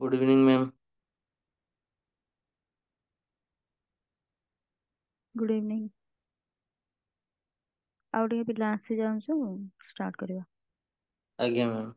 Good evening ma'am. Good evening. ଆଉ ଟିକେ ପିଲା ଆସି ଯାଉଛୁ, ଷ୍ଟାର୍ଟ କରିବା। ଆଜ୍ଞା ମ୍ୟାମ୍।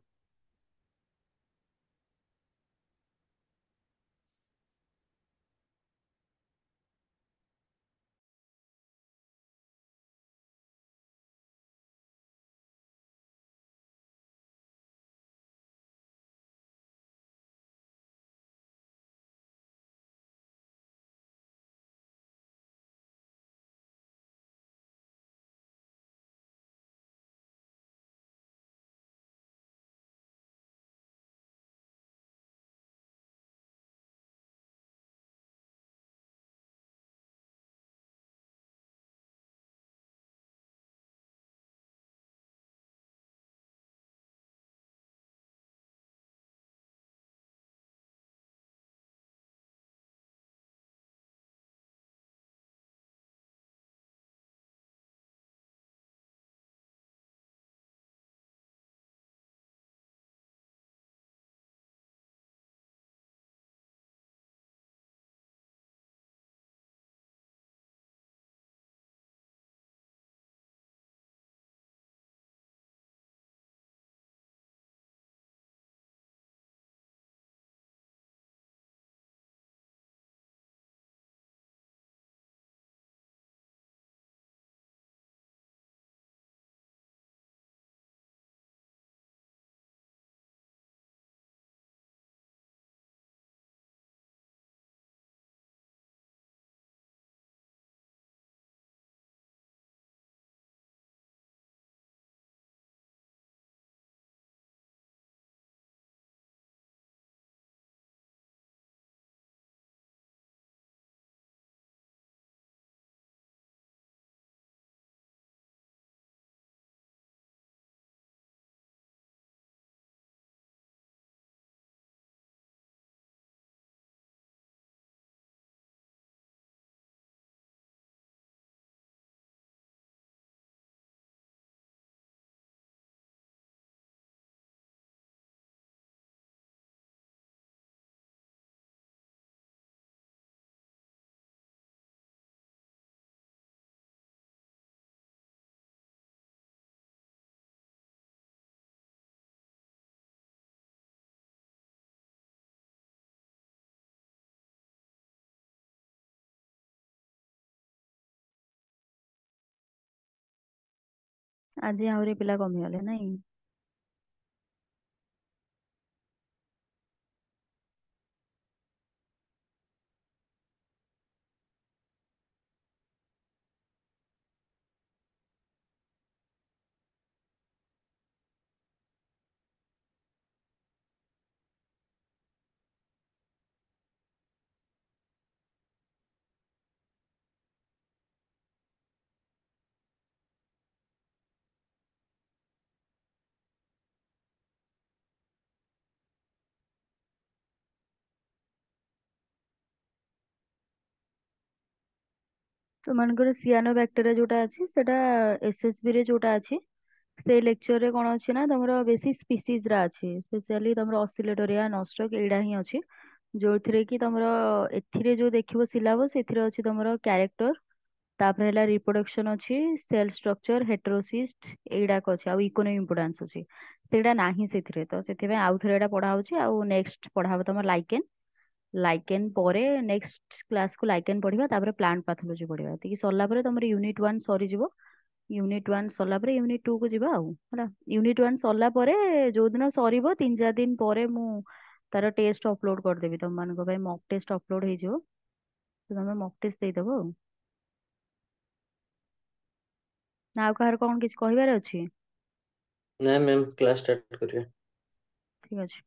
ଆଜି ଆହୁରି ପିଲା କମିଗଲେ ନାଇଁ? ତୁମମାନଙ୍କର ସିଆନୋ ବ୍ୟାକ୍ଟେରିଆ ଯୋଉଟା ଅଛି ସେଟା ଏସଏସବି ରେ ଯୋଉଟା ଅଛି ସେଇ ଲେକ୍ଚରରେ କଣ ଅଛି ନା ତମର ବେଶୀ ସ୍ପିସିଜ ରା ଅଛି, ସ୍ପେଶିଆଲି ତମର ଅସିଲେଟୋରିଆ ନଷ୍ଟକ ଏଇଟା ହିଁ ଅଛି। ଯୋଉଥିରେ କି ତମର ଏଥିରେ ଯୋଉ ଦେଖିବ ସିଲାବସ ଏଥିରେ ଅଛି ତମର କ୍ୟାରେକ୍ଟର, ତାପରେ ହେଲା ରିପ୍ରୋଡକ୍ସନ ଅଛି, ସେଲ ଷ୍ଟ୍ରକ୍ଚର, ହେଟରୋସିଷ୍ଟ ଏଇଡାକ ଅଛି, ଆଉ ଇକୋନୋମିକ ଇମ୍ପୋର୍ଟାନ୍ସ ଅଛି। ସେଇଟା ନାହିଁ ସେଥିରେ, ତ ସେଥିପାଇଁ ଆଉ ଥରେ ଏଇଟା ପଢା ହଉଛି। ଆଉ ନେକ୍ସଟ ପଢା ହବ ତମର ଲାଇକେନ। ଲାଇକେନ ପରେ ନେକ୍ସଟ କ୍ଲାସକୁ ଲାଇକେନ ପଢିବା, ତାପରେ ପ୍ଲାଣ୍ଟ ପାଥୋଲୋଜି ପଢିବା। ଏତିକି ସରିଲା ପରେ ତମର ୟୁନିଟ ୱାନ୍ ସରିଯିବ। ୟୁନିଟ ୱାନ୍ ସରିଲା ପରେ ୟୁନିଟ ଟୁ କୁ ଯିବା ଆଉ ହେଲା। ୟୁନିଟ ୱାନ୍ ସରିଲା ପରେ ଯୋଉଦିନ ସରିବ 3-4 ଦିନ ପରେ ମୁଁ ତାର ଟେଷ୍ଟ ଅପଲୋଡ କରିଦେବି ତମମାନଙ୍କ ପାଇଁ। ମକ୍ ଟେଷ୍ଟ ଅପଲୋଡ ହେଇଯିବ, ତ ତମେ ମକ୍ ଟେଷ୍ଟ ଦେଇଦବ ଆଉ। ନା ଆଉ କାହାର କଣ କିଛି କହିବାର ଅଛି? ନାଇଁ ମ୍ୟାମ୍, କ୍ଲାସ୍ ଷ୍ଟାର୍ଟ କରିବା। ଠିକ ଅଛି।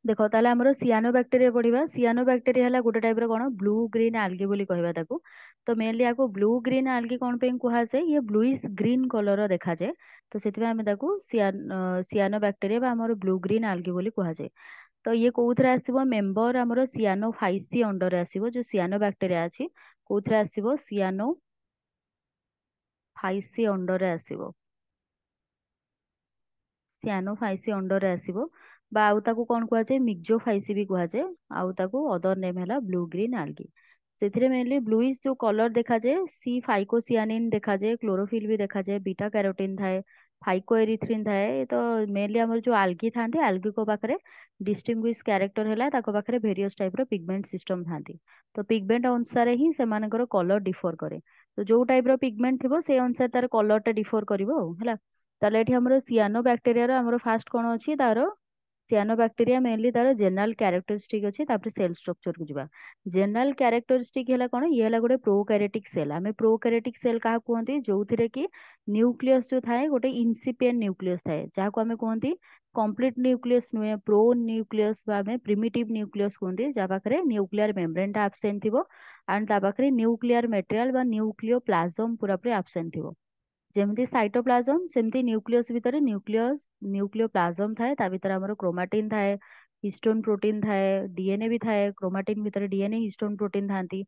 ଦେଖ ତାହେଲେ ଆମର ସିଆନୋ ବ୍ୟାକ୍ଟେରିଆ ପଢିବା। ସିଆନୋ ବ୍ୟାକ୍ଟେରିଆ ହେଲା ଗୋଟେ ଟାଇପର କଣ ବ୍ଲୁ ଗ୍ରୀନ ଆଲଗେ ବୋଲି କହିବା ତାକୁ। ତ ମେନଲି ଆକୁ ବ୍ଲୁ ଗ୍ରୀନ ଆଲଗେ କଣ ପାଇଁ କୁହାଯାଏ? ଇଏ ବ୍ଲୁଇଶ ଗ୍ରୀନ କଲର ଦେଖାଯାଏ, ତ ସେଥିପାଇଁ ଆମେ ତାକୁ ସିଆନୋ ବ୍ୟାକ୍ଟେରିଆ ବା ଆମର ବ୍ଲୁ ଗ୍ରୀନ ଆଲଗେ ବୋଲି କୁହାଯାଏ। ତ ଇଏ କୋଉଥିରେ ଆସିବ? ମେମ୍ବର ଆମର ସିଆନୋ ଫାଇସି ଅଣ୍ଡରରେ ଆସିବ। ଯୋଉ ସିଆନୋ ବ୍ୟାକ୍ଟେରିଆ ଅଛି କୋଉଥିରେ ଆସିବ? ସିଆନୋ ଫାଇସି ଅଣ୍ଡରରେ ଆସିବ। ସିଆନୋ ଫାଇସି ଅଣ୍ଡରରେ ଆସିବ। ବା ଆଉ ତାକୁ କଣ କୁହାଯାଏ, ମିକ୍ଜୋଫାଇସି ବି କୁହାଯାଏ। ଆଉ ତାକୁ ଅଦର ନେମ୍ ହେଲା ବ୍ଲୁ ଗ୍ରୀନ୍ ଆଲଗି। ସେଥିରେ ମେନଲି ବ୍ଲୁଇଶ ଯୋଉ କଲର ଦେଖାଯାଏ, ସି ଫାଇକୋସିଆନିନ ଦେଖାଯାଏ, କ୍ଲୋରୋଫିଲ ବି ଦେଖାଯାଏ, ବିଟା କ୍ୟାରୋଟିନ ଥାଏ, ଫାଇକୋଏରିଥ୍ରିନ ଥାଏ। ତ ମେନଲି ଆମର ଯୋଉ ଆଲଗି ଥାନ୍ତି, ଆଲଗିଙ୍କ ପାଖରେ ଡିଷ୍ଟିଂଗୁଇଶ କ୍ୟାରେକ୍ଟର ହେଲା ତାଙ୍କ ପାଖରେ ଭେରିୟସ୍ ଟାଇପ ର ପିଗମେଣ୍ଟ ସିଷ୍ଟମ ଥାନ୍ତି। ତ ପିଗମେଣ୍ଟ ଅନୁସାରେ ହିଁ ସେମାନଙ୍କର କଲର ଡିଫର କରେ। ତ ଯୋଉ ଟାଇପ ର ପିଗମେଣ୍ଟ ଥିବ ସେଇ ଅନୁସାରେ ତାର କଲର ଟା ଡିଫର କରିବ ଆଉ ହେଲା। ତାହେଲେ ଏଠି ଆମର ସିଆନୋ ବ୍ୟାକ୍ଟେରିଆର ଆମର ଫାଷ୍ଟ କଣ ଅଛି, ତାର ସିଆନୋ ବ୍ୟାକ୍ଟେରିଆ ମେନଲି ତାର ଜେନେରାଲ କ୍ୟାରେକ୍ଟରିଷ୍ଟିକ ଅଛି। ତାପରେ ସେଲ ଷ୍ଟ୍ରକ୍ଚର କୁ ଯିବା। ଜେନେରାଲ କ୍ୟାରେକ୍ଟରିଷ୍ଟିକ ହେଲା କଣ, ଇଏ ହେଲା ଗୋଟେ ପ୍ରୋକାରିयोटिक ସେଲ। ଆମେ ପ୍ରୋକାରିयोटिक ସେଲ କାହା କୁହନ୍ତି, ଯୋଉଥିରେ କି ନ୍ୟୁକ୍ଲିୟସ ଯୋଉ ଥାଏ ଗୋଟେ ଇନସିପିଏଣ୍ଟ ନ୍ୟୁକ୍ଲିୟସ ଥାଏ, ଯାହାକୁ ଆମେ କୁହନ୍ତି କମ୍ପ୍ଲିଟ ନ୍ୟୁକ୍ଲିୟସ ନୁହେଁ, ପ୍ରୋ ନ୍ୟୁକ୍ଲିୟସ ବା ଆମେ ପ୍ରିମିଟିଭ ନ୍ୟୁକ୍ଲିୟସ କୁହନ୍ତି, ଯାହା ପାଖରେ ନ୍ୟୁକ୍ଲିୟର ମେମ୍ବ୍ରେନ ଟା ଆବସେଣ୍ଟ ଥିବ ଆଣ୍ଡ ତା ପାଖରେ ନ୍ୟୁକ୍ଲିୟର ମେଟେରିଆଲ ବା ନ୍ୟୁକ୍ଲିଓ ପ୍ଲାଜମ ପୁରାପୁରି ଆବସେଣ୍ଟ ଥିବ। ଯେମିତି ସାଇଟୋପ୍ଲାଜମ, ସେମିତି ନ୍ୟୁକ୍ଲିୟସ ଭିତରେ ନ୍ୟୁକ୍ଲିଓ ପ୍ଲାଜମ ଥାଏ। ତା ଭିତରେ ଆମର କ୍ରୋମାଟିନ ଥାଏ, ହିଷ୍ଟୋନ ପ୍ରୋଟିନ ଥାଏ, ଡିଏନଏ ବି ଥାଏ। କ୍ରୋମାଟିନ ଭିତରେ ଡିଏନଏ ହିଷ୍ଟୋନ ପ୍ରୋଟିନ ଥାନ୍ତି।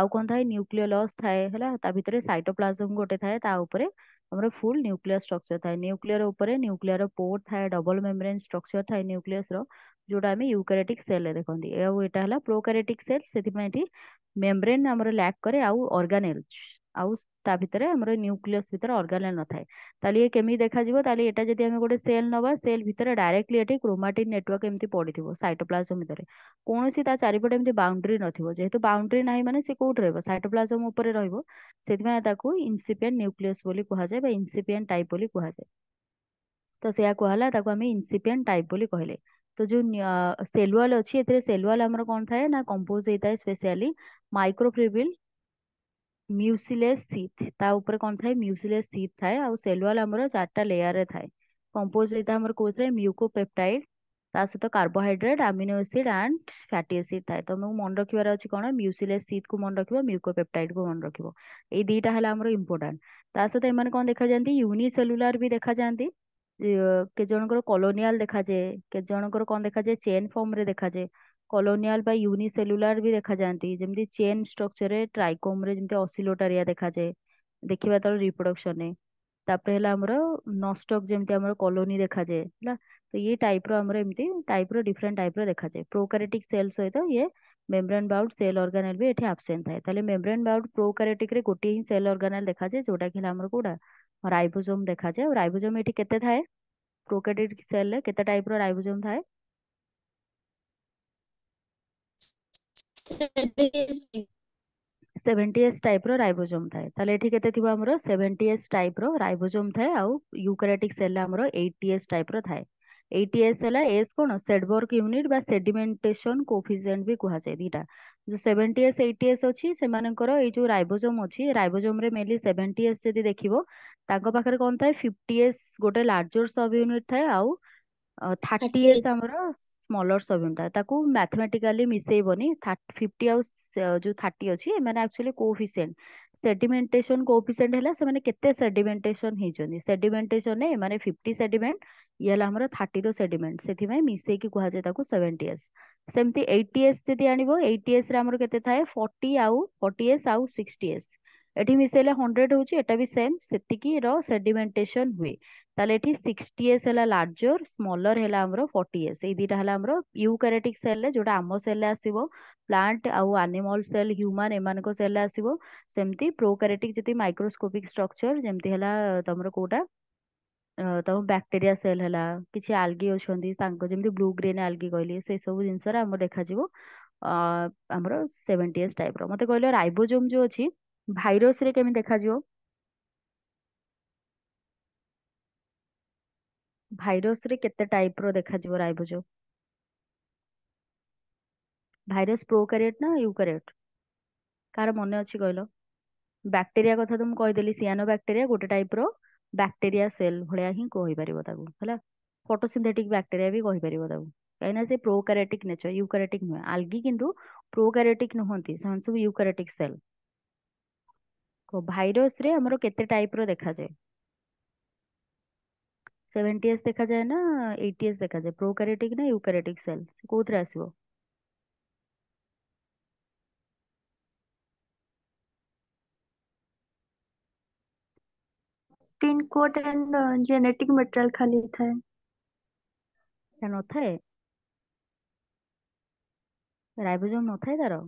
ଆଉ କଣ ଥାଏ, ନ୍ୟୁକ୍ଲିୟୋଲସ ଥାଏ ହେଲା। ତା ଭିତରେ ସାଇଟୋପ୍ଲାଜମ ଗୋଟେ ଥାଏ, ତା ଉପରେ ଆମର ଫୁଲ ନ୍ୟୁକ୍ଲିୟର ଷ୍ଟ୍ରକ୍ଚର ଥାଏ। ନ୍ୟୁକ୍ଲିୟର ଉପରେ ନ୍ୟୁକ୍ଲିୟର ପୋର୍ଟ ଥାଏ, ଡବଲ ମେମ୍ବ୍ରେନ ଷ୍ଟ୍ରକ୍ଚର ଥାଏ ନ୍ୟୁକ୍ଲିୟସ ର, ଯୋଉଟା ଆମେ ୟୁକାରିयोटिक ସେଲ ରେ ଦେଖନ୍ତି। ଆଉ ଏଟା ହେଲା ପ୍ରୋକାରିयोटिक ସେଲ, ସେଥିପାଇଁ ଏଠି ମେମ୍ବ୍ରେନ ଆମର ଲ୍ୟାକ୍ କରେ ଆଉ ଅର୍ଗାନେଲ, ଆଉ ତା ଭିତରେ ଆମର ନ୍ୟୁକ୍ଲିୟସ ଭିତରେ ଅର୍ଗାନେଲ ନଥାଏ। ତାହେଲେ ଇଏ କେମିତି ଦେଖାଯିବ, ତାହେଲେ ଏଟା ଯଦି ଆମେ ଗୋଟେ ସେଲ ନବା, ସେଲ ଭିତରେ ଡାଇରେକ୍ଟଲି ଏଠି କ୍ରୋମାଟିନ ନେଟୱାର୍କ ଏମିତି ପଡିଥିବ ସାଇଟୋପ୍ଲାଜମ ଭିତରେ। କୌଣସି ତା ଚାରିପଟେ ଏମିତି ବାଉଣ୍ଡ୍ରି ନଥିବ। ଯେହେତୁ ବାଉଣ୍ଡ୍ରି ନାହିଁ ମାନେ ସେ କୋଉଠି ରହିବ, ସାଇଟୋପ୍ଲାଜମ ଉପରେ ରହିବ। ସେଥିପାଇଁ ତାକୁ ଇନସିପିଏଣ୍ଟ ନ୍ୟୁକ୍ଲିୟସ ବୋଲି କୁହାଯାଏ ବା ଇନସିପିଏଣ୍ଟ ଟାଇପ ବୋଲି କୁହାଯାଏ। ତ ସେଇଆ କୁହାହେଲା, ତାକୁ ଆମେ ଇନସିପିଏଣ୍ଟ ଟାଇପ ବୋଲି କହିଲେ। ତ ଯୋଉ ସେଲୁଆଲ ଅଛି, ଏଥିରେ ସେଲୁଆଲ ଆମର କଣ ଥାଏ ନା, କମ୍ପୋଜ ହେଇଥାଏ ସ୍ପେସିଆଲି ମାଇକ୍ରୋଫିବ୍ରିଲ ମ୍ୟୁସିଲେସ ସିଥ୍। ତା ଉପରେ କଣ ଥାଏ, ମ୍ୟୁସିଲେସ ସିଥ୍ ଥାଏ। ଆଉ ସେଲୁଆଲ ଆମର ଚାରିଟା ଲେୟାର ରେ ଥାଏ। କମ୍ପୋଜ ହେଇଥାଏ ଆମର କୋଉଥିରେ, ମ୍ୟୁକୋପେପ୍ଟାଇଡ, ତା ସହିତ carbohydrate, amino acid and fatty acid ଥାଏ। ତମକୁ ମନେ ରଖିବାର ଅଛି କଣ, ମ୍ୟୁସିଲେସ ସିଥ୍ କୁ ମନେ ରଖିବ, ମ୍ୟୁକୋପେପ୍ଟାଇଡ କୁ ମନେ ରଖିବ। ଏଇ ଦିଟା ହେଲା ଆମର ଇମ୍ପୋର୍ଟାଣ୍ଟ। ତା ସହିତ ଏମାନେ କଣ ଦେଖାଯାନ୍ତି, ୟୁନିସେଲୁଲାର ବି ଦେଖାଯାନ୍ତି। କେତେ ଜଣଙ୍କର କଲୋନିଆଲ ଦେଖାଯାଏ, କେତେ ଜଣଙ୍କର କଣ ଦେଖାଯାଏ, ଚେନ୍ ଫର୍ମ ରେ ଦେଖାଯାଏ। କଲୋନିଆଲ ବା ୟୁନିସେଲୁଲାର ବି ଦେଖାଯାନ୍ତି, ଯେମିତି ଚେନ୍ ଷ୍ଟ୍ରକ୍ଚରରେ ଟ୍ରାଇକୋମ ରେ ଯେମିତି ଅସିଲୋଟାରିଆ ଦେଖାଯାଏ, ଦେଖିବା ତାର ରିପ୍ରଡକ୍ସନ ରେ। ତାପରେ ହେଲା ଆମର ନଷ୍ଟକ, ଯେମିତି ଆମର କଲୋନି ଦେଖାଯାଏ ହେଲା। ତ ଇଏ ଟାଇପ ର ଆମର ଏମିତି ଟାଇପ ର ଡିଫରେଣ୍ଟ ଟାଇପ ର ଦେଖାଯାଏ। ପ୍ରୋକାରିयोटिक ସେଲ ସହିତ ଇଏ ମେମ୍ବ୍ରେନ ବାଉଡ ସେଲ ଅର୍ଗାନେଲ ବି ଏଠି ଆବସେଣ୍ଟ ଥାଏ। ତାହେଲେ ମେମ୍ବ୍ରେନ ବାଉଡ ପ୍ରୋକାରିयोटिक ରେ ଗୋଟିଏ ହିଁ ସେଲ ଅର୍ଗାନେଲ ଦେଖାଯାଏ, ଯୋଉଟା କି ହେଲା ଆମର କୋଉଟା, ରାଇବୋଜୋମ ଦେଖାଯାଏ। ଆଉ ରାଇବୋଜୋମ ଏଠି କେତେ ଥାଏ, ପ୍ରୋକାରିयोटिक ସେଲ ରେ କେତେ ଟାଇପ ର ରାଇବୋଜୋମ ଥାଏ? 70s ଟାଇପ ର ରାଇବୋଜୋମ ଥାଏ। ତାହେଲେ ଏଠି କେତେ ଥିବ ଆମର, 70s ଟାଇପ ର ରାଇବୋଜୋମ ଥାଏ। ଆଉ ୟୁକାରିयोटिक ସେଲ ରେ ଆମର 80s ଟାଇପ ର ଥାଏ। 80s ହେଲା ଏସ୍ କଣ, ସେଡବର୍ଗ ୟୁନିଟ ବା ସେଡିମେଣ୍ଟେସନ କୋଫିସିଏଣ୍ଟ ବି କୁହାଯାଏ ଦିଟା। ଯୋଉ 70s 80s ଅଛି, ସେମାନଙ୍କର ଏଇ ଯୋଉ ରାଇବୋଜୋମ ଅଛି, ରାଇବୋଜୋମ ରେ ମେନଲି 70s ଯଦି ଦେଖିବ, ତାଙ୍କ ପାଖରେ କଣ ଥାଏ, 50s ଗୋଟେ ଲାର୍ଜର ସବ ୟୁନିଟ ଥାଏ, ଆଉ 30s 38 ଆମର ସ୍ମଲର ସବ ୟୁନିଟ ଥାଏ। ତାକୁ ମ୍ୟାଥମେଟିକାଲି ମିଶେଇବନି। 50 ଆଉ ଯୋଉ 30 ଅଛି, ଏମାନେ ଆକ୍ଚୁଆଲି କୋଫିସିଏଣ୍ଟ। ସେଡିମେଣ୍ଟେସନ କୋଫିସିଏଣ୍ଟ ହେଲା ସେମାନେ କେତେ ସେଡିମେଣ୍ଟେସନ ହେଇଛନ୍ତି। ସେଡିମେଣ୍ଟେସନ ରେ ଏମାନେ 50 ସେଡିମେଣ୍ଟ, ଇଏ ହେଲା ଆମର 30 ର ସେଡିମେଣ୍ଟ, ସେଥିପାଇଁ ମିଶେଇକି କୁହାଯାଏ ତାକୁ 70s। ସେମିତି 80s ଯଦି ଆଣିବ, 80s ରେ ଆମର କେତେ ଥାଏ, 40 ଆଉ 40s ଆଉ 60s। ଏଠି ମିଶେଇଲେ 100 ହଉଛି, ଏଟା ବି ସେମ୍ ସେତିକି ର ସେଡିମେଣ୍ଟେସନ ହୁଏ। ତାହେଲେ ଏଠି 60s ହେଲା ଲାର୍ଜର, ସ୍ମଲର ହେଲା ଆମର 40s। ଏଇ ଦିଟା ହେଲା ଆମର ୟୁକାରିयोटिक ସେଲ ରେ, ଯୋଉଟା ଆମ ସେଲ ରେ ଆସିବ, ପ୍ଲାଣ୍ଟ ଆଉ ଆନିମଲ ସେଲ, ହ୍ୟୁମାନ ଏମାନଙ୍କ ସେଲ ରେ ଆସିବ। ସେମିତି ପ୍ରୋକାରିयोटिक ଯଦି ମାଇକ୍ରୋସ୍କୋପିକ ଷ୍ଟ୍ରକ୍ଚର, ଯେମିତି ହେଲା ତମର କୋଉଟା, ତମ ବ୍ୟାକ୍ଟେରିଆ ସେଲ ହେଲା, କିଛି ଆଲଗି ଅଛନ୍ତି ତାଙ୍କ, ଯେମିତି ବ୍ଲୁ ଗ୍ରେନ୍ ଆଲଗି କହିଲି, ସେ ସବୁ ଜିନିଷରେ ଆମର ଦେଖାଯିବ ଅ, ଆମର 70s ଟାଇପ ର। ମତେ କହିଲ ରାଇବୋଜୋମ ଯୋଉ ଅଛି, ଭାଇରସ ରେ କେମିତି ଦେଖାଯିବ? ଭାଇରସ ରେ କେତେ ଟାଇପ ର ଦେଖାଯିବ ରାଇବୋଜୋମ? ଭାଇରସ ପ୍ରୋକାରିयोट ନା ୟୁକାରିयोट? କାହାର ମନେ ଅଛି କହିଲ? ବ୍ୟାକ୍ଟେରିଆ କଥା ତ ମୁଁ କହିଦେଲି, ସିଆନୋ ବ୍ୟାକ୍ଟେରିଆ ଗୋଟେ ଟାଇପ ର ବ୍ୟାକ୍ଟେରିଆ ସେଲ ଭଳିଆ ହିଁ କହିପାରିବ ତାକୁ ହେଲା। ଫଟୋସିନ୍ଥେଟିକ ବ୍ୟାକ୍ଟେରିଆ ବି କହିପାରିବ ତାକୁ, କାହିଁକିନା ସେ ପ୍ରୋକାରିयोटिक ନେଚର, ୟୁକାରିयोटिक ନୁହେଁ। ଆଲଗି କିନ୍ତୁ ପ୍ରୋକାରିयोटिक ନୁହନ୍ତି, ସେମାନେ ସବୁ ୟୁକାରିयोटिक ସେଲ। ଭାଇରସ ରେ ଆମର କେତେ ଟାଇପ ର ଦେଖାଯାଏ? 70s ଦେଖାଯାଏ ନା 80s ଦେଖାଯାଏ? ପ୍ରୋକାରିयोटिक ନା ୟୁକାରିयोटिक ସେଲ, କୋଉଥିରେ ଆସିବ? Protein code and genetic material खाली था। ନା ନଥାଏ? ରାଇବୋଜୋମ ନଥାଏ ତାର?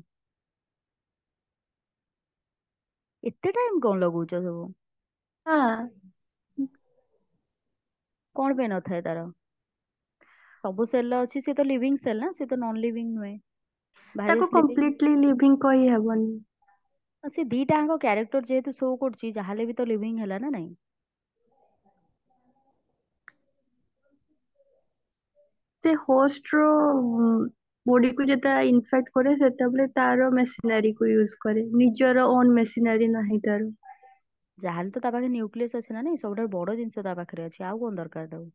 ଏତେ ଟାଇମ କଣ ଲଗଉଛ ସବୁ? ହଁ, କଣ ପାଇଁ ନଥାଏ ତାର? ସବୁ ସେଲ୍ ଅଛି, ସେ ତ ଲିଭିଂ ସେଲ୍ ନା, ସେ ତ ନନ୍ ଲିଭିଂ ନୁହେଁ। ତାକୁ ଭାଇରସ୍ ଲିଭିଂ। କମ୍ପ୍ଲିଟଲି ଲିଭିଂ କହିହେବନି। ସେ ଦିଟାଙ୍କ କ୍ୟାରେକ୍ଟର ଯେହେତୁ ଶୋ କରୁଛି, ଯାହାହେଲେ ବି ତ ଲିଭିଂ ହେଲା ନା ନାଇଁ? ସେ ହୋଷ୍ଟର ବଡିକୁ ଯେତେବେଳେ ଇନଫେକ୍ଟ କରେ ସେତେବେଳେ ତାର ମେସିନାରୀକୁ ୟୁଜ କରେ, ନିଜର ଓନ୍ ମେସିନାରୀ ନାହିଁ ତାର। ଯାହାହେଲେ ତ ତା ପାଖରେ ନ୍ୟୁକ୍ଲିୟସ୍ ଅଛି ନା ନାଇଁ, ସବୁଠାରୁ ବଡ ଜିନିଷ ତା ପାଖରେ ଅଛି, ଆଉ କଣ ଦରକାର ତାକୁ?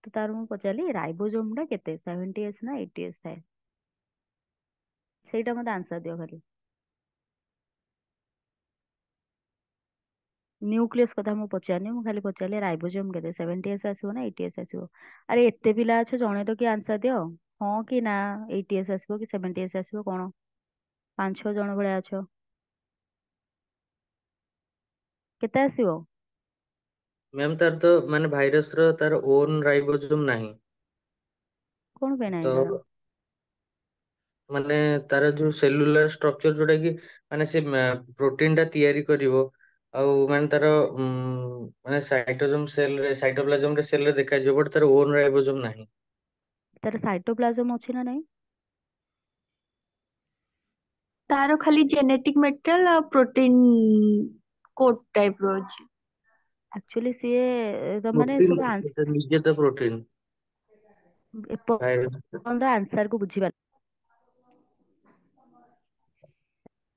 ତ ତାର ମୁଁ ପଚାରିଲି ରାଇବୋଜୋମ ଟା କେତେ, 70S ନା 80S ଥାଏ? ସେଇଟା ମତେ ଆନ୍ସର ଦିଅ ଖାଲି। ନ୍ୟୁକ୍ଲିୟସ୍ କଥା ମୁଁ ପଚାରିନି, ମୁଁ ଖାଲି ପଚାରିଲି ରାଇବୋଜୋମ କେତେ, 70S ଆସିବ ନା 80S ଆସିବ? ଆରେ ଏତେ ପିଲା ଅଛ, ଜଣେ ତ କିଏ ଆନ୍ସର ଦିଅ। ହଁ କି ନା, 80S ଆସିବ କି 70S ଆସିବ କଣ? 5-6 ଜଣ ଭଳିଆ ଅଛ। କେତେ ଆସିବ? ମ୍ୟାମ୍ ତାର ତ ମାନେ ଭାଇରସ ର ତାର ଓନ୍ ରାଇବୋଜୋମ ନାହିଁ। କଣ ପାଇଁ ତ ନାହିଁ ତାର? ମାନେ ତାର ଯୋଉ ସେଲୁଲାର ଷ୍ଟ୍ରକ୍ଚର ଯୋଉଟା କି ମାନେ ସେ ପ୍ରୋଟିନ ଟା ତିଆରି କରିବ, ଆଉ ମାନେ ତାର ମାନେ ସାଇଟୋପ୍ଲାଜମ ସେଲ ରେ ଦେଖାଯିବ, ବଟ ତାର ଓନ୍ ରାଇବୋଜୋମ ନାହିଁ। ତାର ସାଇଟୋପ୍ଲାଜମ ଅଛି ନା ନାଇଁ? ତାର ଖାଲି ଜେନେଟିକ ମେଟେରିଆଲ ଆଉ ପ୍ରୋଟିନ କୋଟ ଟାଇପ ର ଅଛି। ଆକ୍ଚୁଆଲି ସିଏ ମାନେ ପ୍ରୋଟିନ ସବୁ ସେଟା ନିଜେ ତ ପ୍ରୋଟିନ ଭାଇରସ। ଏପର୍ଯ୍ୟନ୍ତ ଆନ୍ସର କୁ ବୁଝିପାରିଲି।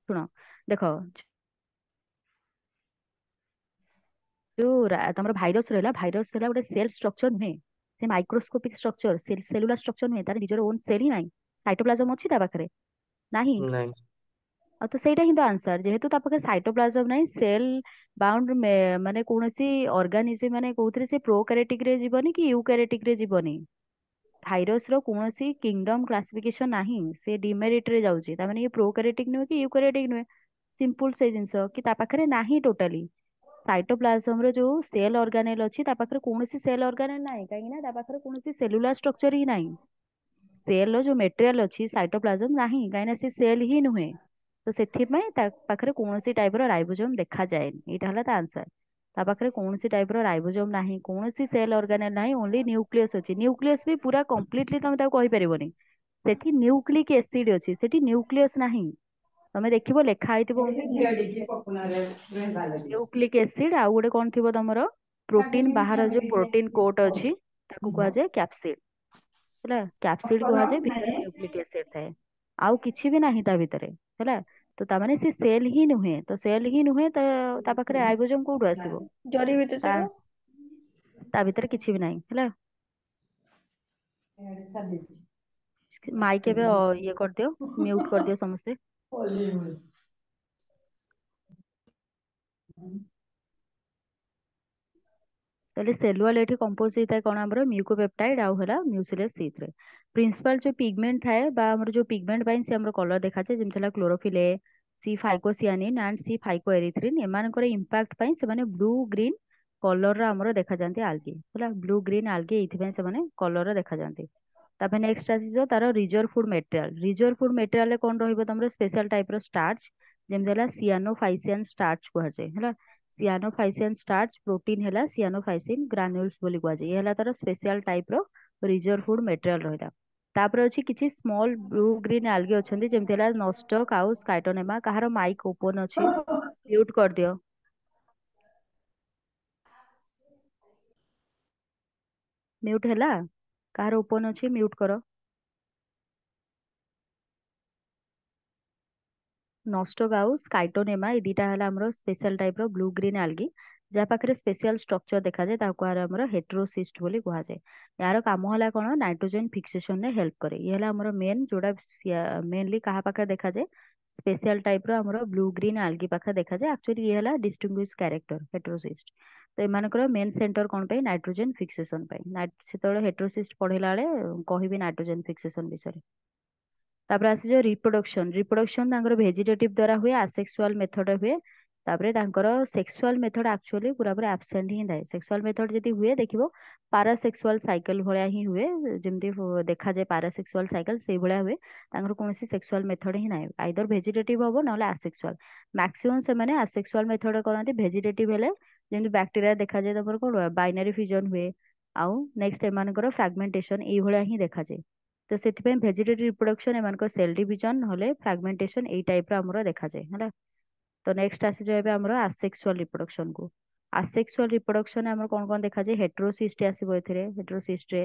ଶୁଣ, ଦେଖ, ତମର ଭାଇରସ ରହିଲା, ଭାଇରସ ହେଲା ଗୋଟେ ସେଲ ଷ୍ଟ୍ରକ୍ଚର ନୁହେଁ, ସେ ମାଇକ୍ରୋସ୍କୋପିକ ଷ୍ଟ୍ରକ୍ଚର, ସେଲୁଲାର ଷ୍ଟ୍ରକ୍ଚର ନୁହେଁ, ତାର ନିଜର ଓନ୍ ସେଲ ହିଁ ନାହିଁ। ସାଇଟୋପ୍ଲାଜମ ଅଛି ତା ପାଖରେ? ନାହିଁ। ନାଇଁ। ଆଉ ତ ସେଇଟା ହିଁ ତ ଆନ୍ସର, ଯେହେତୁ ତା ପାଖରେ ସାଇଟୋପ୍ଲାଜମ ନାହିଁ, ସେଲ ବାଉଣ୍ଡ ମାନେ କୌଣସି ଅର୍ଗାନିଜମ ମାନେ କୋଉଥିରେ ସେ ପ୍ରୋକାରିଓଟିକ ରେ ଯିବନି କି ୟୁକାରିଓଟିକ ରେ ଯିବନି। ଭାଇରସ ର କୌଣସି କିଙ୍ଗଡମ କ୍ଲାସିଫିକେସନ ନାହିଁ, ସେ ଡିମେରିଟ ରେ ଯାଉଛି, ତାମାନେ ଇଏ ପ୍ରୋକାରିଓଟିକ ନୁହେଁ କି ୟୁକାରିଓଟିକ ନୁହେଁ। ସିମ୍ପଲ ସେଇ ଜିନିଷ କି ତା ପାଖରେ ନାହିଁ ଟୋଟାଲି। ସାଇଟୋପ୍ଲାଜମ ର ଯୋଉ ସେଲ ଅର୍ଗାନେଲ ଅଛି, ତା ପାଖରେ କୌଣସି ସେଲ ଅର୍ଗାନେଲ ନାହିଁ, କାହିଁକି ନା ତା ପାଖରେ କୌଣସି ସେଲୁଲାର ଷ୍ଟ୍ରକ୍ଚର ହିଁ ନାହିଁ। ସେଲ ର ଯୋଉ ମେଟେରିଆଲ ଅଛି ସାଇଟୋପ୍ଲାଜମ ନାହିଁ, କାହିଁକିନା ସେ ସେଲ ହିଁ ନୁହେଁ। ତ ସେଥିପାଇଁ ତା ପାଖରେ କୌଣସି ଟାଇପ ର ରାଇବୋଜୋମ ଦେଖାଯାଏନି, ଏଇଟା ହେଲା ତା ଆନ୍ସର। ତା ପାଖରେ କୌଣସି ଟାଇପ ର ରାଇବୋଜୋମ ନାହିଁ, କୌଣସି ସେଲ ଅର୍ଗାନେଲ ନାହିଁ, ଓନ୍ଲି ନ୍ୟୁକ୍ଲିୟସ ଅଛି। ନ୍ୟୁକ୍ଲିୟସ ବି ପୁରା କମ୍ପ୍ଲିଟଲି ତମେ ତାକୁ କହିପାରିବନି, ସେଠି ନ୍ୟୁକ୍ଲିକ ଏସିଡ ଅଛି, ସେଠି ନ୍ୟୁକ୍ଲିୟସ ନାହିଁ। ତମେ ଦେଖିବ ଲେଖା ହେଇଥିବ ନ୍ୟୁକ୍ଲିକ ଏସିଡ, ଆଉ ଗୋଟେ କଣ ଥିବ ତମର, ପ୍ରୋଟିନ ବାହାର ଯୋଉ ପ୍ରୋଟିନ କୋଟ ଅଛି ତାକୁ କୁହାଯାଏ କ୍ୟାପସିଡ। ହେଲା, କ୍ୟାପସିଡ କୁହାଯାଏ, ଭିତରେ ନ୍ୟୁକ୍ଲିକ ଏସିଡ ଥାଏ। ଆଉ କିଛି ବି ନାହିଁ ତା ଭିତରେ। ହେଲା, ତ ତାମାନେ ସେ ସେଲ ହିଁ ନୁହେଁ, ତ ସେଲ ହିଁ ନୁହେଁ ତ ତା ପାଖରେ ରାଇବୋଜୋମ କୋଉଠୁ ଆସିବ? ଜରି ଭିତରେ ତା ଥିବ। ତା ଭିତରେ କିଛି ବି ନାହିଁ। ହେଲା, ମାଇକ ଏବେ ଇଏ କରିଦିଅ, ମ୍ୟୁଟ କରିଦିଅ ସମସ୍ତେ। ତାହେଲେ ସେଲୁଆଲ ଏଠି କମ୍ପୋଜ ହେଇଥାଏ କଣ, ଆମର ମ୍ୟୁକୋପେପ୍ଟାଇଡ ଆଉ ହେଲା ମ୍ୟୁସିଲେସ ସେଇଥିରେ। ପ୍ରିନ୍ସିପାଲ ଯୋଉ ପିଗମେଣ୍ଟ ଥାଏ ବା ଆମର ଯୋଉ ପିଗମେଣ୍ଟ ପାଇଁ ସେ ଆମର କଲର ଦେଖାଯାଏ, ଯେମିତି ହେଲା chlorophyll A, C phycocyanin and C phycoerythrin, ଏମାନଙ୍କର ଇମ୍ପାକ୍ଟ ପାଇଁ ସେମାନେ ବ୍ଲୁ ଗ୍ରୀନ କଲର ଆମର ଦେଖାଯାନ୍ତି ଆଲଗେ। ହେଲା, ବ୍ଲୁ ଗ୍ରୀନ ଆଲଗେ ଏଇଥିପାଇଁ ସେମାନେ କଲର ଦେଖାଯାନ୍ତି। ତାପରେ ନେକ୍ସଟ ଆସିଯିବ ତାର reserve food material. Reserve food material ରେ କଣ ରହିବ ତମର, ସ୍ପେଶାଲ ଟାଇପ ର ଷ୍ଟାର୍ଚ, ଯେମିତି ହେଲା ସିଆନୋଫାଇସିଆନ ଷ୍ଟାର୍ଚ କୁହାଯାଏ। ହେଲା, ସିଆନୋଫାଇସିଆନ ଷ୍ଟାର୍ଚ, ପ୍ରୋଟିନ ହେଲା ସିଆନୋଫାଇସିନ ଗ୍ରାନ୍ୟୁଲ୍ସ ବୋଲି କୁହାଯାଏ। ଇଏ ହେଲା ତାର ସ୍ପେଶାଲ ଟାଇପ ର ରିଜର୍ଭ ଫୁଡ ମେଟେରିଆଲ ରହିଲା। ତାପରେ ଅଛି କିଛି ସ୍ମଲ୍ ବ୍ଲୁ ଗ୍ରୀନ୍ ଆଲଗେ ଅଛନ୍ତି, ଯେମିତି ହେଲା ନଷ୍ଟ କାଉସ କାଇଟୋନେମା। କାହାର ମାଇକ୍ ଓପନ ଅଛି, ମ୍ୟୁଟ କରିଦିଅ। ମ୍ୟୁଟ ହେଲା? କାହାର ଓପନ ଅଛି ମ୍ୟୁଟ କର। ନଷ୍ଟ ଗାଉସ କାଇଟୋନେମା, ଏ ଦିଟା ହେଲା ଆମର ସ୍ପେଶାଲ ଟାଇପ ର ବ୍ଲୁ ଗ୍ରୀନ୍ ଆଲଗି, ଯାହା ପାଖରେ ସ୍ପେଶାଲ ଷ୍ଟ୍ରକ୍ଚର ଦେଖାଯାଏ, ତାକୁ ଆମର ହେଟ୍ରୋସିଷ୍ଟ ବୋଲି କୁହାଯାଏ। ଏହାର କାମ ହେଲା କଣ, ନାଇଟ୍ରୋଜେନ ଫିକ୍ସେସନ ରେ ହେଲ୍ପ କରେ। ଇଏ ହେଲା ଆମର ମେନ୍, ଯୋଉଟା ମେନଲି କାହା ପାଖରେ ଦେଖାଯାଏ, ସ୍ପେଶାଲ ଟାଇପ ର ଆମର ବ୍ଲୁ ଗ୍ରୀନ୍ ଆଲଗି ପାଖରେ ଦେଖାଯାଏ। ଆକ୍ଚୁଆଲି ଇଏ ହେଲା ଡିଷ୍ଟିଂଗୁଇଶ କ୍ୟାରେକ୍ଟର ହେଟ୍ରୋସିଷ୍ଟ। ତ ଏମାନଙ୍କର ମେନ୍ ସେଣ୍ଟର କଣ ପାଇଁ, ନାଇଟ୍ରୋଜେନ ଫିକ୍ସେସନ ପାଇଁ। ସେତେବେଳେ ହେଟ୍ରୋସିଷ୍ଟ ପଢିଲା ବେଳେ କହିବି ନାଇଟ୍ରୋଜେନ ଫିକ୍ସେସନ ବିଷୟରେ। ତାପରେ ଆସିଯିବ ରିପ୍ରୋଡକ୍ସନ। ରିପ୍ରୋଡକ୍ସନ ତାଙ୍କର ଭେଜିଟେଟିଭ ଦ୍ୱାରା ହୁଏ, ଆସେକ୍ସୁଆଲ ମେଥଡ ହୁଏ। ତାପରେ ତାଙ୍କର ସେକ୍ସୁଆଲ ମେଥଡ ଆକ୍ଚୁଆଲି ପୁରାପୁରି ଆବସେଣ୍ଟ ହିଁ ଥାଏ। ସେକ୍ସୁଆଲ ମେଥଡ ଯଦି ହୁଏ ଦେଖିବ ପାରାସେକ୍ସୁଆଲ ସାଇକେଲ ଭଳିଆ ହିଁ ହୁଏ, ଯେମିତି ଦେଖାଯାଏ ପାରାସେକ୍ସୁଆଲ ସାଇକେଲ ସେଇଭଳିଆ ହୁଏ। ତାଙ୍କର କୌଣସି ସେକ୍ସୁଆଲ ମେଥଡ ହିଁ ନାହିଁ, ଆଇଦର ଭେଜିଟେଟିଭ ହବ ନହେଲେ ଆସେକ୍ସୁଆଲ। ମାକ୍ସିମମ୍ ସେମାନେ ଆସେକ୍ସୁଆଲ ମେଥଡ କରନ୍ତି। ଭେଜିଟେଟିଭ ହେଲେ ଯେମିତି ବ୍ୟାକ୍ଟେରିଆ ଦେଖାଯାଏ ତମର କଣ ବାଇନାରୀ ଫିଜନ ହୁଏ, ଆଉ ନେକ୍ସଟ ଏମାନଙ୍କର ଫ୍ରାଗମେଣ୍ଟେସନ ଏଇଭଳିଆ ହିଁ ଦେଖାଯାଏ। ତ ସେଥିପାଇଁ ଭେଜିଟେଟିଭ ରିପ୍ରଡକ୍ସନ ଏମାନଙ୍କର ସେଲ ଡିଭିଜନ ନହେଲେ ଫ୍ରାଗମେଣ୍ଟେସନ ଏଇ ଟାଇପର ଆମର ଦେଖାଯାଏ ହେଲା। ତ ନେକ୍ସଟ ଆସିଯାଏ ଏବେ ଆମର ଆସେକ୍ସୁଆଲ ରିପ୍ରଡକ୍ସନ କୁ। ଆସେକ୍ସୁଆଲ ରିପ୍ରଡକ୍ସନ ଆମର କଣ କଣ ଦେଖାଯାଏ, ହେଟ୍ରୋସିଷ୍ଟ ଆସିବ ଏଥିରେ। ହେଟ୍ରୋସିଷ୍ଟରେ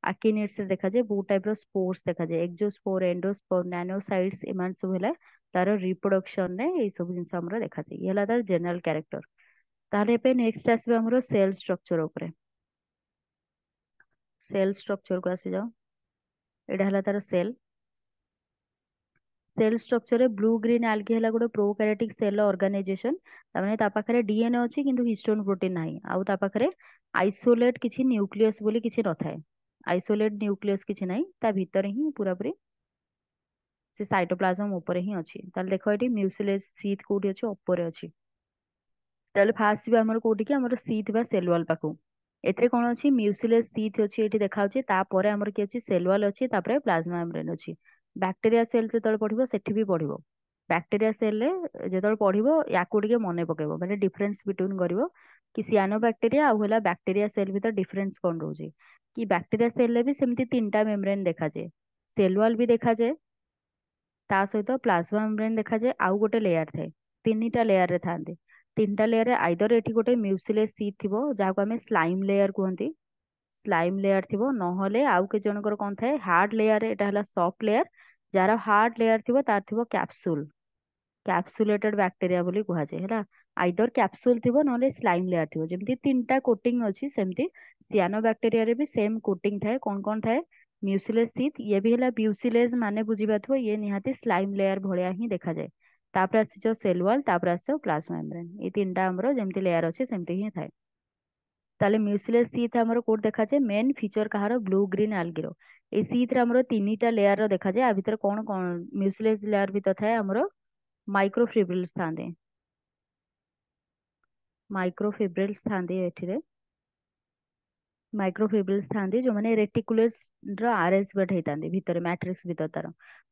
ଆକିନିଡ୍ସ ଦେଖାଯାଏ ବହୁତ ଟାଇପର ସ୍ପୋର୍ସ ଦେଖାଯାଏ, ଏକ୍ସୋସ୍ପୋର, ଏଣ୍ଡୋସ୍ପୋର, ନାନୋସାଇଟ୍ସ, ଏମାନେ ସବୁ ହେଲା ତାର ରିପ୍ରଡକ୍ସନରେ ଏଇ ସବୁ ଜିନିଷ ଆମର ଦେଖାଯାଏ। ଇଏ ହେଲା ତାର ଜେନେରାଲ କ୍ୟାରେକ୍ଟର। ତାହେଲେ ଏବେ ନେକ୍ସଟ ଆସିବ ଆମର ସେଲ ଷ୍ଟ୍ରକ୍ଚର ଉପରେ। ସେଲ ଷ୍ଟ୍ରକ୍ଚରକୁ ଆସିଯାଅ, ଏଇଟା ହେଲା ତାର ସେଲ। ସେଲ ଷ୍ଟ୍ରକ୍ଚରରେ ବ୍ଲୁ ଗ୍ରୀନ ଆଲଗି ହେଲା ଗୋଟେ ପ୍ରୋକାରିଓଟିକ ସେଲ ଅର୍ଗାନାଇଜେସନ। ତାମାନେ ତା ପାଖରେ ଡିଏନଏ ଅଛି କିନ୍ତୁ ହିଷ୍ଟୋନ ପ୍ରୋଟିନ ନାହିଁ, ଆଉ ତା ପାଖରେ ଆଇସୋଲେଟ କିଛି ନ୍ୟୁକ୍ଲିୟସ ବୋଲି କିଛି ନଥାଏ। ଆଇସୋଲେଟ ନ୍ୟୁକ୍ଲିୟସ କିଛି ନାହିଁ, ତା ଭିତରେ ହିଁ ପୁରାପୁରି ସେ ସାଇଟୋପ୍ଲାଜମ ଉପରେ ହିଁ ଅଛି। ତାହେଲେ ଦେଖ ଏଠି ମ୍ୟୁସିଲେସ୍ ସିଟ୍ କୋଉଠି ଅଛି, ଉପରେ ଅଛି। ତାହେଲେ ଫାଷ୍ଟ ଯିବା ଆମର କୋଉଠି କି, ଆମର ସିଟ୍ ବା ସେଲ୍ ୱାଲ୍ ପାଖକୁ। ଏଥିରେ କଣ ଅଛି, ମ୍ୟୁସିଲେସ୍ ସିଟ୍ ଅଛି ଏଠି ଦେଖାଉଛି, ତାପରେ ଆମର କି ଅଛି, ସେଲ୍ ୱାଲ୍ ଅଛି, ତାପରେ ପ୍ଲାଜମା ମେମ୍ବ୍ରେନ୍ ଅଛି। ବ୍ୟାକ୍ଟେରିଆ ସେଲ୍ ଯେତେବେଳେ ପଢିବ ସେଠି ବି ପଢିବ। ବ୍ୟାକ୍ଟେରିଆ ସେଲ୍ରେ ଯେତେବେଳେ ପଢିବ ୟାକୁ ଟିକେ ମନେ ପକେଇବ, ମାନେ ଡିଫରେନ୍ସ ବିଟୁଇନ୍ କରିବ କି ସିଆନୋ ବ୍ୟାକ୍ଟେରିଆ ଆଉ ହେଲା ବ୍ୟାକ୍ଟେରିଆ ସେଲ୍ ଭିତରେ ଡିଫରେନ୍ସ କଣ ରହୁଛି। କି ବ୍ୟାକ୍ଟେରିଆ ସେଲ୍ରେ ବି ସେମିତି ତିନିଟା ମେମ୍ବ୍ରେନ୍ ଦେଖାଯାଏ, ସେଲ୍ ୱାଲ୍ ବି ଦେଖାଯାଏ, ତା ସହିତ ପ୍ଲାଜମା ମେମ୍ବ୍ରେନ୍ ଦେଖାଯାଏ, ଆଉ ଗୋଟେ ଲେୟାର ଥାଏ। ତିନିଟା ଲେୟାରରେ ଥାନ୍ତି। ତିନିଟା ଲେୟାରରେ ଆଇଦର ଏଠି ଗୋଟେ ମ୍ୟୁସିଲେସ୍ ସିଟ୍ ଥିବ ଯାହାକୁ ଆମେ ସ୍ଲାଇମ୍ ଲେୟାର କୁହନ୍ତି, ସ୍ଲାଇମ୍ ଲେୟାର ଥିବ, ନହେଲେ ଆଉ କେତେ ଜଣଙ୍କର କଣ ଥାଏ ହାର୍ଡ ଲେୟାର, ଏଟା ହେଲା ସଫ୍ଟ ଲେୟାର। ଯାହାର ହାର୍ଡ ଲେୟାର ଥିବ ତାର ଥିବ କ୍ୟାପସୁଲ, କ୍ୟାପସୁଲେଟେଡ ବ୍ୟାକ୍ଟେରିଆ ବୋଲି କୁହାଯାଏ ହେଲା। ଆଇଦର କ୍ୟାପସୁଲ ଥିବ ନହେଲେ ସ୍ଲାଇମ୍ ଲେୟାର ଥିବ। ଯେମିତି ତିନିଟା କୋଟିଂ ଅଛି ସେମିତି ସିଆନୋ ବ୍ୟାକ୍ଟେରିଆରେ ବି ସେମ୍ କୋଟିଂ ଥାଏ। କଣ କଣ ଥାଏ, ମ୍ୟୁସିଲେସ୍ ସିଟ୍, ଇଏ ବି ହେଲା ବ୍ୟୁସିଲେସ୍ ମାନେ ବୁଝିପାରୁଥିବ, ଇଏ ନିହାତି ସ୍ଲାଇମ୍ ଲେୟାର ଭଳିଆ ହିଁ ଦେଖାଯାଏ। ତାପରେ ଆସିଛ ସେଲ୍ ୱାଲ୍, ତାପରେ ଆସିଛ ପ୍ଲାଜମା ମେମ୍ବ୍ରେନ୍। ଏଇ ତିନିଟା ଆମର ଯେମିତି ଲେୟାର ଅଛି ସେମିତି ହିଁ ଥାଏ। ତାହେଲେ ମ୍ୟୁସିଲେସ୍ ସିଟ୍ ଆମର କୋଉଠି ଦେଖାଯାଏ, ମେନ୍ ଫିଚର କାହାର, ବ୍ଲୁ ଗ୍ରୀନ୍ ଆଲଗିର। ଏଇ ସିଟ୍ରେ ଆମର ତିନିଟା ଲେୟାର ଦେଖାଯାଏ। ଆ ଭିତରେ କଣ କଣ ମ୍ୟୁସିଲେସ୍ ଲେୟାର ଭିତରେ ଥାଏ ଆମର ମାଇକ୍ରୋଫିବ୍ରିଲ୍ସ ଥାନ୍ତି, ମାଇକ୍ରୋଫିବ୍ରିଲ୍ସ ଥାନ୍ତି ଏଠିରେ। ମାଇକ୍ରୋଫିବ୍ରିଲ୍ସ ଥାନ୍ତି ଯୋଉମାନେ ରେଟିକୁଲସ୍ ର ଆରେଞ୍ଜମେଣ୍ଟ ହେଇଥାନ୍ତି ଭିତରେ, ମ୍ୟାଟ୍ରିକ୍ସ ଭିତରେ ତାର।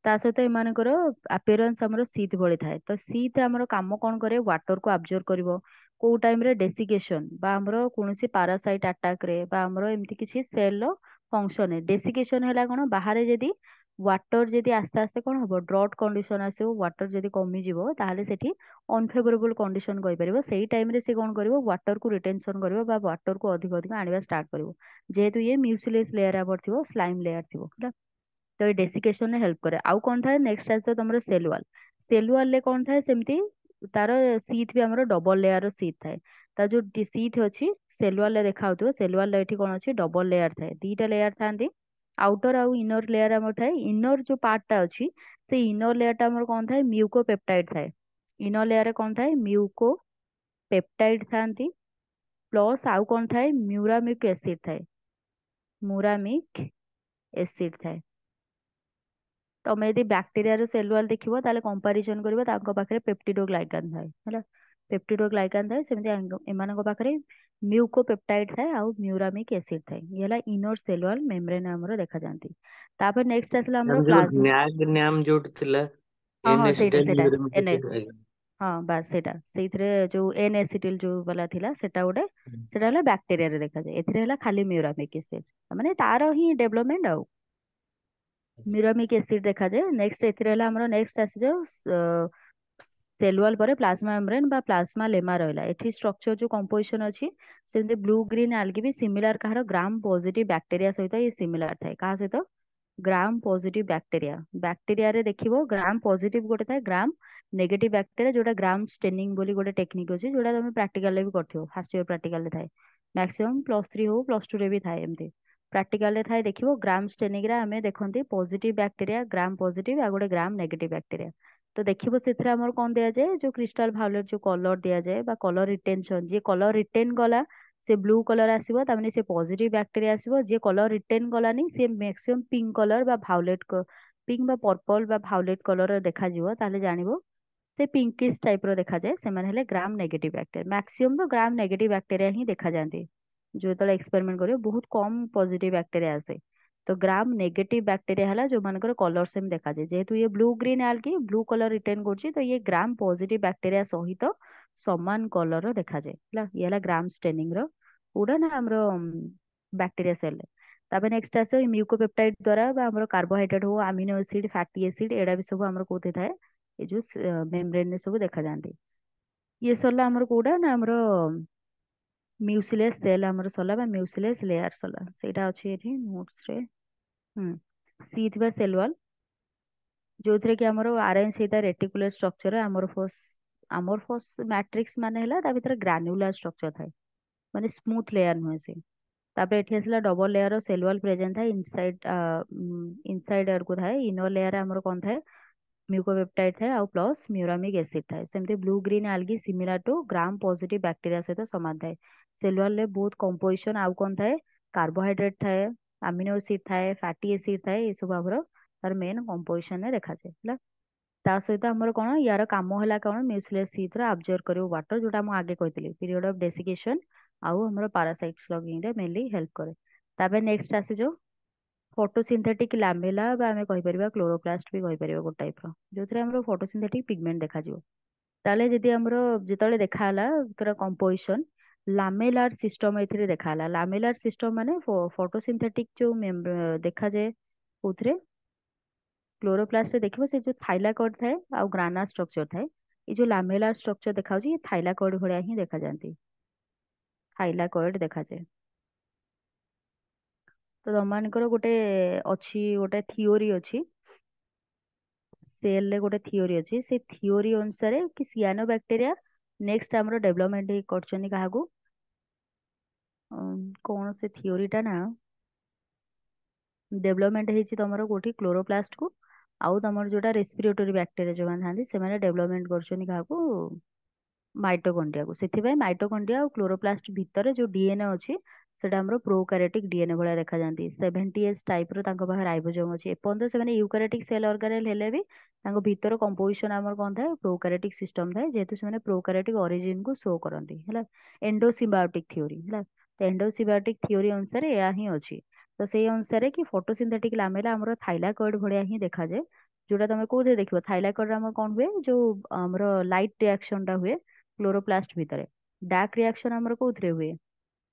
ତା ସହିତ ଏମାନଙ୍କର ଆପିୟରାନ୍ସ ଆମର ସିଟ୍ ଭଳି ଥାଏ। ତ ସିଟ୍ ଆମର କାମ କଣ କରେ, ୱାଟରକୁ ଆବଜର୍ଭ କରିବ। କୋଉ ଟାଇମରେ ଡେସିକେସନ ବା ଆମର କୌଣସି ପାରାସାଇଟ୍ ଆଟାକରେ ବା ଆମର ଏମିତି କିଛି ସେଲ୍ର ଫଙ୍କସନରେ, ଡେସିକେସନ ହେଲା କଣ, ବାହାରେ ଯଦି ୱାଟର ଯଦି ଆସ୍ତେ ଆସ୍ତେ କଣ ହବ, ଡ୍ରଟ୍ କଣ୍ଡିସନ ଆସିବ, ୱାଟର ଯଦି କମିଯିବ ତାହେଲେ ସେଠି ଅନଫେଭରେବୁଲ କଣ୍ଡିସନ କହିପାରିବ। ସେଇ ଟାଇମରେ ସେ କଣ କରିବ, ୱାଟରକୁ ରିଟେନସନ କରିବ ବା ୱାଟରକୁ ଅଧିକ ଅଧିକ ଆଣିବା ଷ୍ଟାର୍ଟ କରିବ। ଯେହେତୁ ଇଏ ମ୍ୟୁସିଲେସ୍ ଲେୟାର ଆମର ଥିବ, ସ୍ଲାଇମ୍ ଲେୟାର ଥିବ ହେଲା, ତ ଏ ଡେସିକେସନରେ ହେଲ୍ପ କରେ। ଆଉ କଣ ଥାଏ, ନେକ୍ସଟ ଆସିବ ତମର ସେଲ୍ ୱାଲ୍। ସେଲ୍ ୱାଲରେ କଣ ଥାଏ, ସେମିତି ତାର ସିଟ୍ ବି ଆମର ଡବଲ ଲେୟାର ସିଟ୍ ଥାଏ। ତା ଯୋଉ ସିଟ୍ ଅଛି ସେଲ୍ ୱାଲରେ ଦେଖା ହଉଥିବ, ସେଲ୍ ୱାଲରେ ଏଠି କଣ ଅଛି, ଡବଲ ଲେୟାର ଥାଏ, ଦିଟା ଲେୟାର ଥାନ୍ତି। ଆଉଟର ଆଉ ଇନର ଲେୟାର ଆମର ଥାଏ। ଇନର ଯୋଉ ପାର୍ଟଟା ଅଛି ସେ ଇନର ଲେୟାରଟା ଆମର କଣ ଥାଏ, ମ୍ୟୁକୋ ପେପ୍ଟାଇଡ ଥାଏ। ଇନର ଲେୟାରରେ କଣ ଥାଏ, ମ୍ୟୁକୋ ପେପ୍ଟାଇଡ ଥାନ୍ତି, ପ୍ଲସ୍ ଆଉ କଣ ଥାଏ, ମ୍ୟୁରାମିକ ଏସିଡ ଥାଏ, ମୁରାମିକ ଏସିଡ ଥାଏ। ତମେ ଯଦି ବ୍ୟାକ୍ଟେରିଆର ସେଲ୍ ୱାଲ୍ ଦେଖିବ ତାହେଲେ କମ୍ପାରିଜନ କରିବ, ତାଙ୍କ ପାଖରେ ପେପ୍ଟିଡୋଗ୍ଲାଇକାନ ଥାଏ ହେଲା, ପେପ୍ଟିଡୋଗ୍ଲାଇକାନ ଥାଏ। ସେମିତି ଏମାନଙ୍କ ପାଖରେ ମ୍ୟୁକୋପେପ୍ଟାଇଡ ଥାଏ ଆଉ ମ୍ୟୁରାମିକ ଏସିଡ ଥାଏ। ଇଏ ହେଲା ଇନର ସେଲ୍ ୱାଲ୍ ମେମ୍ବ୍ରେନ୍ ଆମର ଦେଖାଯାନ୍ତି। ତାପରେ ନେକ୍ସଟ ଆସିଲା ଆମର ମ୍ୟାମ ଯୋଉ ପ୍ଲାଜମା। ନ୍ୟାଗ ନ୍ୟାମ ଯୋଉଠି ଥିଲା, ହଁ ହଁ, ଏନ୍ ସେଇଟା ଏସିଟାଇଲ ସେଇଟା ଏନେ, ୟୁରାମିକ। ହଁ ବାସ୍ ସେଇଟା, ସେଇଥିରେ ଯୋଉ ଏନ୍ ଏସିଟିଲ୍ ଯୋଉ ବାଲା ଥିଲା ସେଟା ଗୋଟେ, ସେଟା ହେଲା ବ୍ୟାକ୍ଟେରିଆରେ ଦେଖାଯାଏ। ଏଥିରେ ହେଲା ଖାଲି ମ୍ୟୁରାମିକ ଏସିଡ, ମାନେ ତାର ହିଁ ଡେଭଲପମେଣ୍ଟ ଆଉ ମ୍ୟୁରାମିକ ଏସିଡ ଦେଖାଯାଏ। ନେକ୍ସଟ ଏଥିରେ ହେଲା ଆମର ନେକ୍ସଟ ଆସିଯାଉ ସେଲ୍ ୱାଲ୍ ପରେ ପ୍ଲାଜମା ମେମ୍ବ୍ରେନ୍ ବା ପ୍ଲାଜମା ଲେମା ରହିଲା। ଏଠି ଷ୍ଟ୍ରକ୍ଚର ଯୋଉ କମ୍ପୋଜିସନ ଅଛି ସେମିତି ବ୍ଲୁ ଗ୍ରୀନ୍ ଆଲଗି ବି ସିମିଲାର କାହାର, ଗ୍ରାମ ପଜିଟିଭ ବ୍ୟାକ୍ଟେରିଆ ସହିତ ଇଏ ସିମିଲାର ଥାଏ। କାହା ସହିତ, ଗ୍ରାମ ପଜିଟିଭ ବ୍ୟାକ୍ଟେରିଆ। ବ୍ୟାକ୍ଟେରିଆରେ ଦେଖିବ ଗ୍ରାମ ପଜିଟିଭ ଗୋଟେ ଥାଏ, ଗ୍ରାମ ନେଗେଟିଭ ବ୍ୟାକ୍ଟେରିଆ ଯୋଉଟା ଗ୍ରାମ ଷ୍ଟେନିଂ ବୋଲି ଗୋଟେ ଟେକ୍ନିକ ଅଛି, ଯୋଉଟା ତମେ ପ୍ରାକ୍ଟିକାଲରେ ବି କରିଥିବ, ଫାର୍ଷ୍ଟ ଇୟର ପ୍ରାକ୍ଟିକାଲରେ ଥାଏ। ମ୍ୟାକ୍ସିମମ୍ +3 ହଉ +2ରେ ବି ଥାଏ, ଏମିତି ପ୍ରାକ୍ଟିକାଲରେ ଥାଏ। ଦେଖିବ ଗ୍ରାମ ଷ୍ଟେନିଂରେ ଆମେ ଦେଖନ୍ତି ପଜିଟିଭ ବ୍ୟାକ୍ଟେରିଆ ଗ୍ରାମ ପଜିଟିଭ ଆଉ ଗୋଟେ ଗ୍ରାମ ନେଗେଟିଭ ବ୍ୟାକ୍ଟେରିଆ। ତ ଦେଖିବ ସେଥିରେ ଆମର କଣ ଦିଆଯାଏ, ଯୋଉ କ୍ରିଷ୍ଟାଲ ଭାଓଲେଟ ଯୋଉ କଲର ଦିଆଯାଏ ବା କଲର ରିଟେନସନ, ଯିଏ କଲର ରିଟେନ୍ କଲା ସେ ବ୍ଲୁ କଲର ଆସିବ, ତାମାନେ ସେ ପଜିଟିଭ ବ୍ୟାକ୍ଟେରିଆ ଆସିବ। ଯିଏ କଲର ରିଟେନ୍ କଲାନି ସେ ମ୍ୟାକ୍ସିମମ୍ ପିଙ୍କ କଲର ବା ଭାଓଲେଟ, ପିଙ୍କ ବା ପର୍ପଲ ବା ଭାଓଲେଟ କଲର ଦେଖାଯିବ, ତାହେଲେ ଜାଣିବ से पिंकिश टाइप ର ଦେଖାଯାଏ ସେମାନେ ହେଲେ ଗ୍ରାମ ନେଗେଟିଭ ବ୍ୟାକ୍ଟେରିଆ ମ୍ୟାକ୍ସିମମ୍ ତ ଗ୍ରାମ ନେଗେଟିଭ ବ୍ୟାକ୍ଟେରିଆ ହିଁ ଦେଖାଯାନ୍ତି ଯୋଉ ଯେତେବେଳେ ଏକ୍ସପେରିମେଣ୍ଟ କରିବ ବହୁତ କମ ପଜିଟିଭ ବ୍ୟାକ୍ଟେରିଆ ଆସେ ତ ଗ୍ରାମ ନେଗେଟିଭ ବ୍ୟାକ୍ଟେରିଆ ହେଲା ଯୋଉମାନଙ୍କର କଲର ସେମ ଦେଖାଯାଏ ଯେହେତୁ ଇଏ blue green algae blue colour retain କରୁଛି ତ ଇଏ ଗ୍ରାମ ପଜିଟିଭ ବ୍ୟାକ୍ଟେରିଆ ସହିତ ସମାନ କଲର ର ଦେଖାଯାଏ ହେଲା ଇଏ ହେଲା ଗ୍ରାମ ଷ୍ଟେନିଂ ର କୋଉଟା ନା ଆମର ବ୍ୟାକ୍ଟେରିଆ ସେଲ ତାପରେ ନେକ୍ସଟ ଆସିବ ମ୍ୟୁକୋପେପ୍ଟାଇଡ ଦ୍ୱାରା ବା ଆମର କାର୍ବୋହାଇଡ୍ରେଟ ହଉ ଆମିନୋ ଏସିଡ ଫ୍ୟାଟି ଏସିଡ ଏଇଟା ବି ସବୁ ଆମର କୋଉଠି ଥାଏ ଏ ଯୋଉ ମେମ୍ବ୍ରେନ ରେ ସବୁ ଦେଖାଯାନ୍ତି ଇଏ ସରିଲା ଆମର କୋଉଟା ନା ଆମର ମ୍ୟୁସିଲେସ୍ ସେଲ୍ ଆମର ସରିଲା ବା ମ୍ୟୁସିଲେସ୍ ଲେୟାର ସରିଲା ସେଇଟା ଅଛି ଏଠି ନୋଟ୍ସ ରେ ହୁଁ ସି ଥିବା ସେଲ୍ ୱାଲ୍ ଯୋଉଥିରେ କି ଆମର ଆରେଞ୍ଜ ହେଇଥାଏ ରେଟିକୁଲାର ଷ୍ଟ୍ରକ୍ଚର ଆମରଫସ୍ ମ୍ୟାଟ୍ରିକ୍ସ ମାନେ ହେଲା ତା ଭିତରେ ଗ୍ରାନ୍ୟୁଲାର ଷ୍ଟ୍ରକ୍ଚର ଥାଏ ମାନେ ସ୍ମୁଥ ଲେୟାର ନୁହେଁ ସେ ତାପରେ ଏଠି ଆସିଲା double layer cell wall present ଥାଏ ଇନସାଇଡ ଆଡକୁ ଥାଏ ଇନର ଲେୟାର ଆମର କଣ ଥାଏ ମ୍ୟୁକୋପେପ୍ଟାଇଡ ଥାଏ ଆଉ ପ୍ଲସ୍ ମ୍ୟୁରାମିକ ଏସିଡ ଥାଏ ସେମିତି blue green algae similar to gram positive bacteria ସହିତ ସମାନ ଥାଏ ସେଲ୍ ୱାଲ୍ ରେ ବହୁତ କମ୍ପୋଜିସନ ଆଉ କଣ ଥାଏ କାର୍ବୋହାଇଡ୍ରେଟ ଥାଏ ଆମିନୋ ଏସିଡ ଥାଏ ଫ୍ୟାଟି ଏସିଡ ଥାଏ ଏସବୁ ଆମର ତାର ମେନ୍ କମ୍ପୋଜିସନ ରେ ଦେଖାଯାଏ ହେଲା ତା ସହିତ ଆମର କଣ ୟାର କାମ ହେଲା କଣ ମ୍ୟୁସିଲେସ୍ ସିଥ୍ର ଆବଜର୍ଭ କରିବ ୱାଟର ଯୋଉଟା ମୁଁ ଆଗେ କହିଥିଲି ପିରିୟଡ଼ ଅଫ ଡେସିକେସନ ଆଉ ଆମର ପାରାସାଇଟ ସ୍ଲଗିଂ ରେ ମେନଲି ହେଲ୍ପ କରେ ତାପରେ ନେକ୍ସଟ ଆସିଯିବ ଫଟୋସିନ୍ଥେଟିକ ଲାମେଲା ବା ଆମେ କହିପାରିବା କ୍ଲୋରୋପ୍ଲାଷ୍ଟ ବି କହିପାରିବା ଗୋଟେ ଟାଇପ ର ଯୋଉଥିରେ ଆମର ଫଟୋସିନ୍ଥେଟିକ ପିଗମେଣ୍ଟ ଦେଖାଯିବ ତାହେଲେ ଯଦି ଆମର ଯେତେବେଳେ ଦେଖାହେଲା ତାର କମ୍ପୋଜିସନ ଲାମେଲାର ସିଷ୍ଟମ ଏଥିରେ ଦେଖାହେଲା ଲାମେଲାର ସିଷ୍ଟମ ମାନେ ଫଟୋସିନ୍ଥେଟିକ ଯୋଉ ଦେଖାଯାଏ କୋଉଥିରେ କ୍ଲୋରୋପ୍ଲାଷ୍ଟରେ ଦେଖିବ ସେ ଯୋଉ ଥାଇଲାକଏଡ ଥାଏ ଆଉ ଗ୍ରାନା ଷ୍ଟ୍ରକ୍ଚର ଥାଏ ଏଇ ଯୋଉ ଲାମେଲାର ଷ୍ଟ୍ରକ୍ଚର ଦେଖାଯାଉଛି ଏ ଥାଇଲାକଏଡ ଭଳିଆ ହିଁ ଦେଖାଯାନ୍ତି ଥାଇଲାକଏଡ ଦେଖାଯାଏ ତ ତମମାନଙ୍କର ଗୋଟେ ଥିଓରି ଅଛି ସେଲ ରେ ଗୋଟେ ଥିଓରି ଅଛି ସେ ଥିଓରି ଅନୁସାରେ କି ସିଆନୋ ବ୍ୟାକ୍ଟେରିଆ ନେକ୍ସଟ ଆମର ଡେଭଲପମେଣ୍ଟ କରୁଛନ୍ତି କାହାକୁ କଣ ସେ ଥିଓରିଟା ନା ଡେଭଲପମେଣ୍ଟ ହେଇଛି ତମର କୋଉଠି କ୍ଲୋରୋପ୍ଲାଷ୍ଟ କୁ ଆଉ ତମର ଯୋଉଟା ରେସ୍ପିରେଟୋରୀ ବ୍ୟାକ୍ଟେରିଆ ଯୋଉମାନେ ଥାନ୍ତି ସେମାନେ ଡେଭଲପମେଣ୍ଟ କରୁଛନ୍ତି କାହାକୁ ମାଇଟୋକଣ୍ଡ୍ରିଆକୁ ସେଥିପାଇଁ ମାଇଟୋକଣ୍ଡ୍ରିଆ ଆଉ କ୍ଲୋରୋପ୍ଲାଷ୍ଟ ଭିତରେ ଯୋଉ ଡିଏନଏ ଅଛି ସେଟା ଆମର ପ୍ରୋକାରିଓଟିକ ଡିଏନଏ ଭଳିଆ ଦେଖାଯାନ୍ତି 70S ଟାଇପ ର ତାଙ୍କ ପାଖରେ ରାଇବୋଜୋମ ଅଛି ଏପର୍ଯ୍ୟନ୍ତ ସେମାନେ ୟୁକାରିଓଟିକ ସେଲ ଅର୍ଗାନେଲ ହେଲେ ବି ତାଙ୍କ ଭିତର କମ୍ପୋଜିସନ ଆମର କଣ ଥାଏ ପ୍ରୋକାରିଓଟିକ ସିଷ୍ଟମ ଥାଏ ଯେହେତୁ ସେମାନେ ପ୍ରୋକାରିଓଟିକ ଅରିଜିନ କୁ ଶୋ କରନ୍ତି ହେଲା ଏଣ୍ଡୋସିମ୍ବାୟୋଟିକ ଥିଓରି ହେଲା ତ ଏଣ୍ଡୋସିମ୍ବାୟୋଟିକ ଥିଓରି ଅନୁସାରେ ଏହା ହିଁ ଅଛି ତ ସେଇ ଅନୁସାରେ କି ଫଟୋସିନ୍ଥେଟିକ ଲାମେଲା ଆମର ଥାଇଲାକଏଡ ଭଳିଆ ହିଁ ଦେଖାଯାଏ ଯୋଉଟା ତମେ କୋଉଥିରେ ଦେଖିବ ଥାଇଲାକଏଡ ଆମର କଣ ହୁଏ ଯୋଉ ଆମର ଲାଇଟ ରିଆକ୍ସନ ଟା ହୁଏ କ୍ଲୋରୋପ୍ଲାଷ୍ଟ ଭିତରେ ଡାର୍କ ରିଆକ୍ସନ ଆମର କୋଉଥିରେ ହୁଏ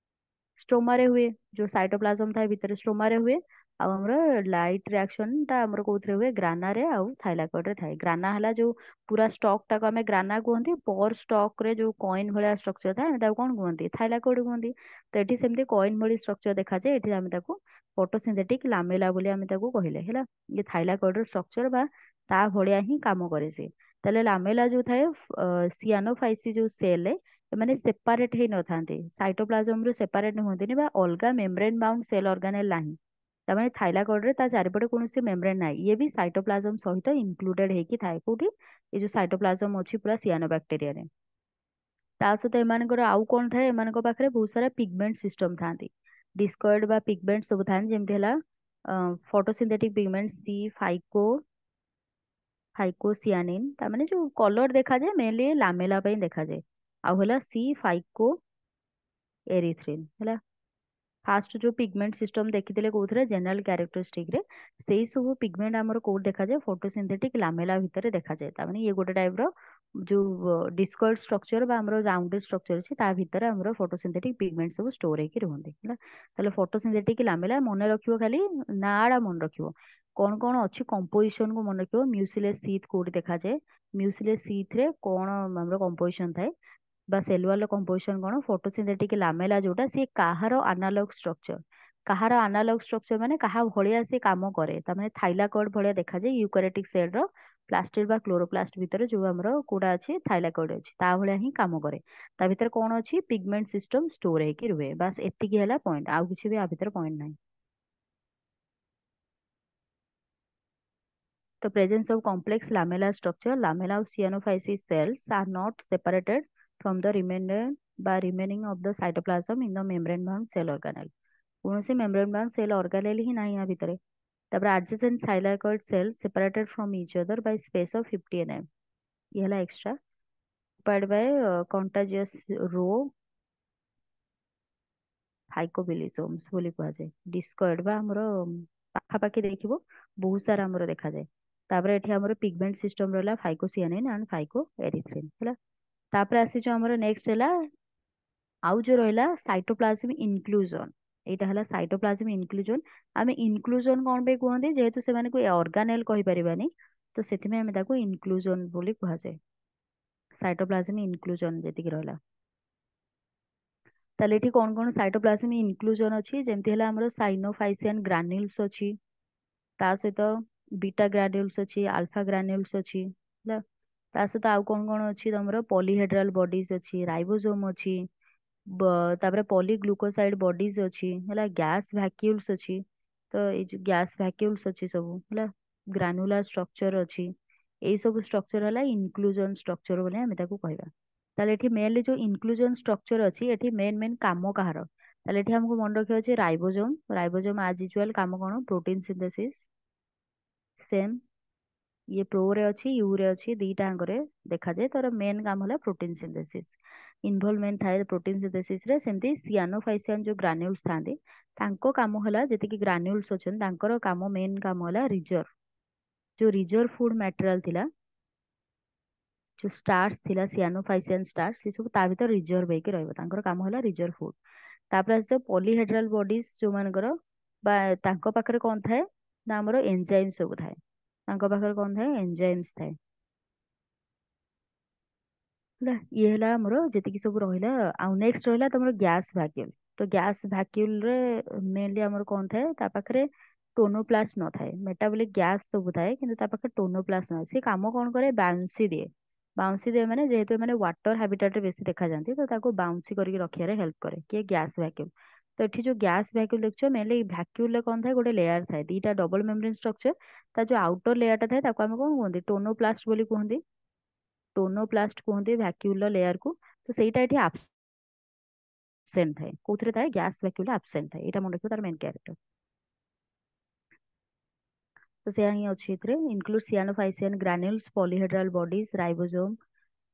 ଷ୍ଟ୍ରୋମାରେ ହୁଏ ଯୋଉ ସାଇଟୋପ୍ଲାଜମ ଥାଏ ଭିତରେ ଷ୍ଟ୍ରୋମାରେ ହୁଏ ଆଉ ଆମର ଲାଇଟ ରିଆକ୍ସନ ଟା ଆମର କୋଉଥିରେ ହୁଏ ଗ୍ରାନାରେ ଆଉ ଥାଇଲାକଏଡ ରେ ଥାଏ ଗ୍ରାନା ହେଲା ଯୋଉ ପୁରା ଷ୍ଟକ୍ ଟାକୁ ଆମେ ଗ୍ରାନା କୁହନ୍ତି ପର ଷ୍ଟକ୍ ରେ ଯୋଉ କଏନ ଭଳିଆ ଷ୍ଟ୍ରକ୍ଚର ଥାଏ ଆମେ ତାକୁ କଣ କୁହନ୍ତି ଥାଇଲାକଏଡ କୁହନ୍ତି ତ ଏଠି ସେମିତି କଏନ ଭଳି ଷ୍ଟ୍ରକ୍ଚର ଦେଖାଯାଏ ଏଠି ଆମେ ତାକୁ ଫଟୋସିନ୍ଥେଟିକ ଲାମେଲା ବୋଲି ଆମେ ତାକୁ କହିଲେ ହେଲା ଇଏ ଥାଇଲାକଏଡ ର ଷ୍ଟ୍ରକ୍ଚର ବା ତା ଭଳିଆ ହିଁ କାମ କରେ ସେ ତାହେଲେ ଲାମେଲା ଯୋଉ ଥାଏ ସିଆନୋଫାଇସି ଯୋଉ ସେଲ ଏମାନେ ସେପାରେଟ ହେଇ ନଥାନ୍ତି ସାଇଟୋପ୍ଲାଜମ ରୁ ସେପାରେଟ ହୁଅନ୍ତିନି ବା ଅଲଗା ମେମ୍ବ୍ରେନ ବାଉଣ୍ଡ ସେଲ ଅର୍ଗାନେଲ ନାହିଁ ତାମାନେ ଥାଇଲାକଏଡ ରେ ତା ଚାରିପଟେ କୌଣସି ମେମ୍ବ୍ରେନ ନାହିଁ ଇଏ ବି ସାଇଟୋପ୍ଲାଜମ ସହିତ ଇନକ୍ଲୁଡେଡ ହେଇକି ଥାଏ କୋଉଠି ଏ ଯୋଉ ସାଇଟୋପ୍ଲାଜମ ଅଛି ପୁରା ସିଆନୋ ବ୍ୟାକ୍ଟେରିଆରେ ତା ସହିତ ଏମାନଙ୍କର ଆଉ କଣ ଥାଏ ଏମାନଙ୍କ ପାଖରେ ବହୁତ ସାରା ପିଗମେଣ୍ଟ ସିଷ୍ଟମ ଥାନ୍ତି ଡିସ୍କଏଡ ବା ପିଗମେଣ୍ଟ ସବୁ ଥାନ୍ତି ଯେମିତି ହେଲା ଫଟୋସିନ୍ଥେଟିକ ପିଗମେଣ୍ଟ ସି ଫାଇକୋସିଆନିନ ତାମାନେ ଯୋଉ କଲର ଦେଖାଯାଏ ମେନଲି ଲାମେଲା ପାଇଁ ଦେଖାଯାଏ ଆଉ ହେଲା ସି ଫାଇକୋ ଏରିଥ୍ରିନ ହେଲା ଫାଷ୍ଟ ଯୋଉ ପିଗମେଣ୍ଟ ସିଷ୍ଟମ ଦେଖିଥିଲେ କୋଉଥିରେ ଜେନେରାଲ କ୍ୟାରେକ୍ଟରିଷ୍ଟିକ ରେ ସେଇ ସବୁ ପିଗମେଣ୍ଟ ଆମର କୋଉଠି ଦେଖାଯାଏ ଫଟୋସିନ୍ଥେଟିକ ଲାମେଲା ଭିତରେ ଦେଖାଯାଏ ତାମାନେ ଇଏ ଗୋଟେ ଟାଇପ ର ଯୋଉ ଡିସ୍କଏଡ ଷ୍ଟ୍ରକ୍ଚର ବା ଆମର ରାଉଣ୍ଡେଡ ଷ୍ଟ୍ରକ୍ଚର ଅଛି ତା ଭିତରେ ଆମର ଫଟୋସିନ୍ଥେଟିକ ପିଗମେଣ୍ଟ ସବୁ ଷ୍ଟୋର ହେଇକି ରୁହନ୍ତି ହେଲା ତାହେଲେ ଫଟୋସିନ୍ଥେଟିକ ଲାମେଲା ମନେ ରଖିବ ଖାଲି ନା ଟା ମନେ ରଖିବ କଣ କଣ ଅଛି କମ୍ପୋଜିସନ କୁ ମନେ ରଖିବ ମ୍ୟୁସିଲେସ୍ ସିଥ୍ କୋଉଠି ଦେଖାଯାଏ ମ୍ୟୁସିଲେସ୍ ସିଥ୍ ରେ କଣ ଆମର କମ୍ପୋଜିସନ ଥାଏ ବା ସେଲୁଲାର କମ୍ପୋଜିସନ କଣ ଫଟୋସିନ୍ଥେଟିକ ଲାମେଲା ଯୋଉଟା ସିଏ କାହାର ଆନାଲଗ ଷ୍ଟ୍ରକ୍ଚର କାହାର ଆନାଲଗ ଷ୍ଟ୍ରକ୍ଚର ମାନେ କାହା ଭଳିଆ ସେ କାମ କରେ ତାମାନେ ଥାଇଲାକଏଡ ଭଳିଆ ଦେଖାଯାଏ ୟୁକାରିଓଟିକ ସେଲ ର ପ୍ଲାଷ୍ଟିଡ ବା କ୍ଲୋରୋପ୍ଲାଷ୍ଟ ଭିତରେ ଯୋଉ ଆମର କୋଉଟା ଅଛି ଥାଇଲାକଏଡ ଅଛି ତା ଭଳିଆ ହିଁ କାମ କରେ ତା ଭିତରେ କଣ ଅଛି ପିଗମେଣ୍ଟ ସିଷ୍ଟମ ଷ୍ଟୋର ହେଇକି ରୁହେ ବାସ୍ ଏତିକି ହେଲା ପଏଣ୍ଟ ଆଉ କିଛି ବି ଆ ଭିତରେ ପଏଣ୍ଟ ନାହିଁ The presence of complex lamellar structure, lamella of cyanophysis cells are not separated from the remaining of the cytoplasm in the membrane bound cell organelle. କୌଣସି membrane bound cell organelle ହିଁ ନାହିଁ ୟା ଭିତରେ ତାପରେ adjacent thylakoid cells separated from each other by space of 50 nm ये है extra part by କଣ୍ଟାଜିଅସ୍ ରୋ ଫାଇକୋବିଲିସୋମ୍ସ ବୋଲି କୁହାଯାଏ। ଡିସ୍କଏଡ୍ ବା ଆମର ପାଖାପାଖି ଦେଖିବ ବହୁତ ସାରା ଆମର ଦେଖାଯାଏ। ତାପରେ ଏଠି ଆମର ପିଗମେଣ୍ଟ ସିଷ୍ଟମ ରହିଲା ଫାଇକୋସିଆନିନ୍ ଆଣ୍ଡ ଫାଇକୋ ଏରିଥ୍ରିନ୍ ହେଲା। ତାପରେ ଆସିଛୁ ଆମର ନେକ୍ସଟ ହେଲା ଆଉ ଯୋଉ ରହିଲା ସାଇଟୋପ୍ଲାଜମ ଇନକ୍ଲୁଜନ। ଏଇଟା ହେଲା ସାଇଟୋପ୍ଲାଜମ ଇନକ୍ଲୁଜନ। ଆମେ ଇନକ୍ଲୁଜନ କଣ ପାଇଁ କୁହନ୍ତି, ଯେହେତୁ ସେମାନଙ୍କୁ ଅର୍ଗାନେଲ କହିପାରିବାନି ତ ସେଥିପାଇଁ ଆମେ ତାକୁ ଇନକ୍ଲୁଜନ ବୋଲି କୁହାଯାଏ। ସାଇଟୋପ୍ଲାଜମ ଇନକ୍ଲୁଜନ ଯେତିକି ରହିଲା। ତାହେଲେ ଏଠି କଣ କଣ ସାଇଟୋପ୍ଲାଜମ ଇନକ୍ଲୁଜନ ଅଛି, ଯେମିତି ହେଲା ଆମର ସାଇନୋଫାଇସିଆନ ଗ୍ରାନ୍ୟୁଲ୍ସ ଅଛି, ତା ସହିତ ବିଟା ଗ୍ରାନ୍ୟୁଲ୍ସ ଅଛି, ଆଲଫା ଗ୍ରାନ୍ୟୁଲ୍ସ ଅଛି ହେଲା। ତା ସହିତ ଆଉ କଣ କଣ ଅଛି ତମର ପଲିହେଡ୍ରାଲ ବଡିଜ ଅଛି, ରାଇବୋସୋମ ଅଛି, ତାପରେ ପଲିଗ୍ଲୁକୋସାଇଡ୍ ବଡିଜ ଅଛି ହେଲା, ଗ୍ୟାସ୍ ଭ୍ୟାକ୍ୟୁଲ୍ସ ଅଛି। ତ ଏଇ ଯୋଉ ଗ୍ୟାସ୍ ଭ୍ୟାକ୍ୟୁଲ୍ସ ଅଛି ସବୁ ହେଲା, ଗ୍ରାନୁଲାର ଷ୍ଟ୍ରକ୍ଚର ଅଛି। ଏଇ ସବୁ ଷ୍ଟ୍ରକ୍ଚର ହେଲା ଇନକ୍ଲୁଜନ ଷ୍ଟ୍ରକ୍ଚର ବୋଲି ଆମେ ତାକୁ କହିବା। ତାହେଲେ ଏଠି ମେନଲି ଯୋଉ ଇନକ୍ଲୁଜନ ଷ୍ଟ୍ରକ୍ଚର ଅଛି, ଏଠି ମେନ୍ କାମ କାହାର, ତାହେଲେ ଏଠି ଆମକୁ ମନେ ରଖିବା ଅଛି ରାଇବୋଜୋମ। ରାଇବୋଜୋମ ଆଜ ୟୁଜୁଆଲ କାମ କଣ, ପ୍ରୋଟିନ ସିନ୍ଥେସିସ୍। ସେମ୍ ये प्रो रे ଅଛି यू रे ଅଛି ଦିଟା ଆଙ୍କରେ ଦେଖାଯାଏ। ତାର ମେନ୍ କାମ ହେଲା ପ୍ରୋଟିନ ସିନ୍ଥେସିସ୍, ଇନଭଲଭମେଣ୍ଟ ଥାଏ ପ୍ରୋଟିନ ସିନ୍ଥେସିସ୍ ରେ। ସେମିତି ସିଆନୋଫାଇସିଆନ ଯୋଉ ଗ୍ରାନ୍ୟୁଲ୍ସ ଥାନ୍ତି ତାଙ୍କ କାମ ହେଲା, ଯେତିକି ଗ୍ରାନ୍ୟୁଲ୍ସ ଅଛନ୍ତି ତାଙ୍କର କାମ ମେନ୍ କାମ ହେଲା ରିଜର୍ଭ, ଯୋଉ ରିଜର୍ଭ ଫୁଡ ମ୍ୟାଟେରିଆଲ ଥିଲା, ଯୋଉ ଷ୍ଟାର୍ସ ଥିଲା ସିଆନୋଫାଇସିଆନ ଷ୍ଟାର୍ସ, ସେ ସବୁ ତା ଭିତରେ ରିଜର୍ଭ ହେଇକି ରହିବ, ତାଙ୍କର କାମ ହେଲା ରିଜର୍ଭ ଫୁଡ। ତାପରେ ଆସିବ ପଲିହେଡ୍ରାଲ ବଡିଜ ଯୋଉମାନଙ୍କର, ବା ତାଙ୍କ ପାଖରେ କଣ ଥାଏ ନା ଆମର ଏନଜାଇମ୍ ସବୁ ଥାଏ। ତାଙ୍କ ପାଖରେ କଣ ଥାଏ, ଏନଜାଇମ୍ସ ଥାଏ ହେଲା। ଇଏ ହେଲା ଆମର ଯେତିକି ସବୁ ରହିଲା। ଆଉ ନେକ୍ସଟ ରହିଲା ତମର ଗ୍ୟାସ୍ ଭ୍ୟାକ୍ୟୁଲ। ତ ଗ୍ୟାସ୍ ଭ୍ୟାକ୍ୟୁଲ ରେ ମେନଲି ଆମର କଣ ଥାଏ, ତା ପାଖରେ ଟୋନୋପ୍ଲାଷ୍ଟ ନଥାଏ। ମେଟାବଲିକ ଗ୍ୟାସ୍ ସବୁ ଥାଏ କିନ୍ତୁ ତା ପାଖରେ ଟୋନୋପ୍ଲାଷ୍ଟ ନଥାଏ। ସେ କାମ କଣ କରେ, ବାଉନ୍ସି ଦିଏ। ବାଉନ୍ସି ଦିଏ ମାନେ ଯେହେତୁ ଏମାନେ ୱାଟର ହାବିଟାଟରେ ବେଶୀ ଦେଖାଯାନ୍ତି ତ ତାକୁ ବାଉନ୍ସି କରିକି ରଖିବାରେ ହେଲ୍ପ କରେ କିଏ, ଗ୍ୟାସ୍ ଭ୍ୟାକ୍ୟୁଲ। ତ ଏଠି ଯୋଉ ଗ୍ୟାସ୍ ଭ୍ୟାକ୍ୟୁଲ ଦେଖୁଛ, ମେନଲି ଭ୍ୟାକ୍ୟୁଲରେ କଣ ଥାଏ, ଗୋଟେ ଲେୟାର ଥାଏ, ଦିଟା ଡବଲ ମେମ୍ବ୍ରେନ ଷ୍ଟ୍ରକ୍ଚର। ତା ଯୋଉ ଆଉଟର ଲେୟାରଟା ଥାଏ ତାକୁ ଆମେ କଣ କୁହନ୍ତି, ଟୋନୋପ୍ଲାଷ୍ଟ ବୋଲି କୁହନ୍ତି। ଟୋନୋପ୍ଲାଷ୍ଟ କୁହନ୍ତି ଭ୍ୟାକ୍ୟୁଲର ଲେୟାରକୁ। ତ ସେଇଟା ଏଠି ଆବସେଣ୍ଟ ଥାଏ। କୋଉଥିରେ ଥାଏ, ଗ୍ୟାସ୍ ଭ୍ୟାକ୍ୟୁଲରେ ଆବସେଣ୍ଟ ଥାଏ। ଏଇଟା ମନେ ରଖିବ ତାର ମେନ୍ କ୍ୟାରେକ୍ଟର। ତ ସେୟା ହିଁ ଅଛି ଏଥିରେ, ଇନକ୍ଲୁଡ ସିଆନୋଫାଇସିଆନ ଗ୍ରାନ୍ୟୁଲ୍ସ, ପଲିହେଡ୍ରାଲ ବଡିଜ, ରାଇବୋସୋମ,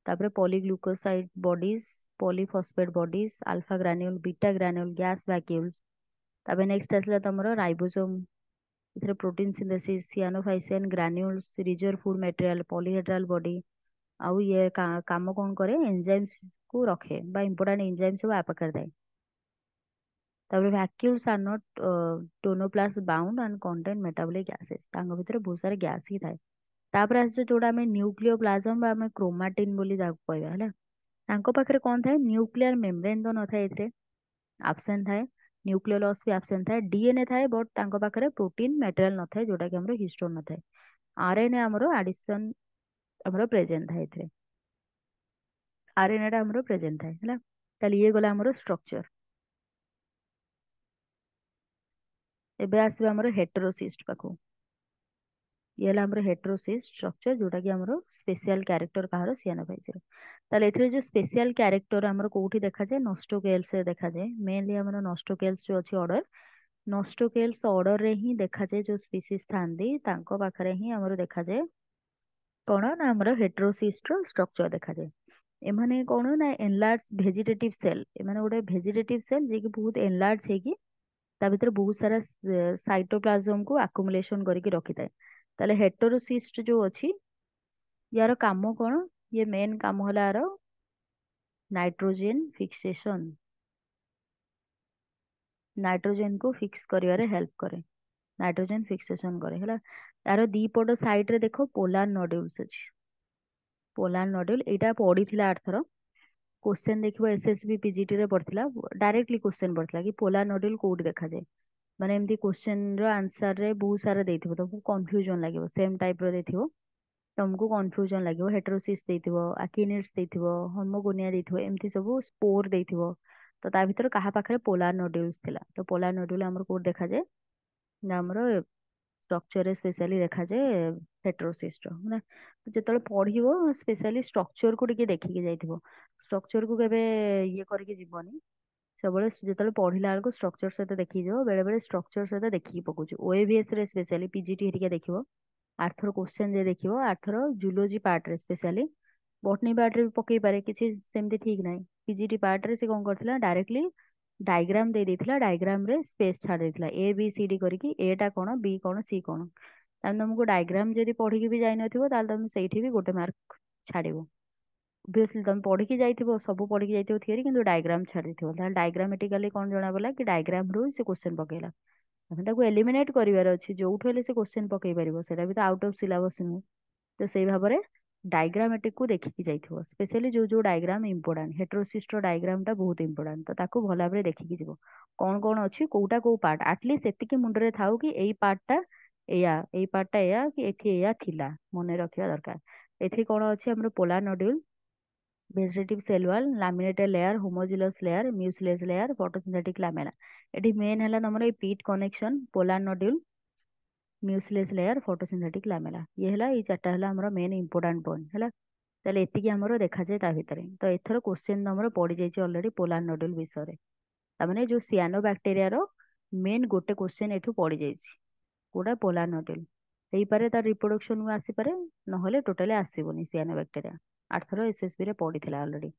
ତାପରେ polyglucoside bodies, polyphosphate bodies, alpha granule, beta granule, gas vacuoles. ତାପରେ ନେକ୍ସଟ ଆସିଲା ତମର ରାଇବୋସୋମ। ଏଥିରେ protein synthesis, cyanophycean granules, reserve food material, polyhedral body. ଆଉ ଇଏ କାମ କଣ କରେ, ଏନଜାଇମ୍ସ କୁ ରଖେ ବା ଇମ୍ପୋର୍ଟାଣ୍ଟ ଏନଜାଇମ୍ ସବୁ ଆ ପାଖରେ ଥାଏ। ତାପରେ vacuoles are not tonoplast bound and contain metabolic gases. ତାଙ୍କ ଭିତରେ ବହୁତ ସାରା ଗ୍ୟାସ୍ ହିଁ ଥାଏ। ତାପରେ ଆସିছে ଯୋଉଟା ଆମେ ନ୍ୟୁକ୍ଲିଓ ପ୍ଲାଜମ ବା ଆମେ କ୍ରୋମାଟିନ୍ ବୋଲି ଯାହାକୁ କହିବା ହେଲା। ତାଙ୍କ ପାଖରେ କଣ ଥାଏ, ନ୍ୟୁକ୍ଲିୟର ମେମ୍ବ୍ରେନ୍ ତ ନଥାଏ, ଏଥିରେ ଆବସେଣ୍ଟ ଥାଏ। ନ୍ୟୁକ୍ଲିୟୋଲସ୍ ବି ଆବସେଣ୍ଟ ଥାଏ। ଡିଏନଏ ଥାଏ ବଟ୍ ତାଙ୍କ ପାଖରେ ପ୍ରୋଟିନ ମ୍ୟାଟେରିଆଲ ନଥାଏ, ଯୋଉଟା କି ଆମର ହିଷ୍ଟୋନ ନଥାଏ। ଆରଏନଏ ଆମର ଆଡିସନ ଆମର ପ୍ରେଜେଣ୍ଟ ଥାଏ ଏଥିରେ। ଆରଏନଏ ଟା ଆମର ପ୍ରେଜେଣ୍ଟ ଥାଏ ହେଲା। ତାହେଲେ ଇଏ ଗଲା ଆମର ଷ୍ଟ୍ରକ୍ଚର। ଏବେ ଆସିବା ଆମର ହେଟେରୋସିଷ୍ଟ ପାଖକୁ। ଇଏ ହେଲା ଆମର ହେଟେରୋସିଷ୍ଟ ଷ୍ଟ୍ରକ୍ଚର, ଯୋଉଟା କି ଆମର ସ୍ପେଶିଆଲ କ୍ୟାରେକ୍ଟର କାହାର, ସିଆନୋଫାଇସିର। ତାହେଲେ ଏଥିରେ ଯୋଉ ସ୍ପେଶିଆଲ କ୍ୟାରେକ୍ଟର ଆମର କୋଉଠି ଦେଖାଯାଏ, ନଷ୍ଟୋକେଲ୍ସ ରେ ଦେଖାଯାଏ। ମେନଲି ଆମର ନଷ୍ଟୋକେଲ୍ସ ଯୋଉ ଅଛି ଅର୍ଡର, ନଷ୍ଟୋକେଲ୍ସ ଅର୍ଡର ରେ ହିଁ ଦେଖାଯାଏ। ଯୋଉ ସ୍ପିସିସ୍ ଥାନ୍ତି ତାଙ୍କ ପାଖରେ ହିଁ ଆମର ଦେଖାଯାଏ କଣ ନା, ଆମର ହେଟେରୋସିଷ୍ଟ ର ଷ୍ଟ୍ରକ୍ଚର ଦେଖାଯାଏ। ଏମାନେ କଣ ନା, ଏନଲାର୍ଜ ଭେଜିଟେଟିଭ ସେଲ୍। ଏମାନେ ଗୋଟେ ଭେଜିଟେଟିଭ ସେଲ୍ ଯିଏ କି ବହୁତ ଏନଲାର୍ଜ ହେଇକି ତା ଭିତରେ ବହୁତ ସାରା ସାଇଟୋପ୍ଲାଜମ କୁ ଆକୁମୁଲେସନ କରିକି ରଖିଥାଏ। ତାହେଲେ ହେଟେରୋସିଷ୍ଟ ଯୋଉ ଅଛି, ୟାର କାମ କଣ, ଇଏ ମେନ୍ କାମ ହେଲା ଆର ନାଇଟ୍ରୋଜେନ ଫିକ୍ସେସନ। ନାଇଟ୍ରୋଜେନ କୁ ଫିକ୍ସ କରିବାରେ ହେଲ୍ପ କରେ, ନାଇଟ୍ରୋଜେନ ଫିକ୍ସେସନ କରେ ହେଲା। ତାର ଦି ପଟ ସାଇଡ ରେ ଦେଖ ପୋଲାର ନଡ୍ୟୁଲ୍ସ ଅଛି। ପୋଲାର ନଡ୍ୟୁଲ ଏଇଟା ପଡିଥିଲା ଆରଥର क्वेश्चन देखिबो, एसएसबी पीजीटी ରେ पड़थिला। डायरेक्टली क्वेश्चन पड़थिला कि पोलार नोड्यूल कोउठी देखा जाए। माने एमती क्वेश्चन रो आंसर रे बहुत सारा देथिबो, तुमको कंफ्यूजन लागिबो। सेम टाइप रो देथिबो, तुमको कंफ्यूजन लागिबो। हेटेरोसिस देथिबो, अकिनेट्स देथिबो, होमोगोनिया देथिबो, एमती सब स्पोर देथिबो। तो ता भीतर कहा पाखरे पोलार नोड्यूल्स थिला। तो पोलार नोड्यूल हमर कोड देखा जाए ना, हमर स्ट्रक्चर स्पेशली देखा जाए हेटेरोसिस्ट ना। ଯେତେବେଳେ ପଢିବ ସ୍ପେଶାଲି ଷ୍ଟ୍ରକ୍ଚର କୁ ଟିକେ ଦେଖିକି ଯାଇଥିବ। ଷ୍ଟ୍ରକ୍ଚର କୁ କେବେ ଇଏ କରିକି ଯିବନି। ସବୁବେଳେ ଯେତେବେଳେ ପଢିଲା ବେଳକୁ ଷ୍ଟ୍ରକ୍ଚର ସହିତ ଦେଖିକି ଯିବ। ବେଳେ ବେଳେ ଷ୍ଟ୍ରକ୍ଚର ସହିତ ଦେଖିକି ପକଉଛୁ। ଓଏଭିଏସ୍ ରେ ସ୍ପେଶାଲି ପିଜିଟି ହେରିକା ଦେଖିବ। ଆର୍ଥର କ୍ୱେଶ୍ଚନ ଯେ ଦେଖିବ, ଆର୍ଥର ଜୁଲୋଜି ପାର୍ଟ ରେ ସ୍ପେଶାଲି ବଟନୀ ପାର୍ଟରେ ବି ପକେଇ ପାରେ, କିଛି ସେମିତି ଠିକ ନାହିଁ। ପିଜିଟି ପାର୍ଟରେ ସେ କଣ କରିଥିଲା, ଡାଇରେକ୍ଟଲି ଡାଇଗ୍ରାମ ଦେଇ ଦେଇଥିଲା, ଡାଇଗ୍ରାମ ରେ ସ୍ପେସ ଛାଡି ଦେଇଥିଲା, ଏ ବି ସି ଡି କରିକି, ଏ ଟା କଣ, ବି କଣ, ସି କଣ। ତାହେଲେ ତମକୁ ଡାଇଗ୍ରାମ ଯଦି ପଢିକି ବି ଯାଇନଥିବ ତାହେଲେ ତମେ ସେଇଠି ବି ଗୋଟେ ମାର୍କ ଛାଡିବ। ଅବଭିୟସଲି ତମେ ପଢିକି ଯାଇଥିବ, ସବୁ ପଢିକି ଯାଇଥିବ ଥିଓରି, କିନ୍ତୁ ଡାଇଗ୍ରାମ ଛାଡି ଦେଇଥିବ, ତାହେଲେ ଡାଇଗ୍ରାମେଟିକାଲି କଣ ଜଣା ପଡିଲା କି ଡାଇଗ୍ରାମ ରୁ ସେ କ୍ୱେଶ୍ଚନ ପକେଇଲା। ତମେ ତାକୁ ଏଲିମିନେଟ କରିବାର ଅଛି, ଯୋଉଠୁ ହେଲେ ସେ କ୍ୱେଶ୍ଚନ ପକେଇ ପାରିବ, ସେଟା ବି ତ ଆଉଟ ଅଫ ସିଲାବସ ନୁହେଁ। ତ ସେଇ ଭାବରେ ଡାଇଗ୍ରାମେଟିକ କୁ ଦେଖିକି ଯାଇଥିବ, ସ୍ପେଶାଲି ଯୋଉ ଯୋଉ ଡାଇଗ୍ରାମ ଇମ୍ପୋର୍ଟାଣ୍ଟ, ହେଟ୍ରୋସିଷ୍ଟର ଡାଇଗ୍ରାମ ଟା ବହୁତ ଇମ୍ପୋର୍ଟାଣ୍ଟ, ତ ତାକୁ ଭଲ ଭାବରେ ଦେଖିକି ଯିବ, କଣ କଣ ଅଛି, କୋଉଟା କୋଉ ପାର୍ଟ, ଆଟଲିଷ୍ଟ ସେତିକି ମୁଣ୍ଡରେ ଥାଉ କି ଏଇ ପାର୍ଟଟା ଏଇଆ, ଏଇ ପାର୍ଟଟା ଏଇଆ, କି ଏଠି ଏଇଆ ଥିଲା, ମନେ ରଖିବା ଦରକାର। ଏଠି କଣ ଅଛି ଆମର, polar nodule, vegetative cell wall, laminated layer, homogeneous layer, mucilage layer, photosynthetic lamella. ଏଠି ମେନ୍ ହେଲା ତମର ଏଇ pit connection, polar nodule, mucilage layer, photosynthetic lamella, ଇଏ ହେଲା, ଏଇ ଚାରିଟା ହେଲା ଆମର ମେନ୍ ଇମ୍ପୋର୍ଟାଣ୍ଟ ପଏଣ୍ଟ ହେଲା। ତାହେଲେ ଏତିକି ଆମର ଦେଖାଯାଏ ତା ଭିତରେ। ତ ଏଥର କ୍ୱେଶ୍ଚନ ତମର ପଡିଯାଇଛି ଅଲରେଡି ପୋଲାର ନଡ୍ୟୁଲ ବିଷୟରେ, ତାମାନେ ଯୋଉ ସିଆନୋ ବ୍ୟାକ୍ଟେରିଆର ମେନ୍ ଗୋଟେ କ୍ୱେଶ୍ଚନ ଏଠୁ ପଡିଯାଇଛି, କୋଉଟା, ପୋଲାର ନଡ୍ୟୁଲ। ହେଇପାରେ ତାର ରିପ୍ରଡକ୍ସନ କୁ ଆସିପାରେ, ନହେଲେ ଟୋଟାଲି ଆସିବନି ସିଆନୋ ବ୍ୟାକ୍ଟେରିଆ। ଆରଥର ଏସଏସବି ରେ ପଡିଥିଲା ଅଲରେଡି।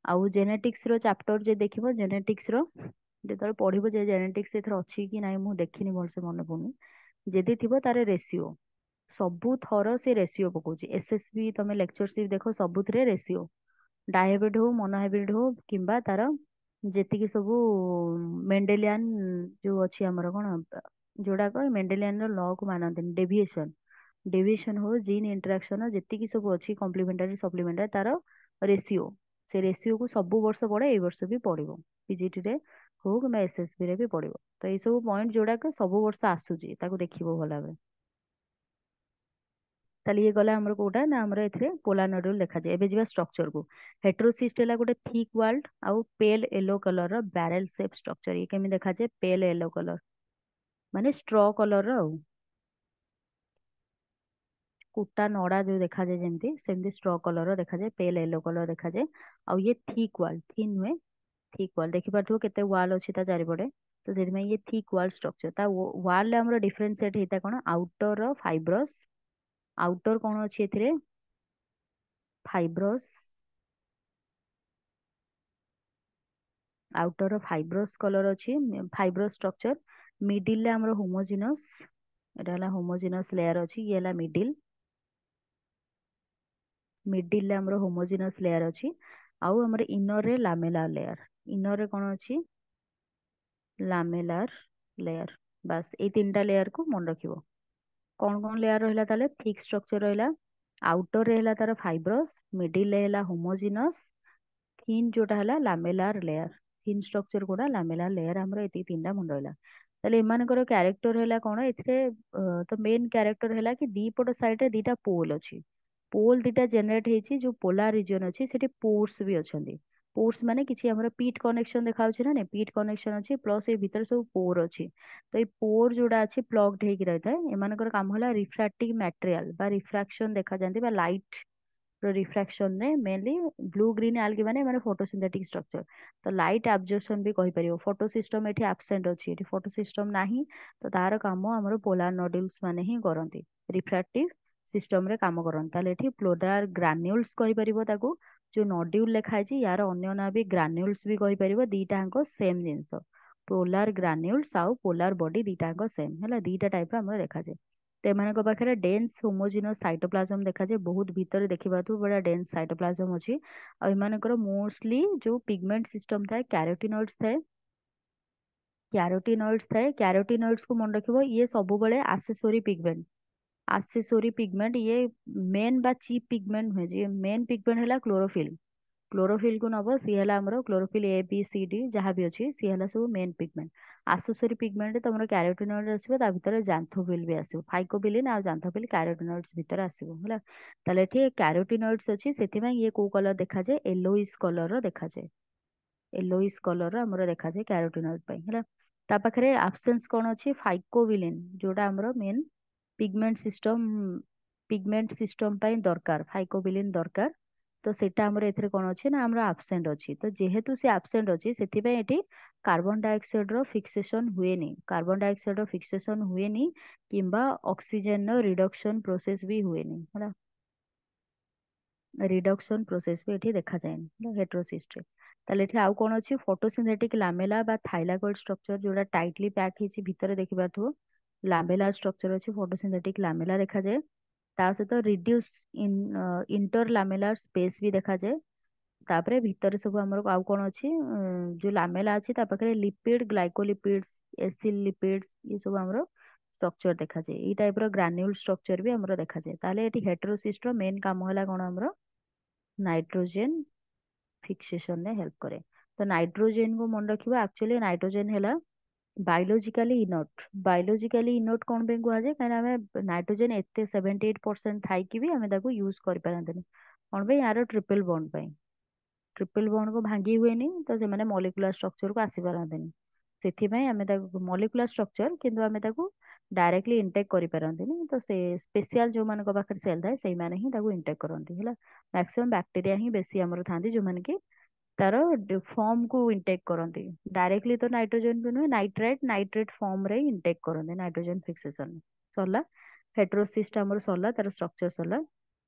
ଆଉ ଜେନେଟିକ୍ସ ର ଚାପ୍ଟର ଯେ ଦେଖିବ, ଜେନେଟିକ୍ସ ର ଯେତେବେଳେ ପଢିବ, ଯେ ଜେନେଟିକ୍ସ ଏଥର ଅଛି କି ନାଇଁ ମୁଁ ଦେଖିନି, ଭଲସେ ମନେ ପଡୁନି, ଯଦି ଥିବ ତାର ରେସିଓ, ସବୁ ଥର ସେ ରେସିଓ ପକଉଛି। ଏସଏସବି ତମେ ଲେକ୍ଚରସିପ ଦେଖ, ସବୁଥିରେ ରେସିଓ, ଡାଇହାଇବ୍ରିଡ ହଉ, ମୋନୋହାଇବ୍ରିଡ ହଉ, କିମ୍ବା ତାର ଯେତିକି ସବୁ ମେଣ୍ଡେଲିଆନ ଯୋଉ ଅଛି ଆମର କଣ, ଯୋଉଟାକ ମେଣ୍ଡେଲିଆନ ର ଲ କୁ ମାନନ୍ତିନି, ଡେଭିଏସନ, ଡେଭିଏସନ ହଉ, ଜିନ୍ ଇଣ୍ଟରାକ୍ସନ, ଯେତିକି ସବୁ ଅଛି କମ୍ପ୍ଲିମେଣ୍ଟାରୀ ସପ୍ଲିମେଣ୍ଟାରୀ, ତାର ରେସିଓ, ସେ ରେସିଓକୁ ସବୁ ବର୍ଷ ପଡେ, ଏଇ ବର୍ଷ ବି ପଡିବ, ପିଜିଟି ରେ ହଉ କିମ୍ବା ଏସଏସବି ରେ ବି ପଡିବ। ତ ଏଇ ସବୁ ପଏଣ୍ଟ ଯୋଉଡାକ ସବୁ ବର୍ଷ ଆସୁଛି, ତାକୁ ଦେଖିବ ଭଲ ଭାବରେ। ତାହେଲେ ଇଏ ଗଲା ଆମର କୋଉଟା ନା, ଆମର ଏଥିରେ ପୋଲାର ନଡ୍ୟୁଲ ଦେଖାଯାଏ। ଏବେ ଯିବା ଷ୍ଟ୍ରକ୍ଚର କୁ। ହେଟ୍ରୋସିଷ୍ଟ ହେଲା ଗୋଟେ ଥିକ୍ ୱାଲ୍ଡ ଆଉ ପେଲ ୟେଲୋ କଲର ର ବ୍ୟାରେଲ ସେପ୍ ଷ୍ଟ୍ରକ୍ଚର। ଇଏ କେମିତି ଦେଖାଯାଏ, ପେଲ ୟେଲୋ କଲର, ମାନେ ଷ୍ଟ୍ର କଲର ର, ଆଉ କୁଟା ନଡା ଯୋଉ ଦେଖାଯାଏ ଯେମିତି, ସେମିତି ଷ୍ଟ୍ର କଲର ର ଦେଖାଯାଏ, ପେଲ ୟେଲୋ କଲର ଦେଖାଯାଏ। ଆଉ ଇଏ ଥିକ୍ ୱାଲ୍, ଥିନ୍ ନୁହେଁ, ଥିକ୍ ୱାଲ୍, ଦେଖିପାରୁଥିବ କେତେ ୱାଲ୍ ଅଛି ତା ଚାରିପଟେ। ତ ସେଥିପାଇଁ ଇଏ ଥିକ୍ ୱାଲ୍ ଷ୍ଟ୍ରକ୍ଚର। ତା ୱାଲ୍ ରେ ଆମର ଡିଫରେନ୍ସିଏଟ ହେଇଥାଏ କଣ, ଆଉଟର ଫାଇବ୍ରସ୍, ଆଉଟର କଣ ଅଛି ଏଥିରେ, ଫାଇବ୍ରସ୍, ଆଉଟର ଫାଇବ୍ରସ୍ କଲର ଅଛି, ଫାଇବ୍ରସ୍ ଷ୍ଟ୍ରକ୍ଚର। ମିଡିଲ ରେ ଆମର ହୋମୋଜିନସ୍, ଏଟା ହେଲା ହୋମୋଜିନସ୍ ଲେୟାର ଅଛି, ଇଏ ହେଲା ମିଡିଲ, ମିଡିଲ ରେ ଆମର ହୋମୋଜିନସ୍ ଲେୟାର ଅଛି। ଆଉ ଆମର ଇନର ରେ ଲାମେଲାର ଲେୟାର, ଇନର ରେ କଣ ଅଛି, ଲାମେଲାର ଲେୟାର। ବାସ୍ ଏଇ ତିନିଟା ଲେୟାର କୁ ମନେ ରଖିବ। କଣ କଣ ଲେୟାର ରହିଲା ତାହେଲେ, ଥିକ୍ ଷ୍ଟ୍ରକ୍ଚର ରହିଲା, ଆଉଟର ରେ ହେଲା ତାର ଫାଇବ୍ରସ୍, ମିଡିଲ ରେ ହେଲା ହୋମୋଜିନସ୍, ଥିନ୍ ଯୋଉଟା ହେଲା ଲାମେଲାର ଲେୟାର। ଥିନ୍ ଷ୍ଟ୍ରକ୍ଚର କୋଉଟା, ଲାମେଲାର ଲେୟାର। ଆମର ଏତିକି ତିନିଟା ମନେ ରହିଲା। ତାହେଲେ ଏମାନଙ୍କର କ୍ୟାରେକ୍ଟର ହେଲା କଣ ଏଥିରେ, ତ ମେନ୍ କ୍ୟାରେକ୍ଟର ହେଲା କି ଦି ପଟ ସାଇଡ ରେ ଦିଟା ପୋଲ ଅଛି, ପୋଲ ଦିଟା ଜେନେରେଟ ହେଇଛି, ଯୋଉ ପୋଲାର ରିଜିଅନ ଅଛି ସେଠି ପୋର୍ସ ବି ଅଛନ୍ତି। ପୋର୍ସ ମାନେ କିଛି ଆମର ପିଟ୍ କନେକ୍ସନ ଦେଖାଉଛି ନା ନାଇଁ, ପିଟ୍ କନେକ୍ସନ ଅଛି, ପ୍ଲସ ଏଇ ଭିତରେ ସବୁ ପୋର ଅଛି। ତ ଏଇ ପୋର ଯୋଉଟା ଅଛି ପ୍ଲଗଡ ହେଇକି ରହିଥାଏ, ଏମାନଙ୍କର କାମ ହେଲା ରିଫ୍ରାକ୍ଟିଂ ମ୍ୟାଟେରିଆଲ ବା ରିଫ୍ରାକ୍ସନ ଦେଖାଯାନ୍ତି, ବା ଲାଇଟ ରିଫ୍ରାକ୍ସନ ରେ ମେନଲି ବ୍ଲୁ ଗ୍ରୀନ ଆଲଗି, ମାନେ ମାନେ ଫଟୋସିନ୍ଥେଟିକ୍ ଷ୍ଟ୍ରକ୍ଚର। ତ ଲାଇଟ ଆବଜର୍ପସନ ବି କହିପାରିବ। ଫଟୋ ସିଷ୍ଟମ ଏଠି ଆବସେଣ୍ଟ ଅଛି, ଏଠି ଫଟୋ ସିଷ୍ଟମ ନାହିଁ, ତ ତାର କାମ ଆମର ପୋଲାର ନଡ୍ୟୁଲ୍ସ ମାନେ ହିଁ କରନ୍ତି, ରିଫ୍ରାକ୍ଟିଭ ସିଷ୍ଟମ ରେ କାମ କରନ୍ତି। ତାହେଲେ ଏଠି ପୋଲାର ଗ୍ରାନ୍ୟୁଲ୍ସ କହିପାରିବ ତାକୁ, ଯୋଉ ନଡ୍ୟୁଲ ଲେଖା ହେଇଛି ୟାର ଅନ୍ୟ ନାଁ ବି ଗ୍ରାନ୍ୟୁଲ୍ସ ବି କହିପାରିବ, ଦିଟାଙ୍କ ସେମ ଜିନିଷ, ପୋଲାର ଗ୍ରାନ୍ୟୁଲ୍ସ ଆଉ ପୋଲାର ବଡି ଦିଟାଙ୍କ ସେମ ହେଲା, ଦିଟା ଟାଇପ ର ଆମର ଦେଖାଯାଏ। ତ ଏମାନଙ୍କ ପାଖରେ ଡେନ୍ସ ହୋମୋଜିନସ୍ ସାଇଟୋପ୍ଲାଜମ ଦେଖାଯାଏ, ବହୁତ ଭିତରେ ଦେଖିପାରୁଥିବ ବଢିଆ ଡେନ୍ସ ସାଇଟୋପ୍ଲାଜମ ଅଛି। ଆଉ ଏମାନଙ୍କର ମୋଷ୍ଟଲି ଯୋଉ ପିଗମେଣ୍ଟ ସିଷ୍ଟମ ଥାଏ, କ୍ୟାରୋଟିନଏଡ୍ସ ଥାଏ, କ୍ୟାରୋଟିନଏଡ୍ସ ଥାଏ, କ୍ୟାରୋଟିନଏଡ୍ସ କୁ ମନେ ରଖିବ, ଇଏ ସବୁବେଳେ ଆସେସୋରି ପିଗମେଣ୍ଟ, ଆସେସୋରି ପିଗମେଣ୍ଟ, ଇଏ ମେନ୍ ବା ଚିପ୍ ପିଗମେଣ୍ଟ ନୁହେଁ, ଯେ ମେନ୍ ପିଗମେଣ୍ଟ ହେଲା କ୍ଲୋରୋଫିଲ୍। କ୍ଲୋରୋଫିଲ୍ କୁ ନବ, ସିଏ ହେଲା ଆମର କ୍ଲୋରୋଫିଲ୍ ଏ ବି ସି ଡି ଯାହା ବି ଅଛି, ସିଏ ହେଲା ସବୁ ମେନ୍ ପିଗମେଣ୍ଟ। ଆସେସୋରି ପିଗମେଣ୍ଟ ତମର କ୍ୟାରୋଟିନଏଡ୍ ଆସିବ, ତା ଭିତରେ ଜାନ୍ଥୋଫିଲ୍ ବି ଆସିବ, ଫାଇକୋବିଲିନ୍ ଆଉ ଜାନ୍ଥୋଫିଲ୍ କ୍ୟାରୋଟିନଏଡ୍ସ ଭିତରେ ଆସିବ ହେଲା। ତାହେଲେ ଏଠି କ୍ୟାରୋଟିନଏଡ୍ସ ଅଛି, ସେଥିପାଇଁ ଇଏ କୋଉ କଲର ଦେଖାଯାଏ, ୟେଲୋଇସ୍ କଲର ର ଦେଖାଯାଏ, ୟେଲୋଇସ୍ କଲର ର ଆମର ଦେଖାଯାଏ କ୍ୟାରୋଟିନଏଡ୍ ପାଇଁ ହେଲା। ତା ପାଖରେ ଆବସେନ୍ସ କଣ ଅଛି, ଫାଇକୋବିଲିନ୍, ଯୋଉଟା ଆମର ମେନ୍ ପିଗମେଣ୍ଟ ସିଷ୍ଟମ ପାଇଁ ଦରକାର, ଫାଇକୋବିଲିନ୍ ଦରକାର। ତ ସେଇଟା ଆମର ଏଥିରେ କଣ ଅଛି ନା, ଆମର ଆବସେଣ୍ଟ ଅଛି। ତ ଯେହେତୁ ସେ ଆବସେଣ୍ଟ ଅଛି, ସେଥିପାଇଁ ଏଠି କାର୍ବନ ଡାଇଅକ୍ସାଇଡ ର ଫିକ୍ସେସନ ହୁଏନି, କାର୍ବନ ଡାଇଅକ୍ସାଇଡ ର ଫିକ୍ସେସନ ହୁଏନି, କିମ୍ବା ଅକ୍ସିଜେନ ର ରିଡକ୍ସନ ପ୍ରୋସେସ ବି ହୁଏନି ହେଲା। ରିଡକ୍ସନ ପ୍ରୋସେସ ବି ଏଠି ଦେଖାଯାଏନି ହେଟରୋସିଷ୍ଟରେ। ତାହେଲେ ଏଠି ଆଉ କଣ ଅଛି, ଫଟୋସିନ୍ଥେଟିକ ଲାମେଲା ବା ଥାଇଲାକଏଡ ଷ୍ଟ୍ରକ୍ଚର ଯୋଉଟା ଟାଇଟଲି ପ୍ୟାକ୍ ହେଇଛି ଭିତରେ ଦେଖିପାରୁଥିବ, ଲାମେଲା ଷ୍ଟ୍ରକ୍ଚର ଅଛି, ଫଟୋସିନ୍ଥେଟିକ ଲାମେଲା ଦେଖାଯାଏ। ତା ସହିତ ରିଡ୍ୟୁସ ଇଣ୍ଟର ଲାମେଲାର ସ୍ପେସ ବି ଦେଖାଯାଏ। ତାପରେ ଭିତରେ ସବୁ ଆମର ଆଉ କଣ ଅଛି, ଯୋଉ ଲାମେଲା ଅଛି ତା ପାଖରେ ଲିପିଡ, ଗ୍ଲାଇକୋଲିପିଡ୍ସ, ଏସିଲ ଲିପିଡ୍ସ, ଏ ସବୁ ଆମର ଷ୍ଟ୍ରକ୍ଚର ଦେଖାଯାଏ। ଏଇ ଟାଇପର ଗ୍ରାନ୍ୟୁଲ ଷ୍ଟ୍ରକ୍ଚର ବି ଆମର ଦେଖାଯାଏ। ତାହେଲେ ଏଠି ହେଟରୋସିଷ୍ଟର ମେନ୍ କାମ ହେଲା କଣ, ଆମର ନାଇଟ୍ରୋଜେନ ଫିକ୍ସେସନରେ ହେଲ୍ପ କରେ। ତ ନାଇଟ୍ରୋଜେନ କୁ ମନେ ରଖିବା, ଆକ୍ଚୁଆଲି ନାଇଟ୍ରୋଜେନ ହେଲା ବାୟୋଲୋଜିକାଲି ଇନର୍ଟ। ବାୟୋଲୋଜିକାଲି ଇନର୍ଟ କଣ ପାଇଁ କୁହାଯାଏ, କାହିଁକିନା ଆମେ ନାଇଟ୍ରୋଜେନ ଏତେ 78% ଥାଇକି ବି ଆମେ ତାକୁ ୟୁଜ କରିପାରନ୍ତିନି। କଣ ପାଇଁ, ୟାର ଟ୍ରିପଲ ବଣ୍ଡ ପାଇଁ। ଟ୍ରିପଲ ବଣ୍ଡ କୁ ଭାଙ୍ଗି ହୁଏନି, ତ ସେମାନେ ମଲିକୁଲାର ଷ୍ଟ୍ରକ୍ଚରକୁ ଆସିପାରନ୍ତିନି। ସେଥିପାଇଁ ଆମେ ତାକୁ ମଲିକୁଲାର ଷ୍ଟ୍ରକ୍ଚର, କିନ୍ତୁ ଆମେ ତାକୁ ଡାଇରେକ୍ଟଲି ଇନଟେକ୍ କରିପାରନ୍ତିନି। ତ ସେ ସ୍ପେସିଆଲ ଯୋଉମାନଙ୍କ ପାଖରେ ସେଲ୍ ଥାଏ ସେଇମାନେ ହିଁ ତାକୁ ଇନଟେକ୍ କରନ୍ତି ହେଲା। ମ୍ୟାକ୍ସିମମ୍ ବ୍ୟାକ୍ଟେରିଆ ହିଁ ବେଶୀ ଆମର ଥାନ୍ତି ଯୋଉମାନେ କି ତାର ଫର୍ମ କୁ ଇନଟେକ୍ କରନ୍ତି। ଡାଇରେକ୍ଟଲି ତ ନାଇଟ୍ରୋଜେନ ବି ନୁହେଁ, ନାଇଟ୍ରେଟ ଫର୍ମ ରେ ଇନଟେକ୍ କରନ୍ତି ନାଇଟ୍ରୋଜେନ ଫିକ୍ସେସନ। ସରିଲା, ହେଟ୍ରୋସିଷ୍ଟ ଆମର ସରିଲା, ତାର ଷ୍ଟ୍ରକ୍ଚର ସରିଲା।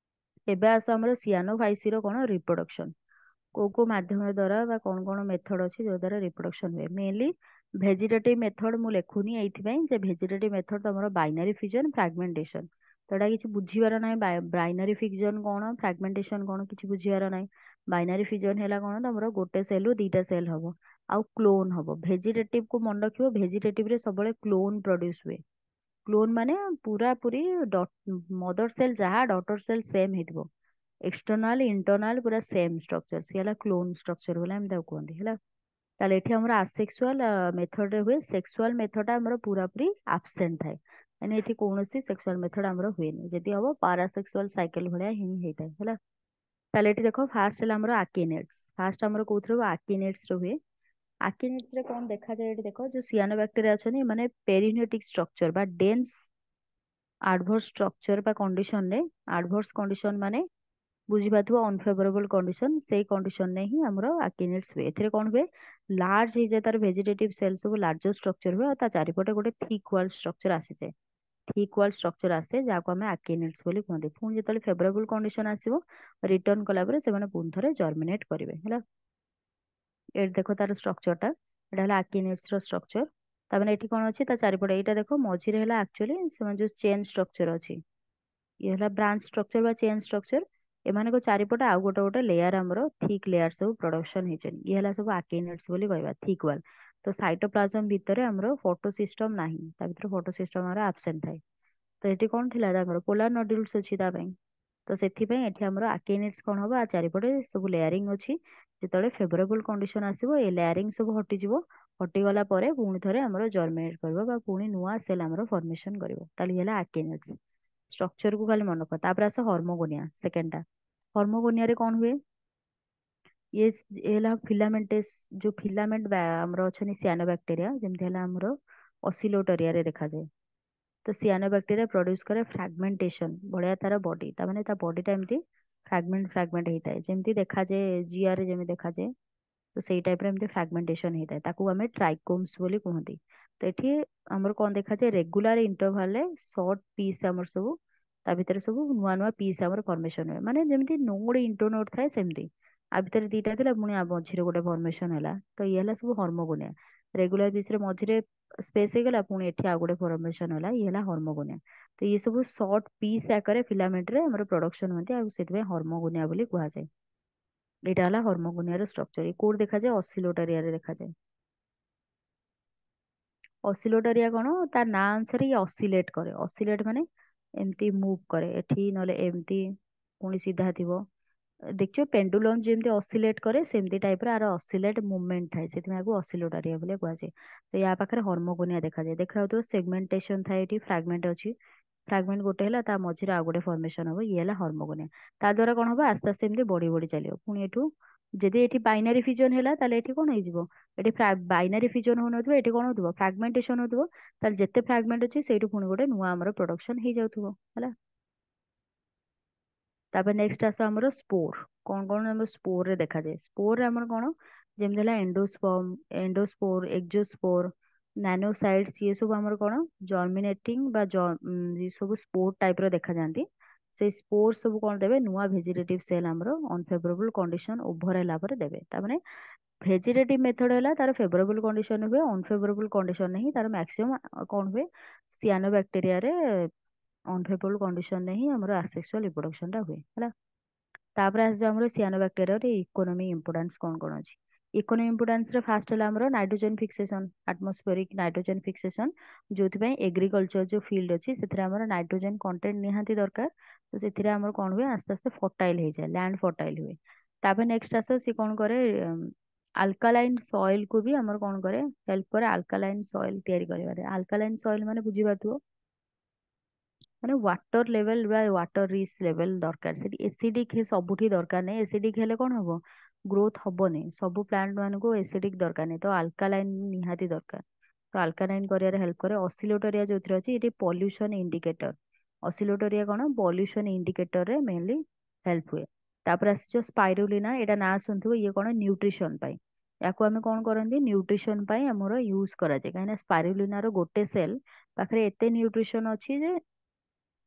ଏବେ ଆସ ଆମର ସିଆନୋଫାଇସିର କଣ ରିପ୍ରଡକ୍ସନ, କୋଉ କୋଉ ମାଧ୍ୟମ ଦ୍ଵାରା ବା କଣ କଣ ମେଥଡ ଅଛି ଯୋଉ ଦ୍ଵାରା ରିପ୍ରଡକ୍ସନ ହୁଏ। ମେନଲି ଭେଜିଟେଟିଭ ମେଥଡ ମୁଁ ଲେଖୁନି ଏଇଥିପାଇଁ ଯେ ଭେଜିଟେଟିଭ ମେଥଡ ତମର ବାଇନାରୀ ଫିଜନ, ଫ୍ରାଗମେଣ୍ଟେସନ, ତ ଏଟା କିଛି ବୁଝିବାର ନାହିଁ। ବାଇନାରୀ ଫିଜନ କଣ, ଫ୍ରାଗମେଣ୍ଟେସନ କଣ, କିଛି ବୁଝିବାର ନାହିଁ। ବାଇନାରୀ ଫିଜନ ହେଲା କଣ, ତମର ଗୋଟେ ସେଲରୁ ଦିଟା ସେଲ ହବ ଆଉ କ୍ଲୋନ ହବ। ଭେଜିଟେଟିଭ କୁ ମନେ ରଖିବ, ଭେଜିଟେଟିଭ ରେ ସବୁବେଳେ କ୍ଲୋନ ପ୍ରଡ୍ୟୁସ ହୁଏ। କ୍ଲୋନ ମାନେ ପୁରା ପୁରି ମଦର ସେଲ ଯାହା ଡଟର ସେଲ ସେମ ହେଇଥିବ, ଏକ୍ସଟର୍ନାଲ ଇଣ୍ଟରନାଲ ପୁରା ସେମ ଷ୍ଟ୍ରକ୍ଚର, ସିଏ ହେଲା କ୍ଲୋନ ଷ୍ଟ୍ରକ୍ଚର ବୋଲି ଆମେ ତାକୁ କୁହନ୍ତି ହେଲା। ତାହେଲେ ଏଠି ଆମର ଆସେକ୍ସୁଆଲ ମେଥଡରେ ହୁଏ, ସେକ୍ସୁଆଲ ମେଥଡ ଆମର ପୁରାପୁରି ଆବସେଣ୍ଟ ଥାଏ। ମାନେ ଏଠି କୌଣସି ସେକ୍ସୁଆଲ ମେଥଡ ଆମର ହୁଏନି, ଯଦି ହବ ପାରାସେକ୍ସୁଆଲ ସାଇକେଲ ଭଳିଆ ହିଁ ହେଇଥାଏ ହେଲା। ତାହେଲେ ଏଠି ଦେଖ, ଫାଷ୍ଟ ହେଲା ଆମର ଆକିନେଟ୍ସ। ଫାଷ୍ଟ ଆମର କୋଉଥିରେ ହୁଏ, ଆକିନେଟ୍ସ ରେ ହୁଏ। ଆକିନେଟ୍ସ ରେ କଣ ଦେଖାଯାଏ, ଏଠି ଦେଖ, ଯୋଉ ସିଆନୋ ବ୍ୟାକ୍ଟେରିଆ ଅଛନ୍ତି ମାନେ ପେରିନେଟିକ ଷ୍ଟ୍ରକ୍ଚର ବା ଡେନ୍ସ ଆଡଭର୍ସ ଷ୍ଟ୍ରକ୍ଚର ବା କଣ୍ଡିସନରେ, ଆଡଭର୍ସ କଣ୍ଡିସନ ମାନେ ବୁଝିପାରୁଥିବ ଅନଫେଭରେବଲ କଣ୍ଡିସନ, ସେଇ କଣ୍ଡିସନରେ ହିଁ ଆମର ଆକିନେଟ୍ସ ହୁଏ। ଏଥିରେ କଣ ହୁଏ, ଲାର୍ଜ ହେଇଯାଏ ତାର ଭେଜିଟେଟିଭ ସେଲ ସବୁ, ଲାର୍ଜର ଷ୍ଟ୍ରକ୍ଚର ହୁଏ ଆଉ ତା ଚାରିପଟେ ଗୋଟେ ଥିକ୍ ୱାଲ ଷ୍ଟ୍ରକ୍ଚର ଆସିଯାଏ। ଥିକ୍ ୱାଲ ଷ୍ଟ୍ରକ୍ଚର ଆସେ ଯାହାକୁ ଆମେ ଆକିନେଟ୍ସ ବୋଲି କୁହନ୍ତି। ପୁଣି ଯେତେବେଳେ ଫେଭରେବଲ କଣ୍ଡିସନ ଆସିବ, ରିଟର୍ନ କଲା ପରେ ସେମାନେ ପୁଣି ଥରେ ଜର୍ମିନେଟ କରିବେ ହେଲା। ଏଠି ଦେଖ ତାର ଷ୍ଟ୍ରକ୍ଚରଟା, ଏଟା ହେଲା ଆକିନେଟ୍ସ ର ଷ୍ଟ୍ରକ୍ଚର। ତାମାନେ ଏଠି କଣ ଅଛି, ତା ଚାରିପଟେ ଏଇଟା ଦେଖ, ମଝିରେ ହେଲା ଆକ୍ଚୁଆଲି ସେମାନେ ଯୋଉ ଚେନ୍ ଷ୍ଟ୍ରକ୍ଚର ଅଛି, ଇଏ ହେଲା ବ୍ରାଞ୍ଚ ଷ୍ଟ୍ରକ୍ଚର ବା ଚେନ୍ ଷ୍ଟ୍ରକ୍ଚର। ଏମାନଙ୍କ ଚାରିପଟେ ଆଉ ଗୋଟେ ଗୋଟେ ଲେୟାର, ଆମର ଥିକ୍ ଲେୟାର ସବୁ ପ୍ରଡକ୍ସନ ହେଇଛନ୍ତି। ଇଏ ହେଲା ସବୁ ଆକିନେଟ୍ସ ବୋଲି କହିବା, ଥିକ୍ ୱାଲ। ତ ସାଇଟୋପ୍ଲାଜମ ଭିତରେ ଆମର ଫଟୋ ସିଷ୍ଟମ ନାହିଁ, ତା ଭିତରେ ଫଟୋ ସିଷ୍ଟମ ଆମର ଆବସେଣ୍ଟ ଥାଏ। ତ ଏଠି କଣ ଥିଲା, ତାଙ୍କର ପୋଲାର ନଡ୍ୟୁଲ୍ସ ଅଛି ତା ପାଇଁ। ତ ସେଥିପାଇଁ ଏଠି ଆମର ଆକିନେଟ୍ସ କଣ ହବ, ଆ ଚାରିପଟେ ସବୁ ଲେୟାରିଂ ଅଛି। ଯେତେବେଳେ ଫେଭରେବଲ କଣ୍ଡିସନ ଆସିବ, ଏ ଲେୟାରିଂ ସବୁ ହଟିଯିବ। ହଟିଗଲା ପରେ ପୁଣି ଥରେ ଆମର ଜର୍ମିନେଟ କରିବ ବା ପୁଣି ନୂଆ ସେଲ୍ ଆମର ଫର୍ମେସନ କରିବ। ତାହେଲେ ଇଏ ହେଲା ଆକିନେଟ୍ସ। ଷ୍ଟ୍ରକ୍ଚର କୁ ଖାଲି ମନେ ରଖ। ତାପରେ ଆସ ହର୍ମୋଗୋନିଆ, ସେକେଣ୍ଡଟା। ହର୍ମୋଗୋନିଆରେ କଣ ହୁଏ, ଇଏ ହେଲା ଫିଲାମେଣ୍ଟେସ୍, ଯୋଉ ଫିଲାମେଣ୍ଟ ଆମର ଅଛନ୍ତି ସିଆନୋ ବ୍ୟାକ୍ଟେରିଆ, ଯେମିତି ହେଲା ଆମର ଅସିଲୋଟରିଆରେ ଦେଖାଯାଏ। ତ ସିଆନୋ ବ୍ୟାକ୍ଟେରିଆ ପ୍ରଡ୍ୟୁସ କରେ ଫ୍ରାଗମେଣ୍ଟେସନ ଭଳିଆ ତାର ବଡି, ତା ମାନେ ତା ବଡିଟା ଏମିତି ଫ୍ରାଗମେଣ୍ଟ ଫ୍ରାଗମେଣ୍ଟ ହେଇଥାଏ, ଯେମିତି ଦେଖାଯାଏ ଜିଆରେ ଯେମିତି ଦେଖାଯାଏ। ତ ସେଇ ଟାଇପର ଏମିତି ଫ୍ରାଗମେଣ୍ଟେସନ ହେଇଥାଏ, ତାକୁ ଆମେ ଟ୍ରାଇକୋମ୍ସ ବୋଲି କୁହନ୍ତି। ତ ଏଠି ଆମର କଣ ଦେଖାଯାଏ, ରେଗୁଲାର ଇଣ୍ଟରଭାଲରେ ସର୍ଟ ପିସ୍ ଆମର ସବୁ, ତା ଭିତରେ ସବୁ ନୂଆ ନୂଆ ପିସ୍ ଆମର ଫର୍ମେସନ ହୁଏ। ମାନେ ଯେମିତି ନୋଡ ଇଣ୍ଟରନୋଡ ଥାଏ ସେମିତି, ଆ ଭିତରେ ଦିଟା ଥିଲା ପୁଣି ଆ ମଝିରେ ଗୋଟେ ଫର୍ମେସନ ହେଲା। ତ ଇଏ ହେଲା ସବୁ ହର୍ମୋଗୋନିଆ। ରେଗୁଲାର ପିସରେ ମଝିରେ ସ୍ପେସ ହେଇଗଲା, ପୁଣି ଏଠି ଆଉ ଗୋଟେ ଫର୍ମେସନ ହେଲା, ଇଏ ହେଲା ହର୍ମୋଗୋନିଆ। ତ ଇଏ ସବୁ ସର୍ଟ ପିସ୍ ଆକାରରେ ଫିଲାମେଣ୍ଟରେ ଆମର ପ୍ରଡକ୍ସନ ହୁଅନ୍ତି, ଆଉ ସେଥିପାଇଁ ହର୍ମୋଗୋନିଆ ବୋଲି କୁହାଯାଏ। ଏଇଟା ହେଲା ହର୍ମୋଗୋନିଆର ଷ୍ଟ୍ରକ୍ଚର। ଏ କୋଉଠି ଦେଖାଯାଏ, ଅସିଲୋଟରିଆରେ ଦେଖାଯାଏ। ଅସିଲୋଟରିଆ କଣ, ତା ନାଁ ଅନୁସାରେ ଇଏ ଅସିଲେଟ କରେ। ଅସିଲେଟ ମାନେ ଏମିତି ମୁଭ କରେ, ଏଠି ନହେଲେ ଏମିତି, ପୁଣି ସିଧା ଥିବ। ଦେଖିବ ପେଣ୍ଡୁଲମ ଯେମିତି ଅସିଲେଟ କରେ, ସେମିତି ଟାଇପର ଆର ଅସିଲେଟ ମୁଭମେଣ୍ଟ ଥାଏ, ସେଥିପାଇଁ ଆକୁ ଅସିଲୋଟରିଆ ବୋଲି କୁହାଯାଏ। ତ ୟା ପାଖରେ ହର୍ମୋଗୋନିଆ ଦେଖାଯାଏ। ଦେଖାଯାଉଥିବ ସେଗମେଣ୍ଟେସନ ଥାଏ, ଏଠି ଫ୍ରାଗମେଣ୍ଟ ଅଛି। ଫ୍ରାଗମେଣ୍ଟ ଗୋଟେ ହେଲା, ତା ମଝିରେ ଆଉ ଗୋଟେ ଫର୍ମେସନ ହବ, ଇଏ ହେଲା ହର୍ମୋଗୋନିଆ। ତା ଦ୍ୱାରା କଣ ହବ, ଆସ୍ତେ ଆସ୍ତେ ଏମିତି ବଢି ବଢି ଚାଲିବ। ପୁଣି ଏଠୁ ଯଦି ଏଠି ବାଇନାରୀ ଫିଜନ ହେଲା, ତାହେଲେ ଏଠି କଣ ହେଇଯିବ, ଏଠି ବାଇନାରୀ ଫିଜନ ହଉନଥିବ, ଏଠି କଣ ହଉଥିବ, ଫ୍ରାଗମେଣ୍ଟେସନ ହଉଥିବ। ତାହେଲେ ଯେତେ ଫ୍ରାଗମେଣ୍ଟ ଅଛି ସେଇଠୁ ପୁଣି ଗୋଟେ ନୂଆ ଆମର ପ୍ରଡକ୍ସନ ହେଇଯାଉଥିବ ହେଲା। ତାପରେ ନେକ୍ସଟ ଆସ ଆମର ସ୍ପୋର। କଣ କଣ ଆମର ସ୍ପୋରରେ ଦେଖାଯାଏ, ସ୍ପୋରରେ ଆମର କଣ, ଯେମିତି ହେଲା ଏଣ୍ଡୋସ୍ପର୍ମ, ଏଣ୍ଡୋସ୍ପୋର, ଏକ୍ସୋସ୍ପୋର, ନାନୋସାଇଟ୍ସ, ଇଏ ସବୁ ଆମର କଣ, ଜର୍ମିନେଟିଂ ବା ଇଏ ସବୁ ସ୍ପୋର ଟାଇପର ଦେଖାଯାଆନ୍ତି। से स्पोर सब कौन देवे नुआ भेजिटेटिव सेल आमर अनफेवरेबल कंडीशन ओभर हैला पर देवे तामाने भेजिटेटिव मेथड हैला तार फेवरेबल कंडीशन हुए अनफेवरेबल कंडीशन नहीं तार मैक्सिमम कौन हुए सियानोबैक्टीरिया रे अनफेवरेबल कंडीशन नहीं हमर आसेक्सुअल रिप्रोडक्शन टा हुए हैला तापर आस हमर सियानोबैक्टीरिया रे इकोनॉमी इंपोर्टेंस कौन कौन अछि इकोनॉमी इंपोर्टेंस रे फास्ट हैला हमर nitrogen fixation atmospheric nitrogen fixation जोथि पई एग्रीकल्चर जो फील्ड अछि सेथरे हमर नाइट्रोजन कंटेंट निहांती दरकार तो सेथिरे हमर कौन हुए आस्ते आस्ते फर्टाइल हो जाए लैंड फर्टाइल हुए तापर नेक्स्ट आस सी कौन करे अल्कालाइन सॉइल को भी हमर कौन करे हेल्प करे अल्कालाइन सॉइल तैयारी करिवारे अल्कालाइन सॉइल माने बुझी पाथुओ ମାନେ ୱାଟର ଲେଭେଲ ବା ୱାଟର ରିଚ୍ ଲେଭେଲ ଦରକାର ସେଠି ଏସିଡିକ ସବୁଠି ଦରକାର ନାହିଁ ଏସିଡିକ ହେଲେ କଣ ହବ ଗ୍ରୋଥ ହବନି ସବୁ ପ୍ଲାଣ୍ଟ ମାନଙ୍କୁ ଏସିଡିକ ଦରକାର ନାହିଁ ତ ଆଲକାଲାଇନ ନିହାତି ଦରକାର ତ ଆଲକାଲାଇନ କରିବାରେ ହେଲ୍ପ କରେ ଅସିଲୋଟରିଆ ଯୋଉଥିରେ ଅଛି ଏଠି ପଲ୍ୟୁସନ ଇଣ୍ଡିକେଟର ଅସିଲୋଟରିଆ କଣ ପଲ୍ୟୁସନ ଇଣ୍ଡିକେଟର ରେ ମେନଲି ହେଲ୍ପ ହୁଏ ତାପରେ ଆସିଛ ସ୍ପାଇରୁଲିନା ଏଇଟା ନାଁ ଶୁଣିଥିବ ଇଏ କଣ ନ୍ୟୁଟ୍ରିସନ ପାଇଁ ୟାକୁ ଆମେ କଣ କରନ୍ତି ନ୍ୟୁଟ୍ରିସନ ପାଇଁ ଆମର ୟୁଜ କରାଯାଏ କାହିଁକିନା ସ୍ପାଇରୁଲିନାର ଗୋଟେ ସେଲ୍ ପାଖରେ ଏତେ ନ୍ୟୁଟ୍ରିସନ ଅଛି ଯେ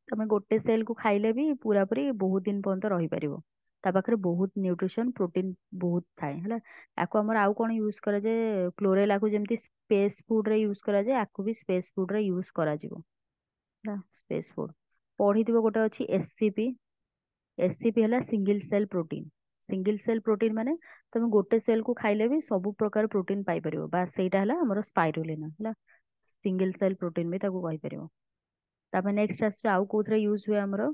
ତମେ ଗୋଟେ ସେଲ୍ କୁ ଖାଇଲେ ବି ପୁରାପୁରି ବହୁତ ଦିନ ପର୍ଯ୍ୟନ୍ତ ରହିପାରିବ ତା ପାଖରେ ବହୁତ ନ୍ୟୁଟ୍ରିସନ ପ୍ରୋଟିନ ବହୁତ ଥାଏ ହେଲା ୟାକୁ ଆମର ଆଉ କଣ ୟୁଜ କରାଯାଏ କ୍ଲୋରେଲାକୁ ଯେମିତି ସ୍ପେସ୍ ଫୁଡ ରେ ୟୁଜ କରାଯାଏ ୟାକୁ ବି ସ୍ପେସ୍ ଫୁଡ ରେ ୟୁଜ କରାଯିବ ହେଲା ସ୍ପେସ୍ ଫୁଡ ପଢିଥିବ ଗୋଟେ ଅଛି ଏସସିପି ଏସସିପି ହେଲା single cell protein single cell protein ମାନେ ତମେ ଗୋଟେ ସେଲ୍ କୁ ଖାଇଲେ ବି ସବୁ ପ୍ରକାର ପ୍ରୋଟିନ ପାଇପାରିବ ବାସ୍ ସେଇଟା ହେଲା ଆମର ସ୍ପାଇରୁଲିନା ହେଲା ସିଙ୍ଗଲ ସେଲ୍ ପ୍ରୋଟିନ ବି ତାକୁ କହିପାରିବ ତାପରେ ନେକ୍ସଟ ଆସୁଛି ଆଉ କୋଉଥିରେ ୟୁଜ ହୁଏ ଆମର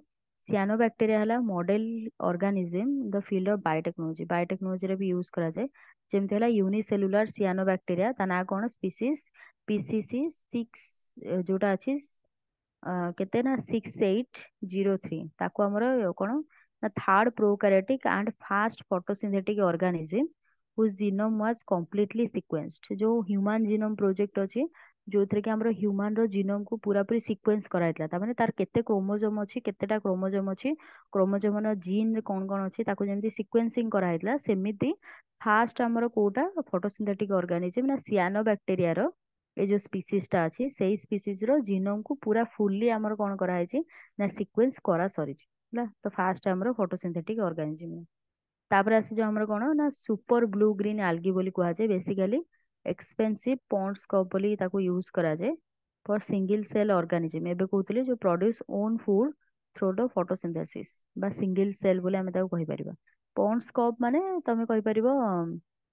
ସିଆନୋବ୍ୟାକ୍ଟେରିଆ ହେଲା model organism the field of ବାୟୋଟେକ୍ନୋଲୋଜିରେ ବି ୟୁଜ କରାଯାଏ ଯେମିତି ହେଲା ୟୁନିସେଲୁଲାର ସିଆନୋବ୍ୟାକ୍ଟେରିଆ ତା ନାଁ କଣ ସ୍ପିସିସ୍ ପିସିସି ସିକ୍ସ ଯୋଉଟା ଅଛି କେତେ ନା 6803 ତାକୁ ଆମର କଣ ନା third prokaryotic and fast photosynthetic organism whose genome was completely sequenced जो ह्यूमन जीनोम प्रोजेक्ट ଅଛି ଯୋଉଥିରେ କି ଆମର ହ୍ୟୁମାନ ର ଜିନୋମ କୁ ପୁରା ପୁରି ସିକ୍वेन्स କରାଯାଇଥିଲା ତାମାନେ ତାର କେତେ କ୍ରୋମୋଜୋମ ଅଛି କେତେଟା କ୍ରୋମୋଜୋମ ଅଛି କ୍ରୋମୋଜୋମ ର ଜିନ୍ ରେ କଣ କଣ ଅଛି ତାକୁ ଯେମିତି ସିକ୍वेନ୍ସିଂ କରାଯାଇଥିଲା ସେମିତି ଫାଷ୍ଟ ଆମର କୋଉଟା ଫଟୋସିନ୍ଥେଟିକ ଅର୍ଗାନିଜିମ୍ ନା ସିଆନୋ ବ୍ୟାକ୍ଟେରିଆ ର ଏ ଯୋଉ ସ୍ପିସିସ୍ ଟା ଅଛି ସେଇ ସ୍ପିସିସ୍ ର ଜିନୋମ କୁ ପୁରା ଫୁଲି ଆମର କଣ କରାହେଇଛି ନା ସିକ୍वेନ୍ସ କରା ସରିଛି ହେଲା ତ ଫାଷ୍ଟ ଆମର ଫଟୋସିନ୍ଥେଟିକ ଅର୍ଗାନିଜିମ୍ ତାପରେ ଆସିଯାଉ ଆମର କଣ ନା ସୁପର ବ୍ଲୁ ଗ୍ରୀନ ଆଲଗି ବୋଲି କୁହାଯାଏ ବେସିକାଲି ଏକ୍ସପେନ୍ସିଭ ପଣ୍ଡସ୍ କପ୍ ବୋଲି ତାକୁ ୟୁଜ କରାଯାଏ ଫର ସିଙ୍ଗଲ ସେଲ୍ ଅର୍ଗାନିଜିମ୍ ଏବେ କହୁଥିଲେ ଯୋଉ produce own food through the photosynthesis ବା ସିଙ୍ଗଲ ସେଲ୍ ବୋଲି ଆମେ ତାକୁ କହିପାରିବା ପଣ୍ଡସ୍ କପ୍ ମାନେ ତମେ କହିପାରିବ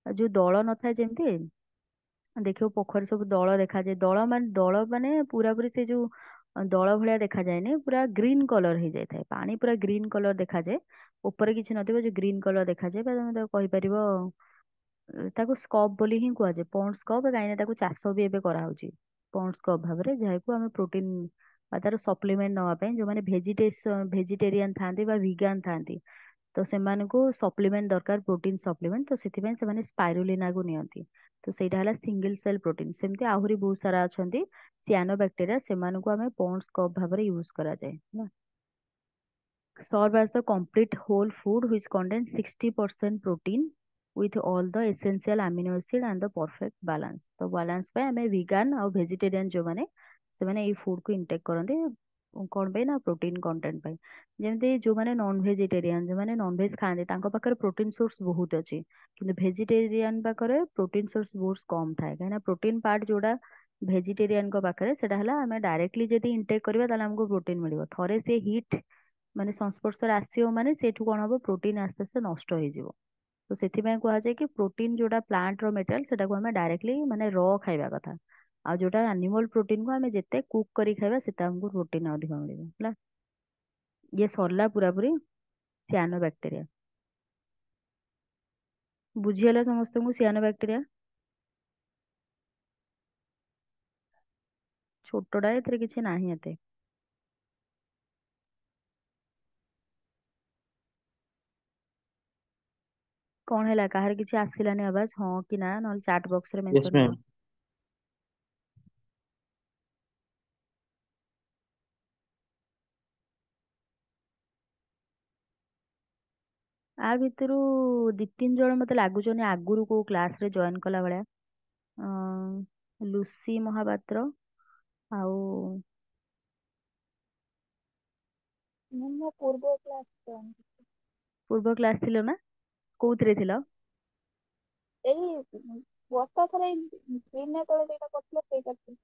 ଯୋଉ ଦଳ ନଥାଏ ଯେମିତି ଦେଖିବ ପୋଖରୀ ସବୁ ଦଳ ଦେଖାଯାଏ ଦଳ ମାନେ ପୁରା ପୁରି ସେ ଯୋଉ ଦଳ ଭଳିଆ ଦେଖାଯାଏନି ପୁରା ଗ୍ରୀନ କଲର ହେଇଯାଇଥାଏ ପାଣି ପୁରା ଗ୍ରୀନ କଲର ଦେଖାଯାଏ ଉପରେ କିଛି ନଥିବ ଯୋଉ ଗ୍ରୀନ କଲର ଦେଖାଯାଏ ବା ତମେ ତାକୁ କହିପାରିବ ତାକୁ ସ୍କପ୍ ବୋଲି ହିଁ କୁହାଯାଏ ପଣ୍ଡ ସ୍କପ୍ କାହିଁକିନା ତାକୁ ଚାଷ ବି ଏବେ କରାହଉଛି ପଣ୍ଡ ସ୍କପ୍ ଭାବରେ ଯାହାକୁ ଆମେ ପ୍ରୋଟିନ ବା ତାର ସପ୍ଲିମେଣ୍ଟ ନବା ପାଇଁ ଯୋଉମାନେ ଭେଜିଟେରିଆନ ଥାନ୍ତି ବା ଭିଗାନ ଥାନ୍ତି ତ ସେମାନଙ୍କୁ ସପ୍ଲିମେଣ୍ଟ ଦରକାର ପ୍ରୋଟିନ ସପ୍ଲିମେଣ୍ଟ ତ ସେଥିପାଇଁ ସେମାନେ ସ୍ପାଇରୁଲିନାକୁ ନିଅନ୍ତି ତ ସେଇଟା ହେଲା ସିଙ୍ଗଲ ସେଲ୍ ପ୍ରୋଟିନ ସେମିତି ଆହୁରି ବହୁତ ସାରା ଅଛନ୍ତି ସିଆନୋ ବ୍ୟାକ୍ଟେରିଆ ସେମାନଙ୍କୁ ଆମେ ପଣ୍ଡ ସ୍କପ୍ ଭାବରେ ୟୁଜ କରାଯାଏ ହେଲା serve as the complete whole food which contains 60% protein with all the essential amino acid and the perfect balance तो balance ପାଇଁ ଆମେ vegan ଆଉ vegetarian ଯୋଉମାନେ ସେମାନେ ଏଇ food କୁ intake କରନ୍ତି କଣ ପାଇଁ ନା ପ୍ରୋଟିନ କଣ୍ଟେଣ୍ଟ ପାଇଁ ଯେମିତି ଯୋଉମାନେ ନନ୍ ଭେଜିଟେରିଆନ ଯୋଉମାନେ ନନ୍ ଭେଜ ଖାଆନ୍ତି ତାଙ୍କ ପାଖରେ ପ୍ରୋଟିନ ସୋର୍ସ ବହୁତ ଅଛି କିନ୍ତୁ ଭେଜିଟେରିଆନ ପାଖରେ ପ୍ରୋଟିନ ସୋର୍ସ ବହୁତ କମ ଥାଏ କାହିଁକିନା ପ୍ରୋଟିନ ପାର୍ଟ ଯୋଉଟା ଭେଜିଟେରିଆନଙ୍କ ପାଖରେ ସେଟା ହେଲା ଆମେ ଡାଇରେକ୍ଟଲି ଯଦି ଇନଟେକ୍ କରିବା ତାହେଲେ ଆମକୁ ପ୍ରୋଟିନ ମିଳିବ ଥରେ ସେ ହିଟ୍ ମାନେ ସଂସ୍ପର୍ଶରେ ଆସିବ ମାନେ ସେଇଠୁ କଣ ହବ ପ୍ରୋଟିନ ଆସ୍ତେ ଆସ୍ତେ ନଷ୍ଟ ହେଇଯିବ ତ ସେଥିପାଇଁ କୁହାଯାଏ କି ପ୍ରୋଟିନ ଯୋଉଟା ପ୍ଲାଣ୍ଟ ର ମେଟେରିଆଲ ସେଟାକୁ ଆମେ ଡାଇରେକ୍ଟଲି ମାନେ ର ଖାଇବା କଥା ଆଉ ଯୋଉଟା ଆନିମଲ ପ୍ରୋଟିନ କୁ ଆମେ ଯେତେ କୁକ୍ କରି ଖାଇବା ସେଟା ଆମକୁ ପ୍ରୋଟିନ ଅଧିକ ମିଳିବ ହେଲା ଇଏ ସରିଲା ପୁରାପୁରି ସିଆନୋ ବ୍ୟାକ୍ଟେରିଆ ବୁଝିଗଲା ସମସ୍ତଙ୍କୁ ସିଆନୋ ବ୍ୟାକ୍ଟେରିଆ ଛୋଟଟା ଏଥିରେ କିଛି ନାହିଁ ଏତେ କଣ ହେଲା କାହାର କିଛି ଆସିଲାନି ଆବାଜ ହଁ କି ନା ନହେଲେ ଚାଟ ବକ୍ସ ରେ यस ମେନସନ मैम। କର ଆ ଭିତରୁ ଦି ତିନି ଜଣ ମତେ ଲାଗୁଛନ୍ତି ଆଗରୁ କୋଉ କ୍ଲାସ ରେ ଜଏନ କଲା ଭଳିଆ ଲୁସି ମହାପାତ୍ର ଆଉ ମୁଁ ପୂର୍ବ କ୍ଲାସ ପୂର୍ବ କ୍ଲାସ ଥିଲ ନା? କୋଉଥିରେ ଥିଲ? ଏଇ ବର୍ଷା ଥରେ ଦିନେ ତଳେ ଯୋଉଟା କରିଥିଲା ସେଇଟା ଥିଲା।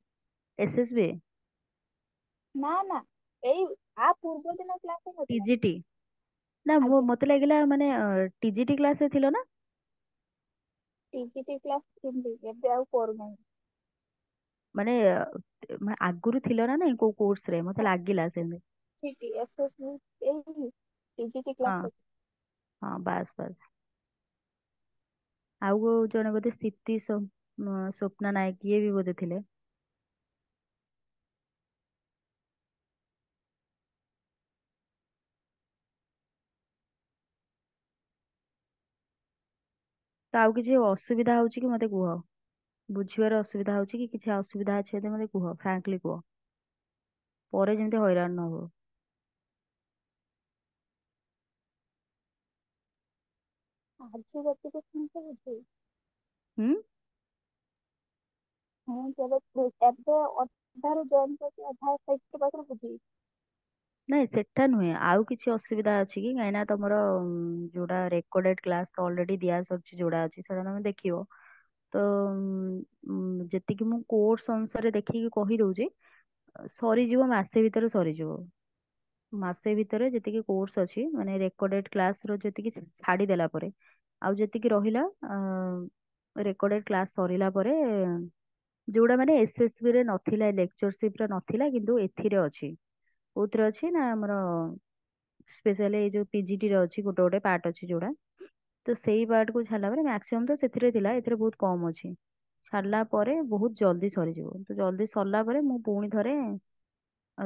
SSB? ନା ନା, ଏଇ ଆ ପୂର୍ବ ଦିନ କ୍ଲାସ ହେଇନଥିଲା। TGT? ନା ଆଜ୍ଞା, ମତେ ଲାଗିଲା ମାନେ TGT କ୍ଲାସ ରେ ଥିଲ ନା? ଟିଜିଟି କ୍ଲାସ ଥିଲି, ଏବେ ଆଉ କରୁନାହିଁ। ମାନେ ଆଗରୁ ଥିଲ ନା ନାଇଁ କୋଉ କୋର୍ସ ରେ? ମତେ ଲାଗିଲା ସେମିତି। ଟିଜିଟି ଏସଏସବି, ଏଇ ଟିଜିଟି ହଁ କ୍ଲାସ। ହଁ, ବାସ୍ ବାସ୍। ଆଉ କୋଉ ଜଣେ ବୋଧେ ସ୍ଥିତି ସ୍ୱପ୍ନା ନାୟକ ଇଏ ବି ବୋଧେ ଥିଲେ। ତ ଆଉ କିଛି ଅସୁବିଧା ହଉଛି କି ମତେ କୁହ? ବୁଝିବାରେ ଅସୁବିଧା ହଉଛି କି କିଛି ଅସୁବିଧା ଅଛି ଯଦି ମତେ କୁହ, ଫ୍ରାଙ୍କଲି କୁହ, ପରେ ଯେମିତି ହଇରାଣ ନ ହୁଅ। ଆଜି ଯେତିକି ଶୁଣିଛି ବୁଝେଇ, ହୁଁ। ମୁଁ ଯେବେ ଏବେ ଅଧାରୁ ଜଏନ୍ କରିଛି, ଅଧା ସାଇଟ୍ ପାଖରୁ ବୁଝେଇ। ନାଇଁ ସେଟା ନୁହେଁ, ଆଉ କିଛି ଅସୁବିଧା ଅଛି କି? କାହିଁକିନା ତମର ଯୋଉଟା ରେକର୍ଡେଡ କ୍ଲାସ ଅଲରେଡି ଦିଆ ସରିଛି ଯୋଉଟା ଅଛି ସେଟା ତମେ ଦେଖିବ। ତ ଯେତିକି ମୁଁ କୋର୍ସ ଅନୁସାରେ ଦେଖିକି କହିଦଉଛି, ସରିଯିବ ମାସେ ଭିତରେ ସରିଯିବ। ମାସେ ଭିତରେ ଯେତିକି କୋର୍ସ ଅଛି ମାନେ ରେକର୍ଡେଡ କ୍ଲାସ ର ଯେତିକି ଛାଡିଦେଲା ପରେ ଆଉ ଯେତିକି ରହିଲା ରେକର୍ଡେଡ କ୍ଲାସ ସରିଲା ପରେ ଯୋଉଟା ମାନେ SSB ରେ ନଥିଲା, ଲେକ୍ଚରସିପ ରେ ନଥିଲା କିନ୍ତୁ ଏଥିରେ ଅଛି। କୋଉଥିରେ ଅଛି ନା ଆମର ସ୍ପେଶାଲି ଏଇ ଯୋଉ PGT ରେ ଅଛି, ଗୋଟେ ଗୋଟେ ପାର୍ଟ ଅଛି ଯୋଉଟା। ତ ସେଇ ପାର୍ଟ କୁ ଛାଡିଲା ପରେ ମ୍ୟାକ୍ସିମମ୍ ତ ସେଥିରେ ଥିଲା, ଏଥିରେ ବହୁତ କମ ଅଛି। ଛାଡିଲା ପରେ ବହୁତ ଜଲଦି ସରିଯିବ। ତ ଜଲଦି ସରିଲା ପରେ ମୁଁ ପୁଣି ଥରେ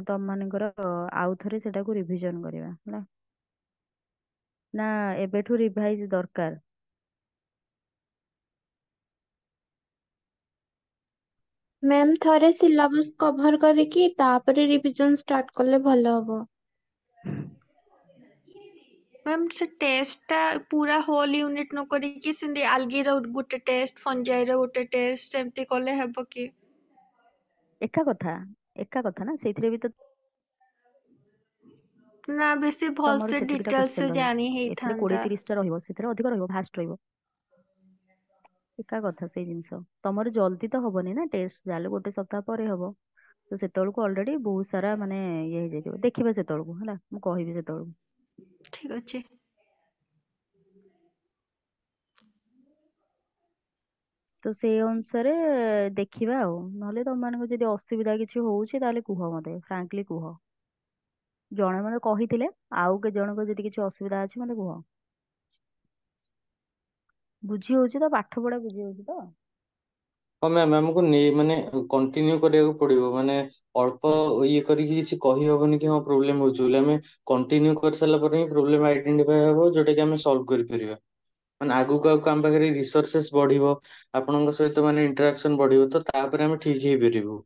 ତମ ମାନଙ୍କର ଆଉ ଥରେ ସେଟାକୁ ରିଭିଜନ କରିବା ହେଲା। ନା ଏବେଠୁ ରିଭାଇଜ ଦରକାର? ମ୍ୟାମ୍ ଥରେ ସିଲାବସ କଭର କରିକି ତାପରେ ରିଭିଜନ ଷ୍ଟାର୍ଟ କଲେ ଭଲ ହବ। ମ୍ୟାମ୍ ସେ ଟେଷ୍ଟଟା ପୁରା ହୋଲ ୟୁନିଟ୍ ନ କରିକି ସେମିତି ଆଲଗିର ଗୋଟେ ଟେଷ୍ଟ, ଫଞ୍ଜାଇର ଗୋଟେ ଟେଷ୍ଟ, ସେମିତି କଲେ ହେବ କି? ଏକା କଥା, ଏକା କଥା ନା, ସେଇଥିରେ ବି ତ ନା ବେଶୀ ତମର ଭଲସେ ସେତିକିଟା ଡିଟେଲ୍ସ କୋଶ୍ଚେନ ରହିବ। ଜାଣି ଏଥିରେ 20 ହେଇଥାନ୍ତା। 30 ଟା ରହିବ, ସେଥିରେ ଅଧିକ ରହିବ, ଭାଷ୍ଟ ରହିବ। ଏକା କଥା ସେଇ ଜିନିଷ। ତମର ଜଲ୍ଦି ତ ହବନି ନା ଟେଷ୍ଟ, ଯାହେଲେ ଗୋଟେ ସପ୍ତାହ ପରେ ହବ। ତ ସେତେବେଳକୁ ଅଲରେଡି ବହୁତ ସାରା ମାନେ ଇଏ ହେଇଯାଇଥିବ। ଦେଖିବା ସେତେବେଳକୁ ହେଲା, ମୁଁ କହିବି ସେତେବେଳକୁ। ଠିକ୍ ଅଛି। ତ ସେଇ ଅନୁସାରେ ଦେଖିବା ଆଉ। ନହେଲେ ତମମାନଙ୍କୁ ଯଦି ଅସୁବିଧା କିଛି ହଉଛି ତାହେଲେ କୁହ, ମତେ ଫ୍ରାଙ୍କଲି କୁହ। ଜଣେ ମତେ କହିଥିଲେ, ଆଉ କେତେ ଜଣଙ୍କ ଯଦି କିଛି ଅସୁବିଧା ଅଛି ମତେ କୁହ। ବୁଝି ହଉଛି ତ? ପାଠ ପଢା ବୁଝି ହଉଛି ତ? ହଁ ମ୍ୟାମ୍, ଆମକୁ ମାନେ କଣ୍ଟିନ୍ୟୁ କରିବାକୁ ପଡିବ। ମାନେ ଅଳ୍ପ ଇଏ କରିକି କିଛି କହିହବନି କି ହଁ ପ୍ରୋବ୍ଲେମ ହଉଛି ବୋଲି। ଆମେ କଣ୍ଟିନ୍ୟୁ କରିସାରିଲା ପରେ ହିଁ ପ୍ରୋବ୍ଲେମ ଆଇଡେଣ୍ଟିଫାଇ ହବ, ଯୋଉଟା କି ଆମେ ସଲ୍ଭ କରିପାରିବା। ମାନେ ଆଗକୁ ଆଗକୁ ଆମ ପାଖରେ ରିସୋର୍ସେସ୍ ବଢିବ, ଆପଣଙ୍କ ସହିତ ମାନେ ଇଣ୍ଟରାକ୍ସନ ବଢିବ, ତ ତାପରେ ଆମେ ଠିକ ହେଇପାରିବୁ।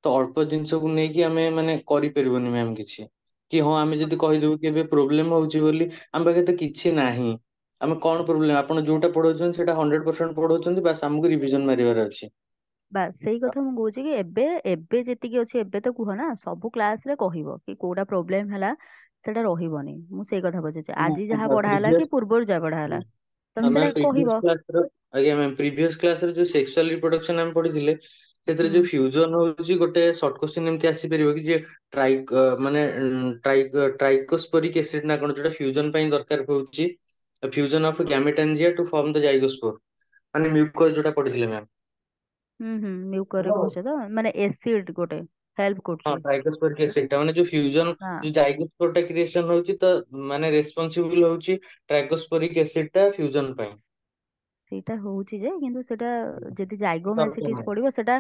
ତ ଅଳ୍ପ ଜିନିଷକୁ ନେଇକି ଆମେ ମାନେ କରିପାରିବୁନି ମ୍ୟାମ୍ କିଛି। କି ହଁ ଆମେ ଯଦି କହିଦବୁ କି ଏବେ ପ୍ରୋବ୍ଲେମ ହଉଛି ବୋଲି, ଆମ ପାଖେ ତ କିଛି ନାହିଁ। ଆମେ କଣ ପ୍ରୋବ୍ଲେମ, ଆପଣ ଯୋଉଟା ପଢଉଛନ୍ତି ସେଇଟା 100% ପଢଉଛନ୍ତି, ବାସ୍ ଆମକୁ ରିଭିଜନ ମାରିବାର ଅଛି। ବାସ୍ ସେଇ କଥା ମୁଁ କହୁଛି କି ଏବେ ଏବେ ଯେତିକି ଅଛି ଏବେ ତ କୁହ ନା, ସବୁ କ୍ଲାସ ରେ କହିବ କି କୋଉଟା ପ୍ରୋବ୍ଲେମ ହେଲା ସେଟା ରହିବନି। ମୁଁ ସେଇ କଥା ପଚାରୁଛି, ଆଜି ଯାହା ପଢା ହେଲା କି ପୂର୍ବରୁ ଯାହା ପଢା ହେଲା ତମେ ମ୍ୟାମ୍ ସେଟା ପ୍ରିଭିୟସ୍ କହିବ। କ୍ଲାସର ଆଜ୍ଞା ମ୍ୟାମ୍, ପ୍ରିଭିୟସ୍ କ୍ଲାସରେ ଯୋଉ ସେକ୍ସୁଆଲ ରିପ୍ରଡକ୍ସନ ଆମେ ପଢିଥିଲେ, ସେଥିରେ ହୁଁ ଯୋଉ ଫ୍ୟୁଜନ ହଉଛି, ଗୋଟେ ସର୍ଟ କୋଶ୍ଚିନ୍ ଏମିତି ଆସିପାରିବ କି ଯେ ମାନେ ଟ୍ରାଇକୋସ୍ପୋରିକ ଏସିଡ ନା କଣ, ଯୋଉଟା ଫ୍ୟୁଜନ ପାଇଁ ଦରକାର ହଉଛି। ଫ୍ୟୁଜନ ଅଫ ଗ୍ୟାମେଟାନଜିଆ ଟୁ ଫର୍ମ ଦ ଜାଇଗୋସ୍ପୋର, ମାନେ ମ୍ୟୁକସ ଯୋଉଟା ପଢିଥିଲେ ମ୍ୟାମ୍। ହୁଁ ମ୍ୟୁକରରେ କହୁଛ ତ, ମାନେ ଏସିଡ ଗୋଟେ ହେଲ୍ପ ହଁ, କରୁଛି। ଟ୍ରାଇକୋସ୍ପୋରିକ ଏସିଡ ଟା ମାନେ ଯୋଉ ଫ୍ୟୁଜନ, ହଁ ଯୋଉ ଜାଇଗୋସ୍ପୋର ଟା କ୍ରିଏସନ ହଉଛି, ତ ମାନେ ରେସପନସିବୁଲ ହଉଛି ଟ୍ରାଇକୋସ୍ପୋରିକ ଏସିଡ ଟା ଫ୍ୟୁଜନ ପାଇଁ। ସେଇଟା ହଉଛି ଯେ, କିନ୍ତୁ ସେଟା ଯଦି ଦରକାର ଜାଇଗୋମାସିଟିସ ନାହିଁ। ପଡିବ ସେଟା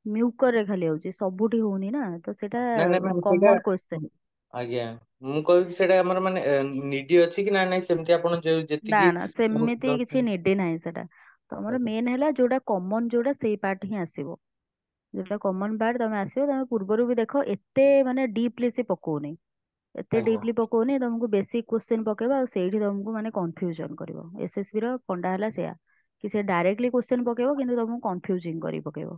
ମ୍ୟୁକର ରେ ଖାଲି ହଉଛି, ସବୁଠି ହଉନି ନା, ତ ସେଇଟା ନାଇଁ ନାଇଁ ମ୍ୟାମ୍, ସେଇଟା କମନ କୋଶ୍ଚେନ। ଆଜ୍ଞା, ମୁଁ କହୁଛି ସେଇଟା ଆମର ମାନେ ନିଡି ଅଛି କି ନା ନାଇଁ, ସେମିତି ଆପଣ ଯୋଉ ନା ଯେତିକି ନା ସେମିତି କିଛି ନିଡି ନାହିଁ ସେଟା। ତମର ଆଜ୍ଞା ମେନ୍ ହେଲା ଯୋଉଟା କମନ, ଯୋଉଟା ସେଇ ପାର୍ଟ ହିଁ ଆସିବ। ଯୋଉଟା କମନ ପାର୍ଟ ତମେ ଆସିବ, ତମେ ପୂର୍ବରୁ ବି ଦେଖ ଏତେ ମାନେ ଡିପଲି ସେ ପକଉନି। ଏତେ ଆଜ୍ଞା ଡିପଲି ପକଉନି, ତମକୁ ବେସିକ କୋଶ୍ଚେନ ପକେଇବା ଆଉ ସେଇଠି ତମକୁ ମାନେ କନଫ୍ୟୁଜନ କରିବ। SSB ର ଫଣ୍ଡା ହେଲା ସେୟା, କି ସେ ଡାଇରେକ୍ଟଲି କୋଶ୍ଚେନ ପକେଇବ କିନ୍ତୁ ତମକୁ କନଫ୍ୟୁଜିଂ କରି ପକେଇବ।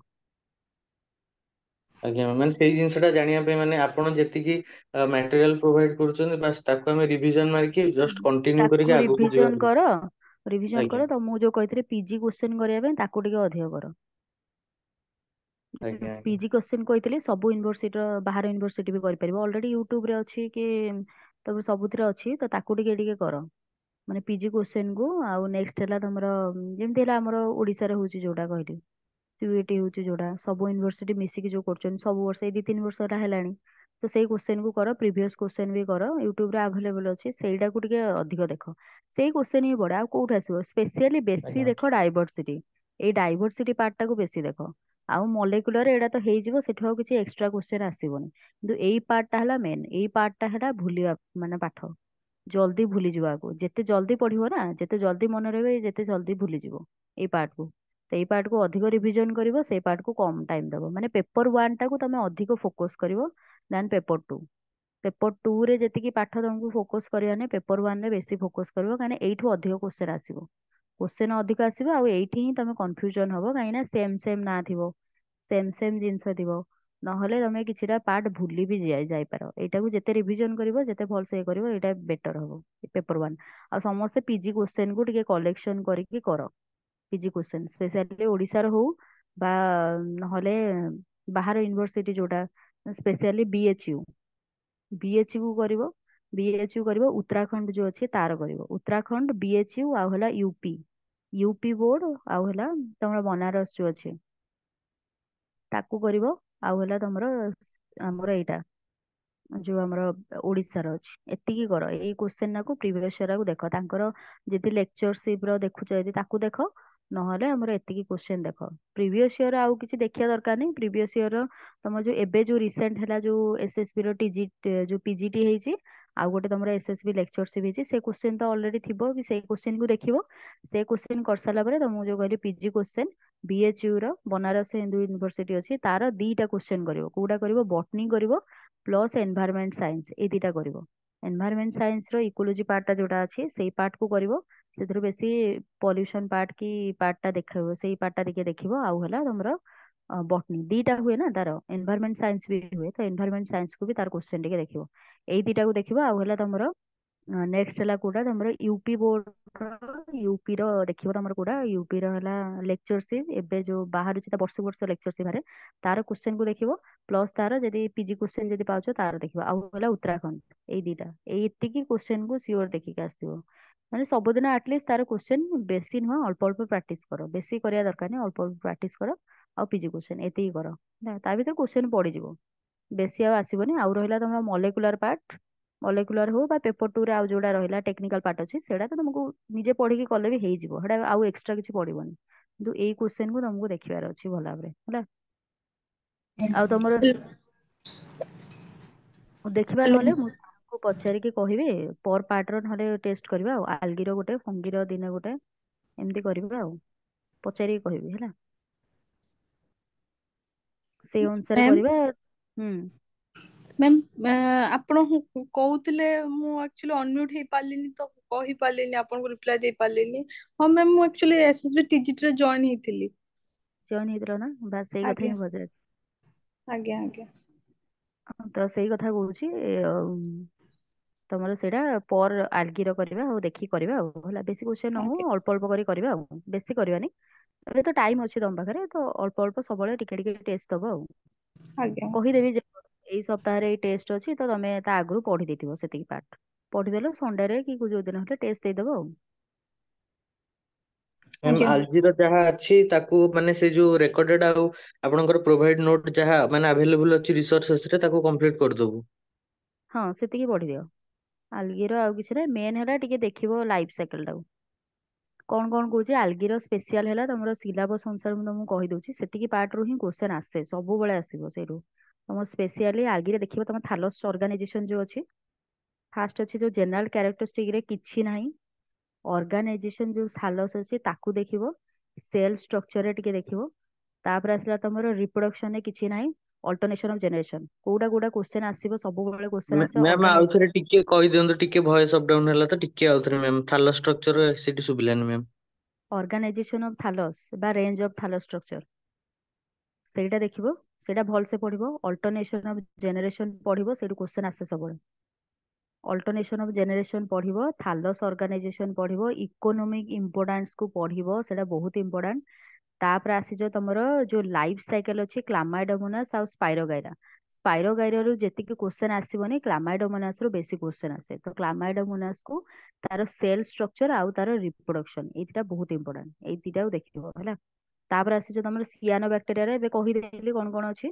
ଆଜ୍ଞା ମାନେ ସେଇ ଜିନିଷଟା ଜାଣିବା ପାଇଁ ମାନେ ଆପଣ ଯେତିକି ମ୍ୟାଟେରିଆଲ ପ୍ରୋଭାଇଡ କରୁଛନ୍ତି ବାସ୍ ତାକୁ ଆମେ ରିଭିଜନ ମାରିକି ଜଷ୍ଟ କଣ୍ଟିନ୍ୟୁ କରିକି ତାକୁ ଆଗକୁ ଯିବା। ରିଭିଜନ ଆଜ୍ଞା କର ତ ମୁଁ ଯୋଉ କହିଥିଲି ପିଜି କ୍ୱେଶ୍ଚନ କରିବା ପାଇଁ ତାକୁ ଟିକେ ଅଧିକ କର। ଆଜ୍ଞା ଆଜ୍ଞା ପିଜି କ୍ୱେଶ୍ଚନ କହିଥିଲି ସବୁ ୟୁନିଭର୍ସିଟିର ବାହାର ୟୁନିଭର୍ସିଟି ବି କରିପାରିବ ଅଲରେଡି ୟୁଟ୍ୟୁବରେ ଅଛି କି ତାପରେ ସବୁଥିରେ ଅଛି ତ ତାକୁ ଟିକେ ଟିକେ କର। ମାନେ ପିଜି କ୍ୱେଶ୍ଚନ କୁ ଆଉ ନେକ୍ସଟ ହେଲା ତମର ଯେମିତି ହେଲା ଆମର ଓଡିଶାରେ ହଉଛି ଯୋଉଟା କହିଲି ସିୟୁଇଟି ହଉଛି ଯୋଉଟା ସବୁ ୟୁନିଭର୍ସିଟି ମିଶିକି ଯୋଉ କରୁଛନ୍ତି ସବୁ ବର୍ଷ ଏଇ 2-3 ବର୍ଷ ହେଲା ହେଲାଣି ତ ସେଇ କ୍ୱେଶ୍ଚନ କୁ କର ପ୍ରିଭିୟସ କ୍ୱେଶ୍ଚନ ବି କର ୟୁଟ୍ୟୁବରେ ଆଭେଲେବଲ ଅଛି ସେଇଟାକୁ ଟିକେ ଅଧିକ ଦେଖ ସେଇ କ୍ୱେଶ୍ଚନ ହିଁ ପଡେ ଆଉ କୋଉଠି ଆସିବ ସ୍ପେସିଆଲି ବେଶୀ ଆଜ୍ଞା ଦେଖ ଡାଇଭର୍ସିଟି ଏଇ ଡାଇଭର୍ସିଟି ପାର୍ଟ ଟାକୁ ବେଶୀ ଦେଖ ଆଉ ମଲେକୁଲାର ଏଇଟା ତ ହେଇଯିବ ସେଠୁ ଆଉ କିଛି ଏକ୍ସଟ୍ରା କ୍ୱେଶ୍ଚନ ଆସିବନି କିନ୍ତୁ ଏଇ ପାର୍ଟଟା ହେଲା ମେନ୍ ଏଇ ପାର୍ଟଟା ହେଲା ଭୁଲିବା ମାନେ ପାଠ ଜଲ୍ଦି ଭୁଲିଯିବ ଆକୁ ଯେତେ ଜଲ୍ଦି ପଢିବ ନା ଯେତେ ଜଲ୍ଦି ମନେ ରହିବ ଯେତେ ଜଲ୍ଦି ଭୁଲିଯିବ ଏଇ ପାର୍ଟକୁ ସେଇ ପାର୍ଟକୁ ଅଧିକ ରିଭିଜନ କରିବ ସେଇ ପାର୍ଟକୁ କମ ଟାଇମ ଦବ ମାନେ ପେପର 1 ଟାକୁ ତମେ ଅଧିକ ଫୋକସ କରିବ ଦେନ୍ ପେପର 2 ପେପର 2 ରେ ଯେତିକି ପାଠ ତମକୁ ଫୋକସ କରିବା ନାହିଁ ପେପର 1 ରେ ବେଶୀ ଫୋକସ କରିବ କାହିଁକିନା ଏଇଠୁ ଅଧିକ କ୍ୱେଶ୍ଚନ ଆସିବ କ୍ୱେଶ୍ଚନ ଅଧିକ ଆସିବ ଆଉ ଏଇଠି ହିଁ ତମେ କନଫ୍ୟୁଜନ ହବ କାହିଁକି ନା ସେମ ନା ଥିବ ସେମ ଜିନିଷ ଥିବ ନହେଲେ ତମେ କିଛିଟା ପାର୍ଟ ଭୁଲି ବି ଯାଇପାର ଏଇଟାକୁ ଯେତେ ରିଭିଜନ କରିବ ଯେତେ ଭଲସେ କରିବ ଏଇଟା ବେଟର ହବ ପେପର 1 ଆଉ ସମସ୍ତେ ପିଜି କ୍ୱେଶ୍ଚନ କୁ ଟିକେ କଲେକ୍ସନ କରିକି କର ପିଜି କ୍ୱେଶ୍ଚନ ସ୍ପେଶାଲି ଓଡିଶାର ହଉ ବା ନହେଲେ ବାହାର ୟୁନିଭର୍ସିଟି ଯୋଉଟା ସ୍ପେଶାଲି ବିଏଚୟୁ କରିବ ବିଏଚୟୁ କରିବ ଉତ୍ତରାଖଣ୍ଡ ଯୋଉ ଅଛି ତାର କରିବ ଉତ୍ତରାଖଣ୍ଡ ବିଏଚୟୁ ଆଉ ହେଲା ୟୁପି ବୋର୍ଡ ଆଉ ହେଲା ତମର ବନାରସ ଯୋଉ ଅଛି ତାକୁ କରିବ ଆଉ ହେଲା ତମର ଆମର ଏଇଟା ଯୋଉ ଆମର ଓଡିଶାର ଅଛି ଏତିକି କର ଏଇ କ୍ୱେଶ୍ଚନ ଟାକୁ ପ୍ରିଭିୟସ ଇୟର ଦେଖ ତାଙ୍କର ଯଦି ଲେକ୍ଚରସିପ ର ଦେଖୁଛ ଯଦି ତାକୁ ଦେଖ ନହେଲେ ଆମର ଏତିକି କ୍ୱେଶ୍ଚନ ଦେଖ ପ୍ରିଭିୟସ ଇୟର ଆଉ କିଛି ଦେଖିବା ଦରକାର ନାହିଁ ପ୍ରିଭିୟସ ଇୟର ତମର ଯୋଉ ଏବେ ଯୋଉ ରିସେଣ୍ଟ ହେଲା ଯୋଉ ଏସଏସବି ର ଯୋଉ ପିଜିଟି ହେଇଛି ଆଉ ଗୋଟେ ତମର ଏସଏସବି ଲେକ୍ଚରସିପ ହେଇଛି ସେ କ୍ୱେଶ୍ଚନ ତ ଅଲରେଡି ଥିବ କି ସେଇ କ୍ୱେଶ୍ଚନ କୁ ଦେଖିବ ସେ କ୍ୱେଶ୍ଚନ କରିସାରିଲା ପରେ ତମକୁ ଯୋଉ କହିଲି ପିଜି କ୍ୱେଶ୍ଚନ ବିଏଚୟୁ ର ବନାରସ ହିନ୍ଦୁ ୟୁନିଭର୍ସିଟି ଅଛି ତାର ଦିଟା କ୍ୱେଶ୍ଚନ କରିବ କୋଉଟା କରିବ ବଟନୀ କରିବ ପ୍ଲସ୍ ଏନଭାୟରମେଣ୍ଟ ସାଇନ୍ସ ଏଇ ଦିଟା କରିବ ଏନଭାୟରମେଣ୍ଟ ସାଇନ୍ସ ର ଇକୋଲୋଜି ପାର୍ଟଟା ଯୋଉଟା ଅଛି ସେଇ ପାର୍ଟକୁ କରିବ ସେଥିରୁ ବେଶୀ ପଲ୍ୟୁସନ ପାର୍ଟ କି ପାର୍ଟଟା ଦେଖାଇବ ସେଇ ପାର୍ଟଟା ଟିକେ ଦେଖିବ ଆଉ ହେଲା ତମର ବଟନୀ ଦିଟା ହୁଏ ନା ତାର ଏନଭାୟରମେଣ୍ଟ ସାଇନ୍ସ ବି ହୁଏ ତ ଏନଭାୟରମେଣ୍ଟ ସାଇନ୍ସକୁ ବି ତାର କ୍ୱେଶ୍ଚନ ଟିକେ ଦେଖିବ ଏଇ ଦିଟାକୁ ଦେଖିବ ଆଉ ହେଲା ତମର ନେକ୍ସଟ ହେଲା କୋଉଟା ତମର ୟୁପି ବୋର୍ଡ ୟୁପି ର ଦେଖିବ ତମର କୋଉଟା ୟୁପି ର ହେଲା ଲେକ୍ଚରସିପ ଏବେ ଯୋଉ ବାହାରୁଛି ତା ବର୍ଷ ଲେକ୍ଚରସିପ ବାହାରେ ତାର କ୍ୱେଶ୍ଚନ କୁ ଦେଖିବ ପ୍ଲସ ତାର ଯଦି ପିଜି କ୍ୱେଶ୍ଚନ ଯଦି ପାଉଛ ତାର ଦେଖିବ ଆଉ ହେଲା ଉତ୍ତରାଖଣ୍ଡ ଏଇ ଦିଟା ଏଇ ଏତିକି କ୍ୱେଶ୍ଚନ କୁ ସିଓର ଦେଖିକି ଆସିଥିବ ମାନେ ସବୁଦିନ ଆଟଲିଷ୍ଟ ତାର କ୍ୱେଶ୍ଚନ ବେଶୀ ନୁହଁ ଅଳ୍ପ ଅଳ୍ପ ପ୍ରାକ୍ଟିସ କର ବେଶୀ କରିବା ଦରକାର ନାହିଁ ଅଳ୍ପ ଅଳ୍ପ ପ୍ରାକ୍ଟିସ କର ଆଉ ପିଜି କ୍ୱେଶ୍ଚନ ଏତିକି କର ହେଲା, ତା ଭିତରେ କ୍ୱେଶ୍ଚନ ପଡିଯିବ ବେଶୀ ଆଉ ଆସିବନି ଆଉ ରହିଲା ତମର ମଲେକୁଲାର ପାର୍ଟ ମଲେକୁଲାର ହଉ ବା ପେପର 2 ରେ ଆଉ ଯୋଉଟା ରହିଲା ଟେକ୍ନିକାଲ ପାର୍ଟ ଅଛି ସେଇଟା ତ ତମକୁ ନିଜେ ପଢିକି କଲେ ବି ହେଇଯିବ ସେଟା ଆଉ ଏକ୍ସଟ୍ରା କିଛି ପଡିବନି କିନ୍ତୁ ଏଇ କ୍ୱେଶ୍ଚନ କୁ ତମକୁ ଦେଖିବାର ଅଛି ଭଲ ଭାବରେ ହେଲା ଆଉ ତମର ଦେଖିବା ନହେଲେ ମୁଁ ସାରଙ୍କୁ ପଚାରିକି କହିବି ପର ପାର୍ଟ ର ନହେଲେ ଟେଷ୍ଟ କରିବା ଆଉ ଆଲଗିର ଗୋଟେ ଫଙ୍ଗିର ଦିନେ ଗୋଟେ ଏମିତି କରିବା ଆଉ ପଚାରିକି କହିବି ହେଲା ସେଇ ଅନୁସାରେ ମ୍ୟାମ୍ କରିବା ହୁଁ ମ୍ୟାମ୍ ଆପଣ କହୁଥିଲେ ମୁଁ ଆକ୍ଚୁଆଲି ଅନମ୍ୟୁଟ ହେଇପାରିଲିନି ତ କହିପାରିଲିନି ଆପଣଙ୍କୁ ରିପ୍ଲାଏ ଦେଇପାରିଲିନି ହଁ ମ୍ୟାମ୍ ମୁଁ ଆକ୍ଚୁଆଲି ଏସଏସବି ଟିଜିଟି ରେ ଜଏନ୍ ହେଇଥିଲି ଜଏନ୍ ହେଇଥିଲ ନା ବାସ୍ ସେଇ କଥା ଆଜ୍ଞା ହିଁ ପଚାରୁଛି ଆଜ୍ଞା ଆଜ୍ଞା ତ ସେଇ କଥା କହୁଛି ତମର ସେଇଟା ପର ଆଲଗିର କରିବା ଆଉ ଦେଖିକି କରିବା ଆଉ ହେଲା ବେଶୀ କ୍ୱେଶ୍ଚନ ନ ଆଜ୍ଞା ହଉ ଅଳ୍ପ ଅଳ୍ପ କରି କରିବା ଆଉ ବେଶୀ କରିବାନି ଏବେ ତ ଟାଇମ ଅଛି ତମ ପାଖରେ ତ ଅଳ୍ପ ଅଳ୍ପ ସବୁବେଳେ ଟିକେ ଟିକେ ଟେଷ୍ଟ ଦବ ଆଉ ଆଜ୍ଞା କହିଦେବି ଯେ ଏଇ ସପ୍ତାହରେ ଏଇ ଟେଷ୍ଟ ଅଛି ତ ତମେ ତା ଆଗରୁ ପଢି ଦେଇଥିବ ସେତିକି ପାର୍ଟ ପଢିଦେଲ ସଣ୍ଡେରେ କି ଯୋଉ ଦିନ ହେଲେ ଟେଷ୍ଟ ଦେଇଦବ ଆଉ ମ୍ୟାମ୍ ଆଜ୍ଞା ଆଲଜିର ଯାହା ଅଛି ତାକୁ ମାନେ ସେ ଯୋଉ ରେକର୍ଡେଡ ଆଉ ଆପଣଙ୍କର ପ୍ରୋଭାଇଡ ନୋଟ ଯାହା ମାନେ ଆଭେଲେବୁଲ ଅଛି ରିସୋର୍ସେସରେ ତାକୁ କମ୍ପ୍ଲିଟ କରିଦବୁ ହଁ ସେତିକି ପଢିଦିଅ ଆଲଗିର ଆଉ କିଛି ନାହିଁ ମେନ୍ ହେଲା ଟିକେ ଦେଖିବ ଲାଇଫ ସାଇକେଲ ଟାକୁ କଣ କହୁଛି ଆଲଗିର ସ୍ପେସିଆଲ ହେଲା ତମର ସିଲାବସ ଅନୁସାରେ ମୁଁ ତମକୁ କହିଦଉଛି ସେତିକି ପାର୍ଟ ରୁ ହିଁ କ୍ୱେଶ୍ଚନ ଆସେ ସବୁବେଳେ ଆସିବ ସେଇଠୁ ତମ ସ୍ପେସିଆଲି ଆଲଗିରେ ଦେଖିବ ତମ ଥାଲସ ଅର୍ଗାନାଇଜେସନ ଯୋଉ ଅଛି ଫାଷ୍ଟ ଅଛି ଯୋଉ ଜେନେରାଲ କ୍ୟାରେକ୍ଟରିଷ୍ଟିକ ରେ କିଛି ନାହିଁ ଅର୍ଗାନାଇଜେସନ ଯୋଉ ସାଲସ ଅଛି ତାକୁ ଦେଖିବ ସେଲ ଷ୍ଟ୍ରକ୍ଚରରେ ଟିକେ ଦେଖିବ ତାପରେ ଆସିଲା ତମର ରିପ୍ରଡକ୍ସନ ରେ କିଛି ନାହିଁ ଅଲ୍ଟରନେସନ ଅଫ ଜେନେରେସନ କୋଉଟା କ୍ୱେଶ୍ଚନ ଆସିବ ସବୁବେଳେ କ୍ୱେଶ୍ଚନ ଆସିବ ମ୍ୟାମ୍ ଅଲ୍ଟରନେଟ ଆଉଥରେ ଟିକେ କହିଦିଅନ୍ତୁ ଟିକେ ଭଏସ ଅପଡାଉନ ହେଲା ତ ଟିକେ ଆଉଥରେ ମ୍ୟାମ୍ ଥାଲ ଷ୍ଟ୍ରକ୍ଚର ସେଠି ଶୁଭିଲାନି ମ୍ୟାମ୍ ଅର୍ଗାନାଇଜେସନ ଅଫ ଥାଲସ ବା ରେଞ୍ଜ ଅଫ ଥାଲସ ଷ୍ଟ୍ରକ୍ଚର ସେଇଟା ଦେଖିବ ସେଇଟା ଭଲସେ ପଢିବ। ଅଲ୍ଟରନେସନ ଅଫ ଜେନେରେସନ ପଢିବ, ସେଇଠୁ କ୍ୱେଶ୍ଚନ ଆସେ ସବୁବେଳେ। ଅଲ୍ଟରନେସନ ଅଫ ଜେନେରେସନ ପଢିବ, ଥାଲସ୍ ଅର୍ଗାନାଇଜେସନ ପଢିବ, ଇକୋନୋମିକ ଇମ୍ପୋର୍ଟାନ୍ସ କୁ ପଢିବ, ସେଇଟା ବହୁତ ଇମ୍ପୋର୍ଟାଣ୍ଟ। ତାପରେ ଆସିଯିବ ତମର ଯୋଉ ଲାଇଫ ସାଇକେଲ ଅଛି, କ୍ଲାମାଇଡୋମୋନାସ୍ ଆଉ ସ୍ପାଇରୋଗାଇରା। ସ୍ପାଇରୋଗାଇରାରୁ ଯେତିକି କ୍ୱେଶ୍ଚନ ଆସିବନି, କ୍ଲାମାଇଡୋମୋନାସ୍ ରୁ ବେଶୀ କ୍ୱେଶ୍ଚନ ଆସେ। ତ କ୍ଲାମାଇଡୋମୋନାସ୍ କୁ ତାର ସେଲ ଷ୍ଟ୍ରକ୍ଚର ଆଉ ତାର ରିପ୍ରୋଡକ୍ସନ, ଏଇ ଦିଟା ବହୁତ ଇମ୍ପୋର୍ଟାଣ୍ଟ, ଏଇ ଦିଟାକୁ ଦେଖିବ ହେଲା। ତାପରେ ଆସିଯିବ ତମର ସିଆନୋ ବ୍ୟାକ୍ଟେରିଆରେ, ଏବେ କହିଦେଲି କଣ କଣ ଅଛି।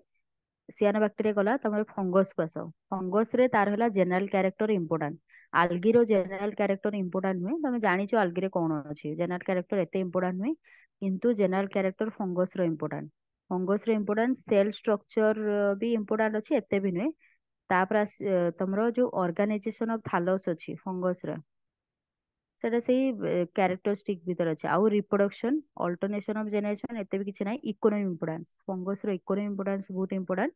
ସିଆନୋ ବ୍ୟାକ୍ଟେରିଆ ଗଲା, ତମର ଫଙ୍ଗସ କୁ ଆସ। ଫଙ୍ଗସ ରେ ତାର ହେଲା ଜେନେରାଲ କ୍ୟାରେକ୍ଟର ଇମ୍ପୋର୍ଟାଣ୍ଟ। ଆଲଗିର ଜେନେରାଲ କ୍ୟାରେକ୍ଟର ଇମ୍ପୋର୍ଟାଣ୍ଟ ନୁହେଁ, ତମେ ଜାଣିଛ ଆଲଗିରେ କଣ ଅଛି, ଜେନେରାଲ କ୍ୟାରେକ୍ଟର ଏତେ ଇମ୍ପୋର୍ଟାଣ୍ଟ ନୁହେଁ, କିନ୍ତୁ ଜେନେରାଲ କ୍ୟାରେକ୍ଟର ଫଙ୍ଗସ ର ଇମ୍ପୋର୍ଟାଣ୍ଟ। ଫଙ୍ଗସ ର ଇମ୍ପୋର୍ଟାଣ୍ଟ, ସେଲ ଷ୍ଟ୍ରକ୍ଚର ବି ଇମ୍ପୋର୍ଟାଣ୍ଟ ଅଛି, ଏତେ ବି ନୁହେଁ। ତାପରେ ତମର ଯୋଉ ଅର୍ଗାନାଇଜେସନ ଅଫ ଥାଲସ୍ ଅଛି ଫଙ୍ଗସ ର, ସେଟା ସେଇ କ୍ୟାରେକ୍ଟରିଷ୍ଟିକ ଭିତରେ ଅଛି। ଆଉ ରିପ୍ରୋଡକ୍ସନ, ଅଲ୍ଟରନେସନ ଅଫ ଜେନେରେସନ ଏତେ ବି କିଛି ନାହିଁ। ଇକୋନୋମି ଇମ୍ପୋର୍ଟାନ୍ସ, ଫଙ୍ଗସ ର ଇକୋନୋମି ଇମ୍ପୋର୍ଟାନ୍ସ ବହୁତ ଇମ୍ପୋର୍ଟାଣ୍ଟ।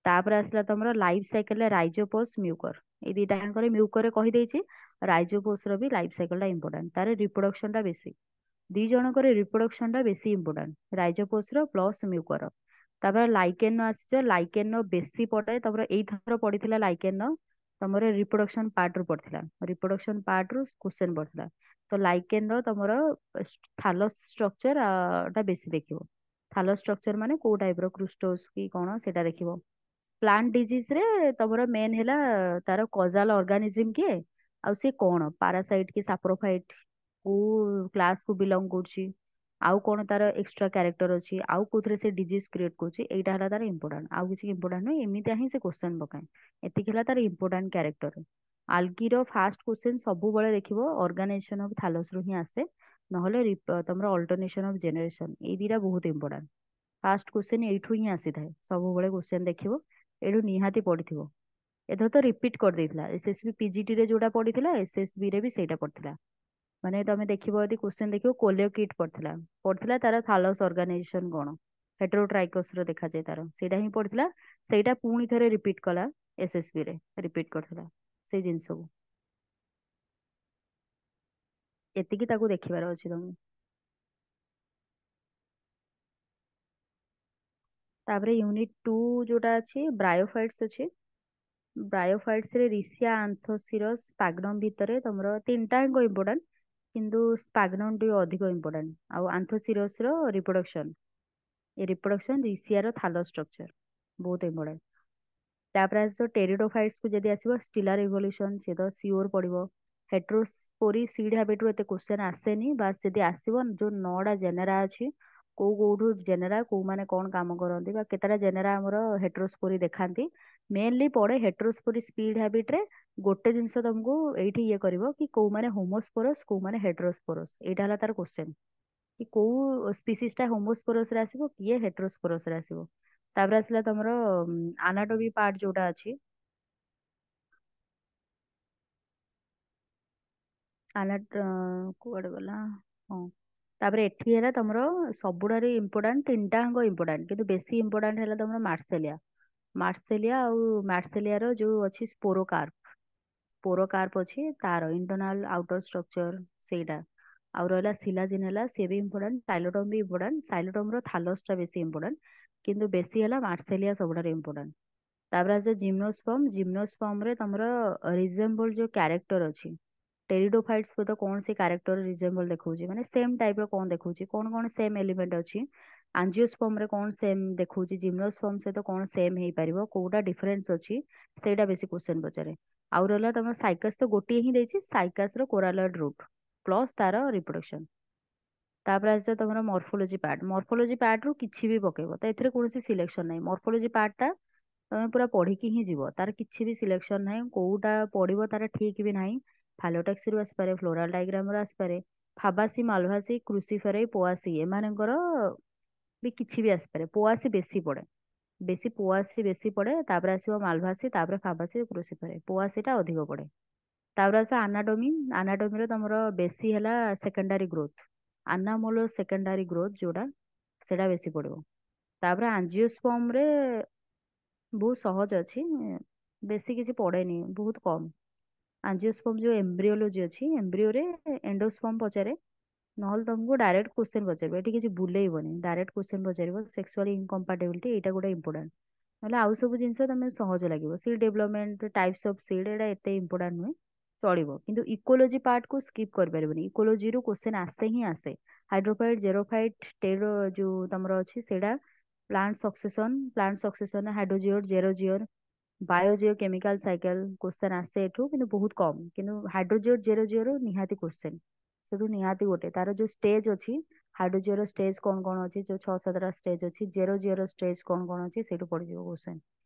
ତାପରେ ଆସିଲା ତମର ଲାଇଫ ସାଇକେଲରେ ରାଇଜୋପୋସ, ମ୍ୟୁକର, ଏଇ ଦିଟାଙ୍କର ମ୍ୟୁକରରେ କହିଦେଇଛି। ରାଇଜୋପୋସ ର ବି ଲାଇଫ ସାଇକେଲ ଟା ଇମ୍ପୋର୍ଟାଣ୍ଟ, ତାର ରିପ୍ରୋଡକ୍ସନ ଟା ବେଶୀ। ଦି ଜଣଙ୍କର ରିପ୍ରୋଡକ୍ସନ ଟା ବେଶୀ ଇମ୍ପୋର୍ଟାଣ୍ଟ, ରାଇଜୋପୋସ ର ପ୍ଲସ ମ୍ୟୁକର। ତାପରେ ଲାଇକେନ ର ଆସିଛ, ଲାଇକେନ ର ବେଶୀ ପଡେ, ତମର ଏଇଥର ପଡିଥିଲା ଲାଇକେନ ର, ତମର ରିପ୍ରୋଡକ୍ସନ ପାର୍ଟ ରୁ ପଡିଥିଲା, ରିପ୍ରୋଡକ୍ସନ ପାର୍ଟ ରୁ କ୍ୱେଶ୍ଚନ ପଡିଥିଲା। ତ ଲାଇକେନ ର ତମର ଥାଲସ୍ ଷ୍ଟ୍ରକ୍ଚର ଟା ବେଶୀ ଦେଖିବ। ଥାଲସ୍ ଷ୍ଟ୍ରକ୍ଚର ମାନେ କୋଉ ଟାଇପ ର, କ୍ରୁଷ୍ଟୋସ କି କଣ, ସେଟା ଦେଖିବ। ପ୍ଲାଣ୍ଟ ଡିଜିଜ ରେ ତମର ମେନ୍ ହେଲା ତାର କଜାଲ ଅର୍ଗାନିଜିମ କିଏ, ଆଉ ସିଏ କଣ, ପାରାସାଇଟ କି ସାପ୍ରୋଫାଇଟ, କୋଉ କ୍ଲାସ କୁ ବିଲଙ୍ଗ କରୁଛି, ଆଉ କଣ ତାର ଏକ୍ସଟ୍ରା କ୍ୟାରେକ୍ଟର ଅଛି, ଆଉ କୋଉଥିରେ ସେ ଡିଜିଜ କ୍ରିଏଟ କରୁଛି, ଏଇଟା ହେଲା ତାର ଇମ୍ପୋର୍ଟାଣ୍ଟ। ଆଉ କିଛି ଇମ୍ପୋର୍ଟାଣ୍ଟ ନୁହେଁ, ଏମିତିଆ ହିଁ ସେ କ୍ୱେଶ୍ଚନ ପକାଏ। ଏତିକି ହେଲା ତାର ଇମ୍ପୋର୍ଟାଣ୍ଟ କ୍ୟାରେକ୍ଟର। ଆଲଗିର ଫାଷ୍ଟ କ୍ୱେଶ୍ଚନ ସବୁବେଳେ ଦେଖିବ ଅର୍ଗାନାଇଜେସନ ଅଫ ଥାଲସ୍ ରୁ ହିଁ ଆସେ, ନହେଲେ ତମର ଅଲ୍ଟରନେସନ ଅଫ ଜେନେରେସନ, ଏଇ ଦିଟା ବହୁତ ଇମ୍ପୋର୍ଟାଣ୍ଟ। ଫାଷ୍ଟ କ୍ୱେଶ୍ଚନ ଏଇଠୁ ହିଁ ଆସିଥାଏ, ସବୁବେଳେ କ୍ୱେଶ୍ଚନ ଦେଖିବ, ଏଇଠୁ ନିହାତି ପଡିଥିବ। ଏଥର ତ ରିପିଟ କରିଦେଇଥିଲା, ଏସଏସବି ପିଜିଟି ରେ ଯୋଉଟା ପଡିଥିଲା ଏସଏସବି ରେ ବି ସେଇଟା ପଡିଥିଲା। ମାନେ ତମେ ଦେଖିବ ଯଦି କ୍ୱେଶ୍ଚନ ଦେଖିବ, କୋଲିଓ କିଟ୍ ପଡିଥିଲା, ପଡିଥିଲା ତାର ଥାଲସ୍ ଅର୍ଗାନାଇଜେସନ କଣ, ହେଟରୋଟ୍ରାଇକସ୍ ର ଦେଖାଯାଏ ତାର, ସେଇଟା ହିଁ ପଡିଥିଲା। ସେଇଟା ପୁଣି ଥରେ ରିପିଟ କଲା, ଏସଏସବି ରେ ରିପିଟ କରିଥିଲା ସେଇ ଜିନିଷକୁ। ଏତିକି ତାକୁ ଦେଖିବାର ଅଛି ତମକୁ। ତାପରେ ୟୁନିଟ 2 ଯୋଉଟା ଅଛି, ବ୍ରାୟୋଫାଇଟ୍ସ ଅଛି। ବ୍ରାୟୋଫାଇଟ୍ସ ରେ ରିସିଆ, ଆନ୍ଥୋସିରସ୍, ସ୍ପାଗ୍ନମ ଭିତରେ ତମର ତିନିଟା ଯାକ ଇମ୍ପୋର୍ଟାଣ୍ଟ, କିନ୍ତୁ ସ୍ପାଗ୍ନମ ଟିକେ ଅଧିକ ଇମ୍ପୋର୍ଟାଣ୍ଟ। ଆଉ ଆନ୍ଥୋସିରସ୍ ର ରିପ୍ରୋଡକ୍ସନ, ଏ ରିପ୍ରୋଡକ୍ସନ, ରିସିଆର ଥାଲସ୍ ଷ୍ଟ୍ରକ୍ଚର ବହୁତ ଇମ୍ପୋର୍ଟାଣ୍ଟ। ତାପରେ ଆସିବ ଟେରିଡୋଫାଇଟ୍ସ କୁ ଯଦି ଆସିବ, ଷ୍ଟିଲାର ଇଭଲ୍ୟୁସନ, ସେ ତ ସିଓର ପଡିବ। ହେଟ୍ରୋସ୍ପୋରି, ସିଡ୍ ହାବିଟ ରୁ ଏତେ କ୍ୱେଶ୍ଚନ ଆସେନି, ବାସ୍ ଯଦି ଆସିବ ଯୋଉ 9ଟା ଜେନେରା ଅଛି, କୋଉ କୋଉଠୁ ଜେନେରା, କୋଉମାନେ କଣ କାମ କରନ୍ତି, ବା କେତେଟା ଜେନେରା ଆମର ହେଟ୍ରୋସ୍ପୋରି ଦେଖାନ୍ତି, ମେନଲି ପଡେ ହେଟ୍ରୋସ୍ପୋରି ସ୍ପିଡ୍ ହାବିଟ ରେ। ଗୋଟେ ଜିନିଷ ତମକୁ ଏଇଠି ଇଏ କରିବ କି କୋଉମାନେ ହୋମୋସ୍ପୋରସ୍, କୋଉମାନେ ହେଟ୍ରୋସ୍ପୋରସ୍, ଏଇଟା ହେଲା ତାର କ୍ୱେଶ୍ଚନ, କି କୋଉ ସ୍ପିସିସ୍ ଟା ହୋମୋସ୍ପୋରସ୍ ରେ ଆସିବ, କିଏ ହେଟ୍ରୋସ୍ପୋରସ୍ ରେ ଆସିବ। ତାପରେ ଆସିଲା ତମର ଆନାଟୋମି ପାର୍ଟ ଯୋଉଟା ଅଛି, କୁଆଡେ ଗଲା, ହଁ। ତାପରେ ଏଠି ହେଲା ତମର ସବୁଠାରୁ ଇମ୍ପୋର୍ଟାଣ୍ଟ, ତିନିଟା ଯାକ ଇମ୍ପୋର୍ଟାଣ୍ଟ, କିନ୍ତୁ ବେଶୀ ଇମ୍ପୋର୍ଟାଣ୍ଟ ହେଲା ତମର ମାର୍ସେଲିଆ। ମାର୍ସେଲିଆ ଆଉ ମାର୍ସେଲିଆର ଯୋଉ ଅଛି ସ୍ପୋରୋକାର୍ପ, ସ୍ପୋରୋକାର୍ପ ଅଛି, ତାର ଇଣ୍ଟରନାଲ ଆଉଟର ଷ୍ଟ୍ରକ୍ଚର ସେଇଟା। ଆଉ ରହିଲା ସିଲାଜିନ୍, ହେଲା ସିଏ ବି ଇମ୍ପୋର୍ଟାଣ୍ଟ। ସାଇଲୋଟମ୍ ବି ଇମ୍ପୋର୍ଟାଣ୍ଟ, ସାଇଲୋଟମ୍ ର ଥାଲସ୍ ଟା ବେଶୀ ଇମ୍ପୋର୍ଟାଣ୍ଟ, କିନ୍ତୁ ବେଶୀ ହେଲା ମାର୍ସେଲିଆ ସବୁଠାରୁ ଇମ୍ପୋର୍ଟାଣ୍ଟ। ତାପରେ ଆସିବ ଜିମ୍ନୋସ୍ପର୍ମ। ଜିମ୍ନୋସ୍ପର୍ମ ରେ ତମର ରିଜେମ୍ବଲ ଯୋଉ କ୍ୟାରେକ୍ଟର ଅଛି, ଟେରିଡୋଫାଇଟ୍ସ ସହିତ କଣ ସେ କ୍ୟାରେକ୍ଟର ରିଜେମ୍ବଲ ଦେଖଉଛି, ମାନେ ସେମ୍ ଟାଇପ ର କଣ ଦେଖଉଛି, କଣ କଣ ସେମ୍ ଏଲିମେଣ୍ଟ ଅଛି। ଆଞ୍ଜିଓସ୍ପର୍ମ ରେ କଣ ସେମ୍ ଦେଖଉଛି, ଜିମ୍ନୋସ୍ପର୍ମ ସହିତ କଣ ସେମ୍ ହେଇପାରିବ, କୋଉଟା ଡିଫରେନ୍ସ ଅଛି, ସେଇଟା ବେଶୀ କ୍ୱେଶ୍ଚନ ପଚାରେ। ଆଉ ରହିଲା ତମର ସାଇକାସ୍, ତ ଗୋଟିଏ ହିଁ ଦେଇଛି, ସାଇକାସ୍ ର କୋରାଲଏଡ୍ ରୁଟ୍ ପ୍ଲସ୍ ତାର ରିପ୍ରୋଡକ୍ସନ। ତାପରେ ଆସିବ ତମର ମର୍ଫୋଲୋଜି ପାର୍ଟ। ମର୍ଫୋଲୋଜି ପାର୍ଟ ରୁ କିଛି ବି ପକେଇବ, ତ ଏଥିରେ କୌଣସି ସିଲେକ୍ସନ ନାହିଁ। ମର୍ଫୋଲୋଜି ପାର୍ଟ ଟା ତମେ ପୁରା ପଢିକି ହିଁ ଯିବ, ତାର କିଛି ବି ସିଲେକ୍ସନ ନାହିଁ, କୋଉଟା ପଢିବ ତାର ଠିକ ବି ନାହିଁ। ଫାଲୋଟାକ୍ସି ରୁ ଆସିପାରେ, ଫ୍ଲୋରାଲ ଡାଇଗ୍ରାମ ରୁ ଆସିପାରେ, ଫାବାସି, ମାଲଭାସି, କ୍ରୁସିଫେରାଇ, ପୋଆସି, ଏମାନଙ୍କର ବି କିଛି ବି ଆସିପାରେ। ପୋଆସି ବେଶୀ ପଡେ, ବେଶୀ ପୋଆସି ବେଶୀ ପଡେ। ତାପରେ ଆସିବ ମାଲଭାସି, ତାପରେ ଫାବାସି, କ୍ରୁସିଫେରାଇ, ପୋଆସି ଟା ଅଧିକ ପଡେ। ତାପରେ ଆସ ଆନାଟୋମି। ଆନାଟୋମିରେ ତମର ବେଶୀ ହେଲା ସେକେଣ୍ଡାରୀ ଗ୍ରୋଥ, ଆନାମୋଲ ସେକେଣ୍ଡାରୀ ଗ୍ରୋଥ ଯୋଉଟା, ସେଟା ବେଶୀ ପଡିବ। ତାପରେ ଆଞ୍ଜିଓସ୍ପର୍ମ ରେ ବହୁତ ସହଜ ଅଛି, ବେଶୀ କିଛି ପଡେନି, ବହୁତ କମ। ଆଞ୍ଜିଓସ୍ପର୍ମ ଯୋଉ ଏମ୍ବ୍ରିଓଲୋଜି ଅଛି, ଏମ୍ବ୍ରିଓରେ ଏଣ୍ଡୋସ୍ପର୍ମ ପଚାରେ, ନହେଲେ ତମକୁ ଡାଇରେକ୍ଟ କ୍ୱେଶ୍ଚନ ପଚାରିବ, ଏଠି କିଛି ବୁଲେଇବନି, ଡାଇରେକ୍ଟ କ୍ୱେଶ୍ଚନ ପଚାରିବ। ସେକ୍ସୁଆଲି ଇନକମ୍ପାଟିବିଲିଟି ଏଇଟା ଗୋଟେ ଇମ୍ପୋର୍ଟାଣ୍ଟ, ନହେଲେ ଆଉ ସବୁ ଜିନିଷ ତମେ ସହଜ ଲାଗିବ। Seed development, types of seed, ଏଇଟା ଏତେ ଇମ୍ପୋର୍ଟାଣ୍ଟ ନୁହେଁ, ଚଳିବ। କିନ୍ତୁ ଇକୋଲୋଜି ପାର୍ଟକୁ ସ୍କିପ୍ କରିପାରିବନି, ଇକୋଲୋଜିରୁ କ୍ୱେଶ୍ଚନ ଆସେ ହିଁ ଆସେ। ହାଇଡ୍ରୋଫାଇଟ୍, ଜେରୋଫାଇଟ୍, ଟେରୋ ଯୋଉ ତମର ଅଛି ସେଇଟା, ପ୍ଲାଣ୍ଟ ସକ୍ସେସନ, ହାଇଡ୍ରୋଜିଓର, ଜେରୋଜିଓର, ବାୟୋଜିଓ କେମିକାଲ ସାଇକେଲ କ୍ୱେଶ୍ଚନ ଆସେ ଏଠୁ, କିନ୍ତୁ ବହୁତ କମ୍। କିନ୍ତୁ ହାଇଡ୍ରୋଜିଓର, ଜେରୋଜିଓର ନିହାତି କ୍ୱେଶ୍ଚନ, ସେଠୁ ନିହାତି ଗୋଟେ ତାର ଯୋଉ ଷ୍ଟେଜ ଅଛି, ହାଇଡ୍ରୋଜିଓର ଷ୍ଟେଜ କଣ କଣ ଅଛି, ଯୋଉ 6-7ଟା ଷ୍ଟେଜ ଅଛି, ଜେରୋଜିଓର ଷ୍ଟେଜ କଣ କଣ ଅଛି, ସେଇଠୁ ପଡିଯିବ କ୍ୱେଶ୍ଚନ।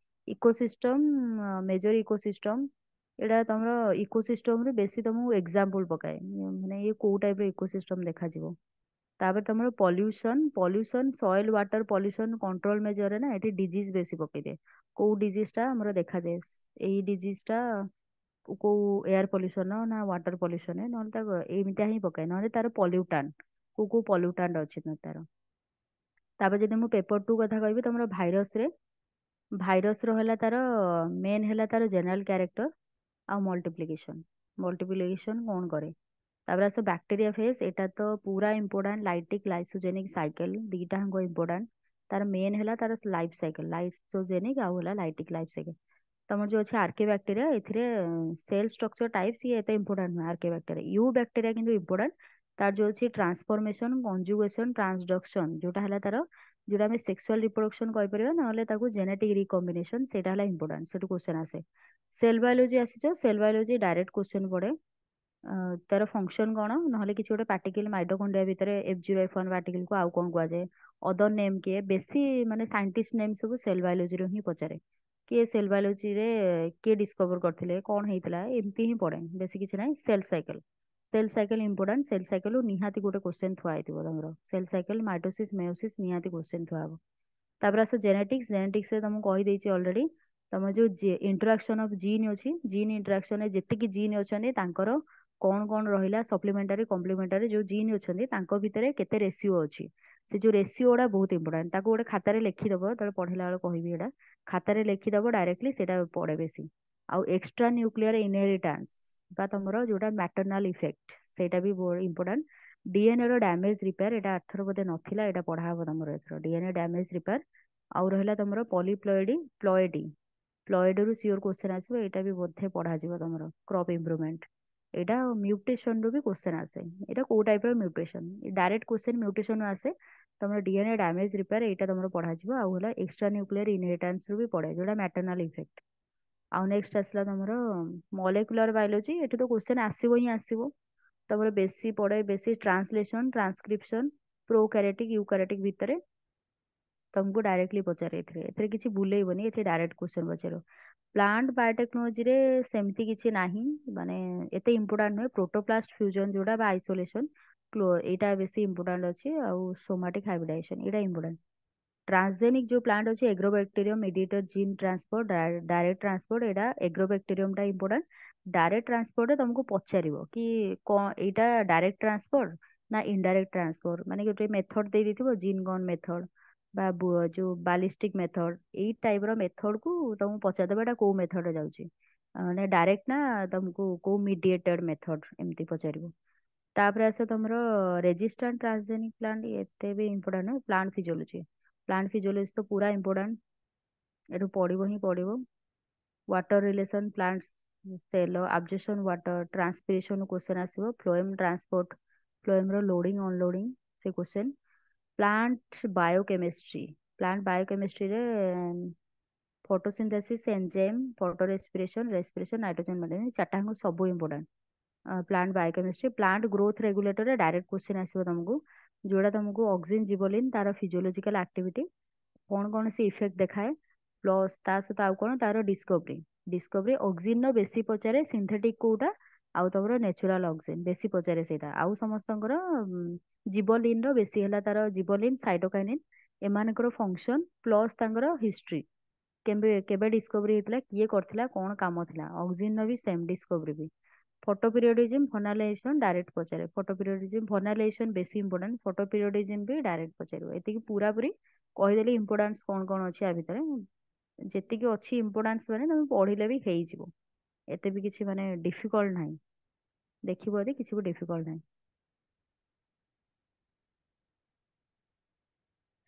ଇକୋସିଷ୍ଟମ, ମେଜର ଇକୋସିଷ୍ଟମ, ଏଇଟା ତମର ଇକୋସିଷ୍ଟମରେ ବେଶୀ ତମକୁ ଏକ୍ସାମ୍ପଲ ପକାଏ, ମାନେ ଇଏ କୋଉ ଟାଇପର ଇକୋସିଷ୍ଟମ ଦେଖାଯିବ। ତାପରେ ତମର pollution soil water pollution control ମେଜରରେ ନା ଏଠି ଡିଜିଜ ବେଶୀ ପକେଇଦିଏ। କୋଉ ଡିଜିଜ ଟା ଆମର ଦେଖାଯାଏ, ଏଇ ଡିଜିଜ ଟା କୋଉ ଏୟାର ପଲ୍ୟୁସନ ନା ୱାଟର ପଲ୍ୟୁସନ, ନହେଲେ ତା ଏମିତିଆ ହିଁ ପକାଏ, ନହେଲେ ତାର ପଲ୍ୟୁଟାଣ୍ଟ, କୋଉ କୋଉ ପଲ୍ୟୁଟାଣ୍ଟ ଅଛି ନା ତାର। ତାପରେ ଯଦି ମୁଁ ପେପର 2 କଥା କହିବି, ତମର ଭାଇରସର ହେଲା ତାର ମେନ୍ ହେଲା ତାର ଜେନେରାଲ କ୍ୟାରେକ୍ଟର ଆଉ ମଲ୍ଟିପ୍ଲିକେସନ କଣ କରେ। ତାପରେ ଆସ ବ୍ୟାକ୍ଟେରିଆ ଫେଜ୍, ଏଇଟା ତ ପୁରା ଇମ୍ପୋର୍ଟାଣ୍ଟ, ଲାଇଟିକ୍ ଲାଇସୋଜେନିକ ସାଇକେଲ ଦିଟାଙ୍କ ଇମ୍ପୋର୍ଟାଣ୍ଟ। ତାର ମେନ୍ ହେଲା ତାର ଲାଇଫ ସାଇକେଲ, ଲାଇସୋଜେନିକ ଆଉ ହେଲା ଲାଇଟିକ୍ ଲାଇଫ ସାଇକେଲ। ତମର ଯୋଉ ଅଛି ଆର୍କେ ବ୍ୟାକ୍ଟେରିଆ, ଏଥିରେ ସେଲ ଷ୍ଟ୍ରକ୍ଚର ଟାଇପ୍ସ ଇଏ ଏତେ ଇମ୍ପୋର୍ଟାଣ୍ଟ ନୁହେଁ। ଆର୍କେ ବ୍ୟାକ୍ଟେରିଆ, ୟୁ ବ୍ୟାକ୍ଟେରିଆ କିନ୍ତୁ ଇମ୍ପୋର୍ଟାଣ୍ଟ। ତାର ଯୋଉ ଅଛି ଟ୍ରାନ୍ସଫର୍ମେସନ, କଞ୍ଜୁଗେସନ, ଟ୍ରାନ୍ସଡକ୍ସନ, ଯୋଉଟା ହେଲା ତାର, ଯୋଉଟା ଆମେ ସେକ୍ସୁଆଲ ରିପ୍ରଡକ୍ସନ କହିପାରିବା, ନହେଲେ ତାକୁ ଜେନେଟିକ ରିକମ୍ବିନେସନ, ସେଇଟା ହେଲା ଇମ୍ପୋର୍ଟାଣ୍ଟ, ସେଠୁ କ୍ୱେଶ୍ଚନ ଆସେ। ସେଲ୍ ବାୟୋଲୋଜି ଆସିଛ, ସେଲ୍ ବାୟୋଲୋଜି ଡାଇରେକ୍ଟ କ୍ୱେଶ୍ଚନ ପଡେ। ତାର ଫଙ୍କସନ କଣ, ନହେଲେ କିଛି ଗୋଟେ ପାର୍ଟିକଲ ମାଇଟୋକଣ୍ଡ୍ରିଆ ଭିତରେ F0F1 ପାର୍ଟିକଲକୁ ଆଉ କଣ କୁହାଯାଏ, ଅଦର ନେମ୍ କିଏ, ବେଶୀ ମାନେ ସାଇଣ୍ଟିଷ୍ଟ ନେମ୍ ସବୁ ସେଲ୍ ବାୟୋଲୋଜିରୁ ହିଁ ପଚାରେ। କିଏ ସେଲ୍ ବାୟୋଲୋଜିରେ କିଏ ଡିସ୍କଭର କରିଥିଲେ, କଣ ହେଇଥିଲା, ଏମିତି ହିଁ ପଡେ, ବେଶୀ କିଛି ନାହିଁ। ସେଲ୍ ସାଇକେଲ ଇମ୍ପୋର୍ଟାଣ୍ଟ, ସେଲ୍ ସାଇକେଲରୁ ନିହାତି ଗୋଟେ କ୍ୱେଶ୍ଚନ ଥୁଆ ହେଇଥିବ ତମର। ସେଲ୍ ସାଇକେଲ, ମାଇଟୋସିସ୍, ମେయోସିସ୍ ନିହାତି କ୍ୱେଶ୍ଚନ ଥୁଆ ହବ। ତାପରେ ଆସ ଜେନେଟିକ୍ସରେ ତମକୁ କହିଦେଇଛି ଅଲରେଡି। ତମର ଯୋଉ ଇଣ୍ଟରାକ୍ସନ ଅଫ ଜିନ୍ ଅଛି, ଜିନ୍ ଇଣ୍ଟରାକ୍ସନରେ ଯେତିକି ଜିନ୍ ଅଛନ୍ତି ତାଙ୍କର କଣ କଣ ରହିଲା, ସପ୍ଲିମେଣ୍ଟାରୀ କମ୍ପ୍ଲିମେଣ୍ଟାରୀ ଯୋଉ ଜିନ୍ ଅଛନ୍ତି ତାଙ୍କ ଭିତରେ କେତେ ରେସିଓ ଅଛି, ସେ ଯୋଉ ରେସିଓ ଗୁଡା ବହୁତ ଇମ୍ପୋର୍ଟାଣ୍ଟ। ତାକୁ ଗୋଟେ ଖାତାରେ ଲେଖିଦବ, ଯେତେବେଳେ ପଢିଲା ବେଳେ କହିବି, ଏଇଟା ଖାତାରେ ଲେଖିଦବ ଡାଇରେକ୍ଟଲି, ସେଇଟା ପଡେ ବେଶୀ। ଆଉ ଏକ୍ସଟ୍ରା ନ୍ୟୁକ୍ଲିୟର ଇନହେରିଟାନ୍ସ ବା ତମର ଯୋଉଟା ମ୍ୟାଟର୍ନାଲ ଇଫେକ୍ଟ, ସେଇଟା ବି ଇମ୍ପୋର୍ଟାଣ୍ଟ। ଡିଏନଏ ର ଡ୍ୟାମେଜ ରିପେୟାର, ଏଇଟା ଆରଥର ବୋଧେ ନଥିଲା, ଏଇଟା ପଢା ହବ ତମର ଏଥର, ଡିଏନଏ ଡ୍ୟାମେଜ ରିପେୟାର। ଆଉ ରହିଲା ତମର ପ୍ଲଏଡି ରୁ ସିଓର କ୍ୱେଶ୍ଚନ ଆସିବ, ଏଇଟା ବି ବୋଧେ ପଢାଯିବ ତମର। କ୍ରପ ଇମ୍ପ୍ରୁଭମେଣ୍ଟ, ଏଇଟା ମ୍ୟୁଟେସନ ରୁ ବି କ୍ୱେଶ୍ଚନ ଆସେ, ଏଇଟା କୋଉ ଟାଇପର ମ୍ୟୁଟେସନ, ଡାଇରେକ୍ଟ କ୍ୱେଶ୍ଚନ ମ୍ୟୁଟେସନ ଆସେ। ତମର ଡିଏନଏ ଡ୍ୟାମେଜ ରିପେୟାର, ଏଇଟା ତମର ପଢାଯିବ। ଆଉ ହେଲା ଏକ୍ସଟ୍ରା ନ୍ୟୁକ୍ଲିୟର ଇନହେରିଟାନ୍ସ ରୁ ବି ପଡେ, ଯୋଉଟା ମ୍ୟାଟର୍ନାଲ ଇଫେକ୍ଟ। ଆଉ ନେକ୍ସଟ ଆସିଲା ତମର ମଲେକୁଲାର ବାୟୋଲୋଜି, ଏଠି ତ କ୍ୱେଶ୍ଚନ ଆସିବ ହିଁ ଆସିବ। ତମର ବେଶୀ ପଡେ, ବେଶୀ ଟ୍ରାନ୍ସଲେସନ, ଟ୍ରାନ୍ସକ୍ରିପ୍ସନ, ପ୍ରୋକାରିଓଟିକ ୟୁକାରିଓଟିକ ଭିତରେ ତମକୁ ଡାଇରେକ୍ଟଲି ପଚାରେ। ଏଥିରେ କିଛି ବୁଲେଇବନି, ଏଥିରେ ଡାଇରେକ୍ଟ କ୍ୱେଶ୍ଚନ ପଚାରିବ। ପ୍ଲାଣ୍ଟ ବାୟୋଟେକ୍ନୋଲୋଜିରେ ସେମିତି କିଛି ନାହିଁ, ମାନେ ଏତେ ଇମ୍ପୋର୍ଟାଣ୍ଟ ନୁହେଁ। ପ୍ରୋଟୋପ୍ଲାଷ୍ଟ ଫ୍ୟୁଜନ ଯୋଉଟା ବା ଆଇସୋଲେସନ, ଏଇଟା ବେଶୀ ଇମ୍ପୋର୍ଟାଣ୍ଟ ଅଛି। ଆଉ ସୋମାଟିକ ହାଇବ୍ରିଡାଇଜେସନ, ଏଇଟା ଇମ୍ପୋର୍ଟାଣ୍ଟ। ट्रांसजेनिक जो प्लांट अच्छे agrobacterium mediated gene transport direct transport, एटा एग्रोबैक्टीरियम टा इंपोर्टेंट। डायरेक्ट ट्रांसपोर्ट तुमको पचारिबो कि कौन एटा डायरेक्ट ट्रांसपोर्ट ना इनडायरेक्ट ट्रांसपोर्ट, माने गोटे मेथड दे देथिबो, जीन गन मेथड बा जो बालिस्टिक मेथड, एई टाइप रो मेथड को तुमको पचार देबो, एटा को मेथड रे जाउची, माने डायरेक्ट ना तुमको को मीडिएटेड मेथड एमती पचारिबो। तापर आसे तुमरो रेजिस्टेंट ट्रांसजेनिक प्लांट, एते भी इंपोर्टेंट है। प्लांट फिजियोलॉजी तो पूरा इंपोर्टेंट, एटू पढ़िबो ही पढ़िबो। Water relation, plant cell absorption water, transpiration question आसीबो, फ्लोएम ट्रांसपोर्ट, फ्लोएम रो लोडिंग अनलोडिंग से क्वेश्चन। प्लांट बायोकेमिस्ट्री रे photosynthesis, enzyme, photo respiration, nitrogen maintenance, चारटा को सब important. Plant biochemistry, plant growth regulator direct question आसीबो तुमको, जोड़ा तुमको ऑक्सीजन जिबोलिन तार फिजियोलॉजिकल एक्टिविटी कौन कौन से इफेक्ट देखाए, प्लस ता सहित आउ कौन तार डिस्कवरी ऑक्सीजन नो बेसी पचारे, सिंथेटिक कोटा आउ तमरो नेचुरल ऑक्सीजन बेसी पचारे सेटा। आउ समस्तंकर जिबोलिन रो बेसी हला तार जिबोलिन, साइटोकाइनिन, एमानकर फंक्शन प्लस तांकर हिस्ट्री, केबे केबे डिस्कवरी हेतला, किए करथिला, कोन काम थिला। ऑक्सीजन नो भी सेम डिस्कवरी भी। फोटो पीरियोडिज्म, फर्नालाइजेशन डायरेक्ट पचारे, फोटो पीरियोडिज्म फर्नालाइजेशन बेसी इंपोर्टेंट, फोटो पीरियोडिज्म भी डायरेक्ट पचारे। एति की पूरा पूरी कहिदेली इंपोर्टेंस कोन कोन अछि आ भितरे, जेति की अछि इंपोर्टेंस माने तुम पढिले भी हेइ जिवो, एते भी किछि माने डिफिकल्ट नाही, देखिबो यदि किछि भी डिफिकल्ट नाही।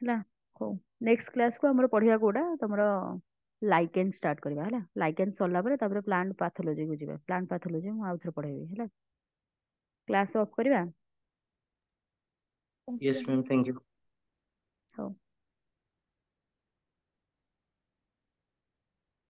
ହେଲା। ହଉ, ନେକ୍ସଟ କ୍ଲାସକୁ ଆମର ପଢିବା କୋଉଟା ତମର ଲାଇକେନ୍ ଷ୍ଟାର୍ଟ କରିବା ହେଲା। ଲାଇକେନ୍ ସରିଲା ପରେ ତାପରେ ପ୍ଲାଣ୍ଟ ପାଥୋଲୋଜିକୁ ଯିବା। ପ୍ଲାଣ୍ଟ ପାଥୋଲୋଜି ମୁଁ ଆଉଥରେ ପଢେଇବି ହେଲା। କ୍ଲାସ ଅଫ୍ କରିବା। Yes ma'am, thank you. ହଉ।